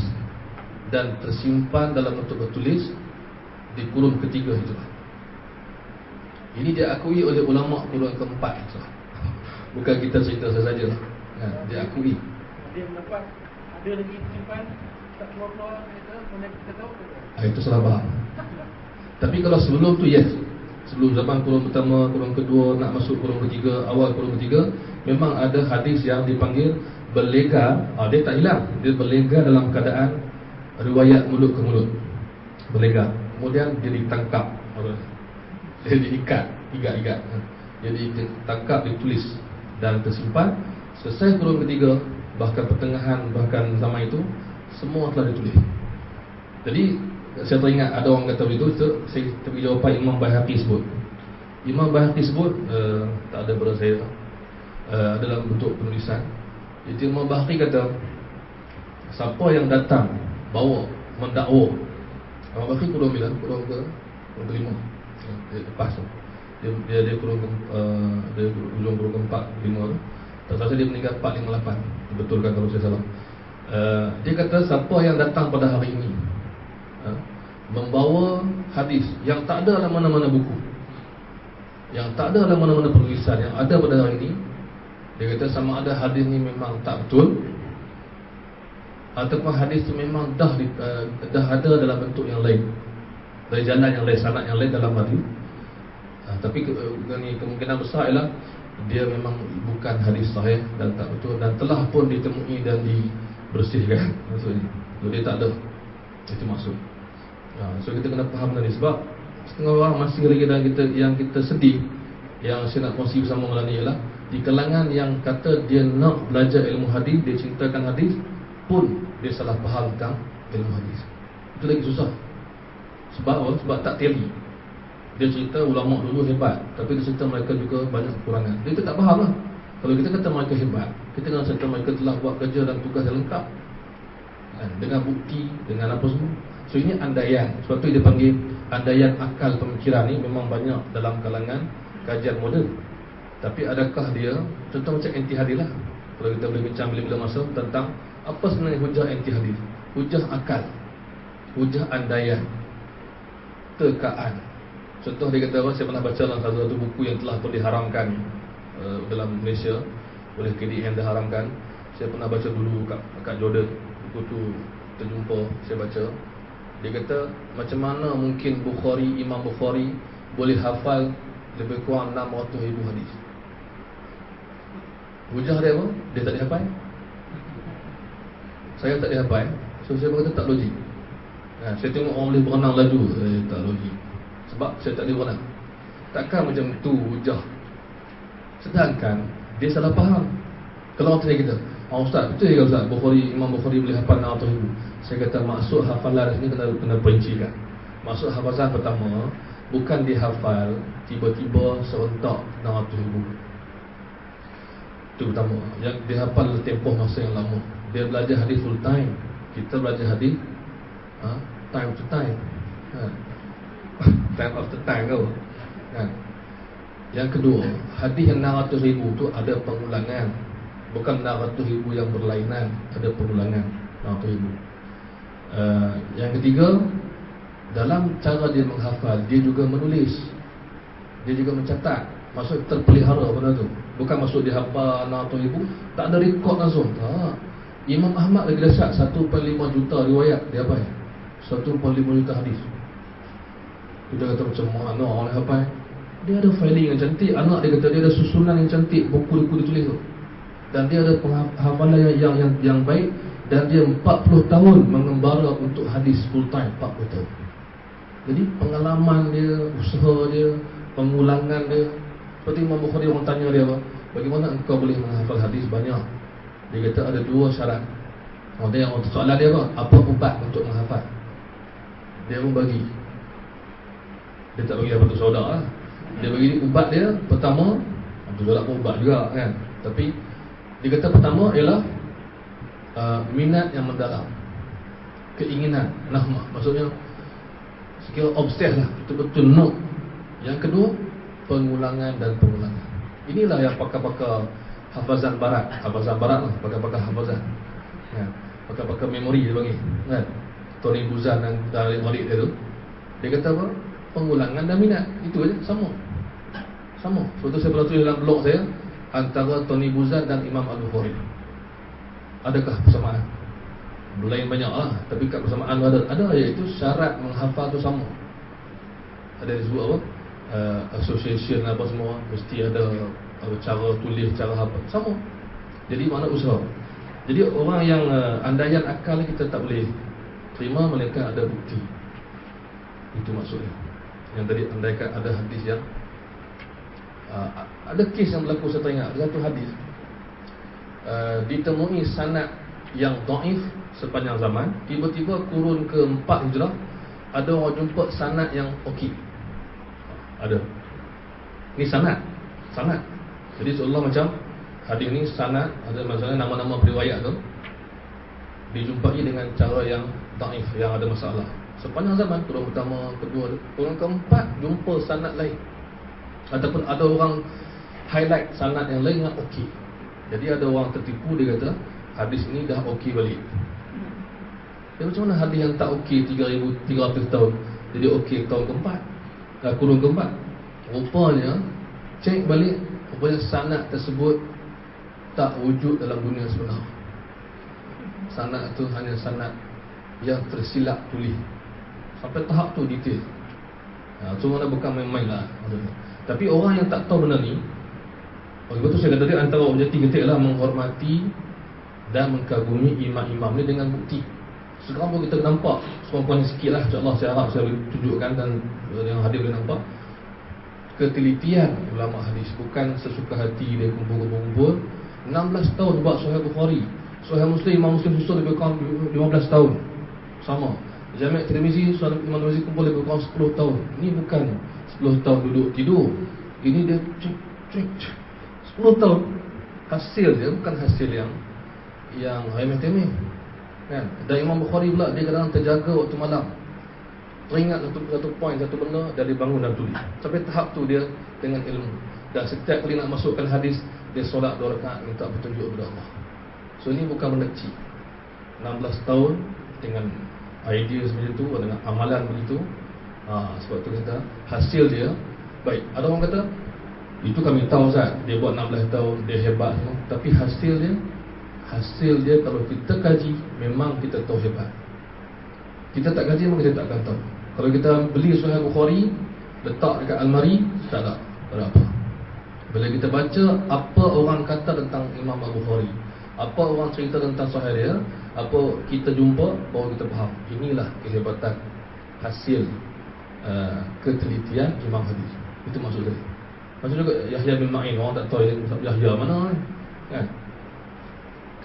dan tersimpan dalam bentuk bertulis di kurun ketiga itu. Ini diakui oleh ulama kurun keempat itu. Bukan kita cerita saja. Diakui. Dia mendapat ada lagi simpan tak keluar-keluar kita tahu. Itu salah faham. Tapi kalau sebelum tu yes, sebelum zaman kurun pertama, kurun kedua, nak masuk kurun ketiga, awal kurun ketiga, memang ada hadis yang dipanggil berlega. Dia tak hilang, dia berlega dalam keadaan riwayat mulut ke mulut. Berlega. Kemudian dia ditangkap, dia diikat, ikat. Jadi ditangkap, ditulis dan tersimpan. Selesai kurun ketiga, bahkan pertengahan, bahkan zaman itu, semua telah ditulis. Jadi saya teringat ada orang kata begitu. Saya beri jawapan Imam Baihaqi sebut. Imam Baihaqi sebut, tak ada pada saya, dalam bentuk penulisan. Jadi Imam Baihaqi kata, siapa yang datang bawa mendakwa, Imam Baihaqi kurun bila? Kurun kelima, lepas tu dia kurun dia ujung kurun keempat, lima tu. Tak salah dia meninggal 458. Betulkan kalau saya salah. Dia kata siapa yang datang pada hari ini membawa hadis yang tak ada dalam mana-mana buku, Yang tak ada dalam mana-mana penulisan yang ada pada hari ini. Dia kata sama ada hadis ni memang tak betul, ataupun hadis itu memang dah ada dalam bentuk yang lain, dari jalan yang lain, sanad yang lain dalam hadis. Tapi kemungkinan besar ialah dia memang bukan hadis sahih dan tak betul, dan telah pun ditemui dan dibersihkan. Maksudnya dia tak ada. Itu maksud. So kita kena faham tadi. Sebab setengah orang masih lagi dalam yang kita sedih, yang saya nak kongsi bersama malam ni ialah di kalangan yang kata dia nak belajar ilmu hadis, dia cintakan hadis, pun dia salah faham tentang ilmu hadis. Itu lagi susah. Sebab apa? Sebab tak teli. Dia cerita ulama dulu hebat, tapi dia cerita mereka juga banyak kekurangan. Dia tak faham lah. Kalau kita kata mereka hebat, kita kena cerita mereka telah buat kerja dan tugas yang lengkap, dengan bukti, dengan apa semua. So ini andaian. Sebab tu dia panggil andaian akal pemikiran ni memang banyak dalam kalangan kajian moden. Tapi adakah dia, contoh macam anti hadis lah. Kalau kita boleh bincang bila-bila masa tentang apa sebenarnya hujah anti hadis. Hujah akal, hujah andaian, tekaan. Contoh dia kata apa, saya pernah baca dalam satu buku yang telah pun diharamkan dalam Malaysia oleh KDN, diharamkan. Saya pernah baca dulu kat Jordan. Buku tu terjumpa, saya baca. Dia kata macam mana mungkin Imam Bukhari boleh hafal lebih kurang 600,000 hadis. Hujah dia apa? Dia tak dihafal. Saya tak dihafal. So saya kata tak logik. Saya tengok orang boleh berenang laju, tak logik. Sebab saya tak boleh berenang. Takkan macam tu hujah. Sedangkan dia salah faham. Kalau orang tanya kita, Ustaz, betul ke Ustaz, Imam Bukhari boleh hafal 600,000? Saya kata maksud hafalan ni kena perincikan. Maksud hafalan pertama, bukan dihafal tiba-tiba serentak 600,000. Itu pertama. Yang dihafal tempoh masa yang lama. Dia belajar hadis full time. Kita belajar hadis time to time, time after time kau. Yang kedua, hadis yang 600,000 tu ada pengulangan. Bukan 600,000 yang berlainan, ada pengulangan 600,000. Yang ketiga, dalam cara dia menghafal, dia juga menulis, dia juga mencatat. Maksud terpelihara benda tu. Bukan maksud dia hafal 600,000, tak ada rekod langsung. Tak. Imam Ahmad lagi dahsyat, 1.5 juta riwayat dia hafal. 1.5 juta hadis. Kita kata macam mana orang hafal? Dia ada filing yang cantik. Anak dia kata dia ada susunan yang cantik, buku-buku ditulis tu. Dan dia ada hafalan yang baik. Dan dia 40 tahun mengembara untuk hadis full time, 40 tahun. Jadi pengalaman dia, usaha dia, pengulangan dia. Seperti Imam Bukhari, orang tanya dia apa, bagaimana engkau boleh menghafal hadis banyak? Dia kata ada 2 syarat. Orang tanya, soalan dia apa ubat untuk menghafal? Dia pun bagi. Dia tak bagi apa tu saudara lah. Dia bagi ubat dia. Pertama, Abdul Jalak pun ubat juga kan. Tapi dia kata pertama ialah minat yang mendalam, keinginan, nahmah. Maksudnya sekiranya obses lah, betul-betul nak. Yang kedua, pengulangan dan pengulangan. Inilah yang pakar-pakar hafazan barat lah, pakar-pakar hafazan, pakar-pakar memori dia bagi kan. Tony Buzan dan murid dia tu, dia kata apa? Pengulangan dan minat. Itu aja, sama. Sebab tu saya pernah tulis dalam blog saya, antara Tony Buzan dan Imam Al-Bukhari, adakah persamaan? Lain banyak lah, tapi kat persamaan ada, iaitu syarat menghafal tu sama. Ada disebut apa? Association apa semua, mesti ada cara tulis, cara hafal sama. Jadi mana usaha. Jadi orang yang andaian akal kita tak boleh terima, melainkan ada bukti. Itu maksudnya. Yang tadi andaikan ada hadis yang ada kes yang berlaku, saya teringat ada satu hadis ditemui sanad yang dhaif sepanjang zaman. Tiba-tiba kurun ke-4 Hijrah, ada orang jumpa sanad yang okey. Ada. Ni sanad. Jadi seolah macam hadis ni sanad, ada masalah nama-nama periwayat tu dijumpai dengan cara yang dhaif, yang ada masalah. Sepanjang zaman, kurun pertama, kedua, kurun keempat jumpa sanad lain. Ataupun ada orang highlight sanad yang lain yang okey. Jadi ada orang tertipu, dia kata hadis ni dah okey balik. Macam mana hadis yang tak okey 3,300 tahun jadi okey tahun keempat, kurun keempat? Rupanya cek balik rupanya sanad tersebut tak wujud dalam dunia sebenar. Sanad itu hanya sanad yang tersilap tulis. Sampai tahap tu detail. So mana bukan main-main lah. Tapi orang yang tak tahu benda ni, oleh sebab tu saya kata tadi, antara objektif kita ialah menghormati dan mengkagumi imam-imam ni dengan bukti. Sekarang pun kita nampak sekurang-kurangnya sikit lah, insyaAllah saya harap saya boleh tunjukkan dan yang hadir boleh nampak ketelitian ulama hadis. Bukan sesuka hati dia kumpul-kumpul. 16 tahun buat Sahih Bukhari, Sahih Muslim, Imam Muslim susun lebih kurang 15 tahun. Sama Jami' Tirmizi, Imam Tirmizi kumpul lebih kurang 10 tahun. Ini bukan 10 tahun duduk tidur. Ini dia cek 10 tahun. Hasil dia bukan hasil yang remeh-temeh kan. Dan Imam Bukhari pula dia kadang terjaga waktu malam, teringat satu point, satu benda, dan dia bangun dan tulis. Sampai tahap tu dia dengan ilmu. Dan setiap kali nak masukkan hadis, dia solat 2 rakaat minta petunjuk kepada Allah. So ini bukan benda kecil. 16 tahun dengan idea seperti itu, dengan amalan begitu. Sebab tu kita hasil dia baik. Ada orang kata itu kami tahu Ustaz, dia buat 16 tahun, dia hebat semua. Tapi hasil dia kalau kita kaji, memang kita tahu hebat. Kita tak kaji, memang kita tak akan tahu. Kalau kita beli Sahih Bukhari, letak dekat almari, tak ada apa. Bila kita baca apa orang kata tentang Imam Al-Bukhari, apa orang cerita tentang Sahih dia, apa kita jumpa, baru kita faham. Inilah kehebatan hasil ketelitian Imam hadis. Itu maksud saya. Maksud juga Yahya bin Ma'in, orang tak tahu Yahya mana kan?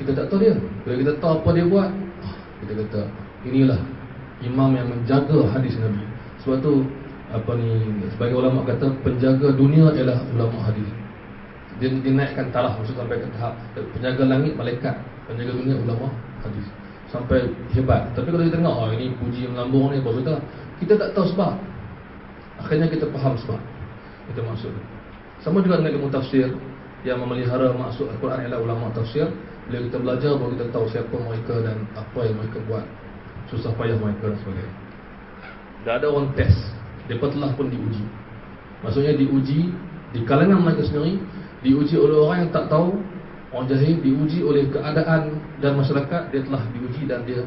Kita tak tahu dia. Bila kita tahu apa dia buat, kita kata inilah imam yang menjaga hadis Nabi. Sebab tu sebagai ulama kata penjaga dunia ialah ulama hadis. Dia dinaikkan taraf, maksud sampai ke tahap penjaga langit malaikat, penjaga dunia ulama hadis. Sampai hebat. Tapi kalau kita tengok ini puji melambung ni, apa kita tak tahu sebab. Akhirnya kita faham sebab. Itu maksud. Sama juga dengan ilmu tafsir, yang memelihara maksud Al-Quran ialah ulama tafsir. Bila kita belajar, baru kita tahu siapa mereka dan apa yang mereka buat, susah payah mereka dan sebagainya. Dah ada orang test, mereka telah pun diuji. Maksudnya diuji di kalangan mereka sendiri, diuji oleh orang yang tak tahu, orang jahil, diuji oleh keadaan dan masyarakat. Dia telah diuji dan dia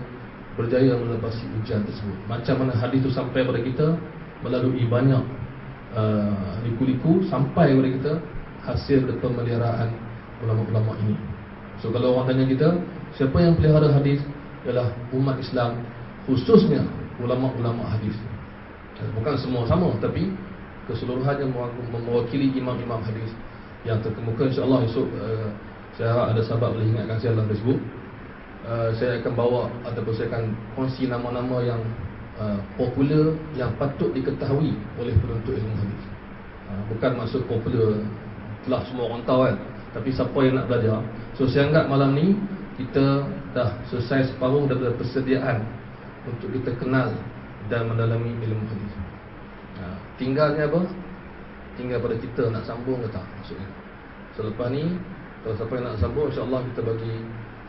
berjaya melepasi ujian tersebut. Macam mana hadis itu sampai kepada kita melalui banyak liku-liku, sampai kepada kita hasil pemeliharaan ulama-ulama ini. So kalau orang tanya kita, siapa yang pelihara hadis, ialah umat Islam, khususnya ulama-ulama hadis. Bukan semua sama, tapi keseluruhannya mewakili imam-imam hadis yang terkemuka. InsyaAllah esok saya harap ada sahabat boleh ingatkan saya dalam Facebook. Saya akan bawa ataupun saya akan kongsi nama-nama yang popular, yang patut diketahui oleh penuntut ilmu hadis. Bukan maksud popular telah semua orang tahu kan, tapi siapa yang nak belajar. So saya anggap malam ni kita dah selesai separuh daripada persediaan untuk kita kenal dan mendalami ilmu hadis. Tinggalnya apa? Tinggal pada kita nak sambung ke tak, maksudnya. Selepas ni, kalau siapa yang nak sambung, insyaAllah kita bagi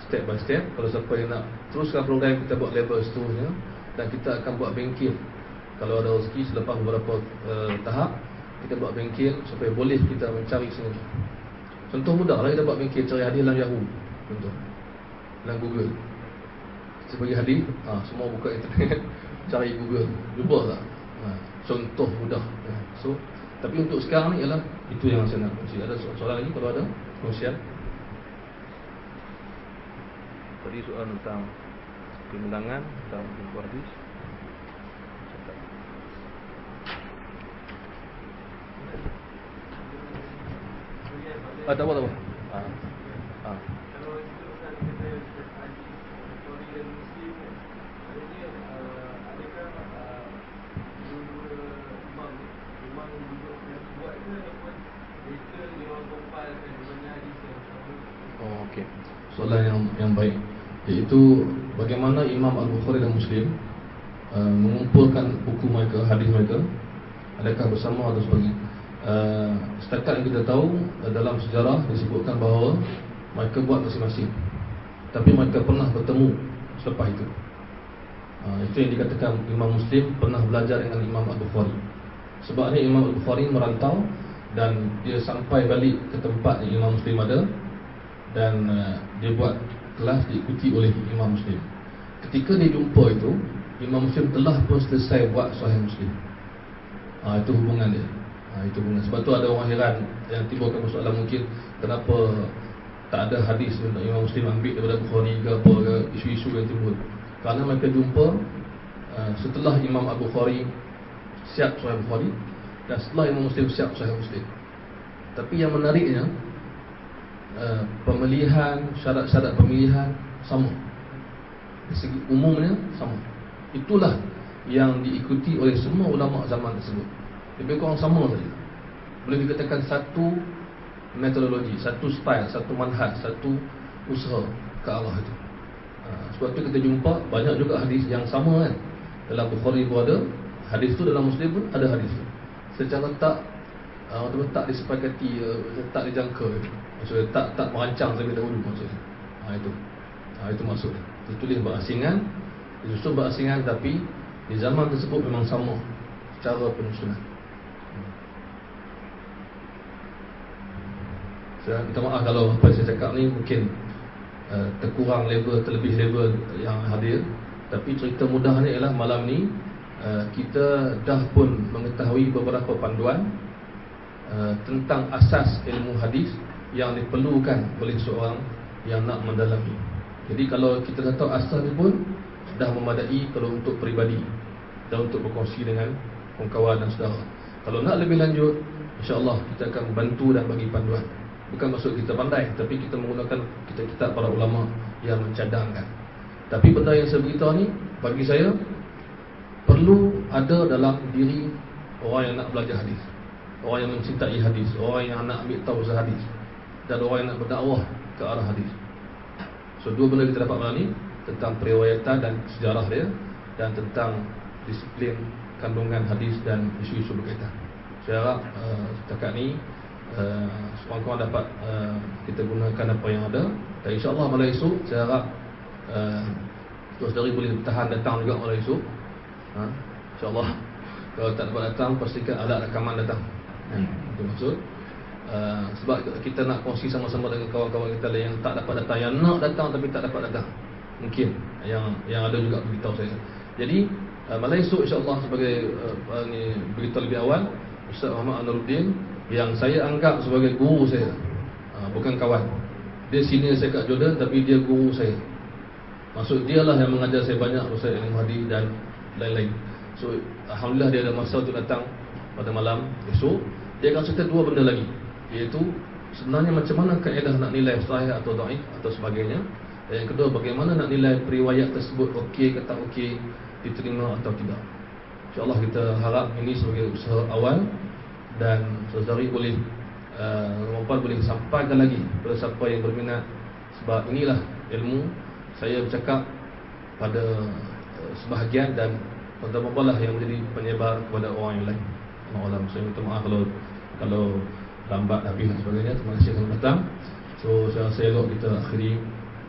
step by step. Kalau siapa yang nak teruskan program, kita buat level seterusnya. Dan kita akan buat bengkel. Kalau ada rezeki selepas beberapa tahap, kita buat bengkel supaya boleh kita mencari sendiri. Contoh mudah lah, kita buat bengkel cari hadis dalam Yahoo, contoh dalam Google. Kita bagi hadis, semua buka internet, cari Google, jumpa tak? Contoh mudah. So, tapi untuk sekarang ni ialah itu yang saya nak kongsi. Ada soalan lagi kalau ada? Kongsian. Tadi soalan tentang kemenangan tentang buku hadis. Tak apa. Kalau itu kan kita haji Bukhari dan Muslim kan, maknanya adakah dua-dua imam duduk dan buat ke, ataupun mereka memang kompilkan mana hadis yang sama? Okey. Soalan yang baik, iaitu bagaimana Imam Al-Bukhari dan Muslim mengumpulkan buku mereka, hadis mereka, adakah bersama atau sebagainya. Setakat yang kita tahu, dalam sejarah disebutkan bahawa mereka buat masing-masing, tapi mereka pernah bertemu selepas itu. Itu yang dikatakan Imam Muslim pernah belajar dengan Imam Al-Bukhari. Sebab ni Imam Al-Bukhari merantau dan dia sampai balik ke tempat yang Imam Muslim ada, dan dia buat kelas diikuti oleh Imam Muslim. Ketika dia jumpa itu, Imam Muslim telah pun selesai buat Sahih Muslim. Itu hubungan dia. Itu hubungan. Sebab tu ada orang heran yang timbulkan persoalan mungkin kenapa tak ada hadis untuk Imam Muslim ambil daripada Bukhari ke apa ke, isu-isu yang timbul. Kerana mereka jumpa setelah Imam Abu Bukhari siap Sahih Bukhari dan setelah Imam Muslim siap Sahih Muslim. Tapi yang menariknya, pemilihan, syarat-syarat pemilihan sama. Dari segi umumnya sama. Itulah yang diikuti oleh semua ulama zaman tersebut. Lebih kurang sama saja. Boleh dikatakan satu metodologi, satu style, satu manhaj, satu usaha ke arah itu. Sebab tu kita jumpa banyak juga hadis yang sama kan. Dalam Bukhari pun ada hadis tu, dalam Muslim pun ada hadis tu. Secara tak disepakati, tak dijangka. Maksudnya tak merancang terlebih dahulu maksudnya. Itu maksudnya. Ditulis berasingan, disusun berasingan, tapi di zaman tersebut memang sama cara penyusunan. Saya minta maaf kalau apa saya cakap ni mungkin terkurang level, terlebih level yang hadir. Tapi cerita mudahnya ialah malam ni kita dah pun mengetahui beberapa panduan tentang asas ilmu hadis yang diperlukan oleh seorang yang nak mendalami. Jadi kalau kita dah tahu asas ni pun dah memadai kalau untuk peribadi dan untuk berkongsi dengan kawan dan saudara. Kalau nak lebih lanjut, insya-Allah kita akan bantu dan bagi panduan. Bukan maksud kita pandai, tapi kita menggunakan kitab-kitab para ulama yang mencadangkan. Tapi benda yang saya beritahu ni, bagi saya perlu ada dalam diri orang yang nak belajar hadis, orang yang mencintai hadis, orang yang nak ambil tahu pasal hadis, dan orang yang nak berdakwah ke arah hadis. So dua benda kita dapat malam ni, tentang periwayatan dan sejarah dia, dan tentang disiplin kandungan hadis dan isu-isu berkaitan. Saya harap setakat ni kawan-kawan dapat kita gunakan apa yang ada. Dan insya-Allah malam esok saya harap saudari boleh tahan datang juga malam esok. InsyaAllah. Kalau tak dapat datang, pastikan alat rakaman datang. Itu maksud. Sebab kita nak kongsi sama-sama dengan kawan-kawan kita yang tak dapat datang, yang nak datang tapi tak dapat datang. Mungkin yang ada juga beritahu saya. Jadi malam esok insya-Allah sebagai beritahu lebih awal, Ustaz Muhammad Anuruddin yang saya anggap sebagai guru saya, bukan kawan. Dia senior saya kat Jordan, tapi dia guru saya. Maksud dia lah yang mengajar saya banyak pasal ilmu hadis dan lain-lain. So alhamdulillah dia ada masa untuk datang pada malam esok. Dia akan cerita dua benda lagi, iaitu sebenarnya macam mana kaedah nak nilai sahih atau dhaif atau sebagainya. Dan yang kedua, bagaimana nak nilai periwayat tersebut okey ke tak okey, diterima atau tidak. InsyaAllah kita harap ini sebagai usaha awal, dan saudari boleh Muhammad boleh sampaikan lagi kepada siapa yang berminat. Sebab inilah ilmu. Saya bercakap pada sebahagian, dan tuan-tuan lah yang menjadi penyebar kepada orang yang lain. Allah, saya minta maaf kalau lambat habis dan sebagainya. Terima kasih kerana datang. So saya rasa elok kita akhiri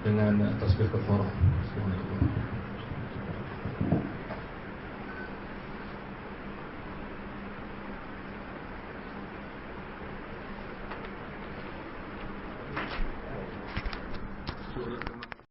dengan tasbih kafarah. Assalamualaikum.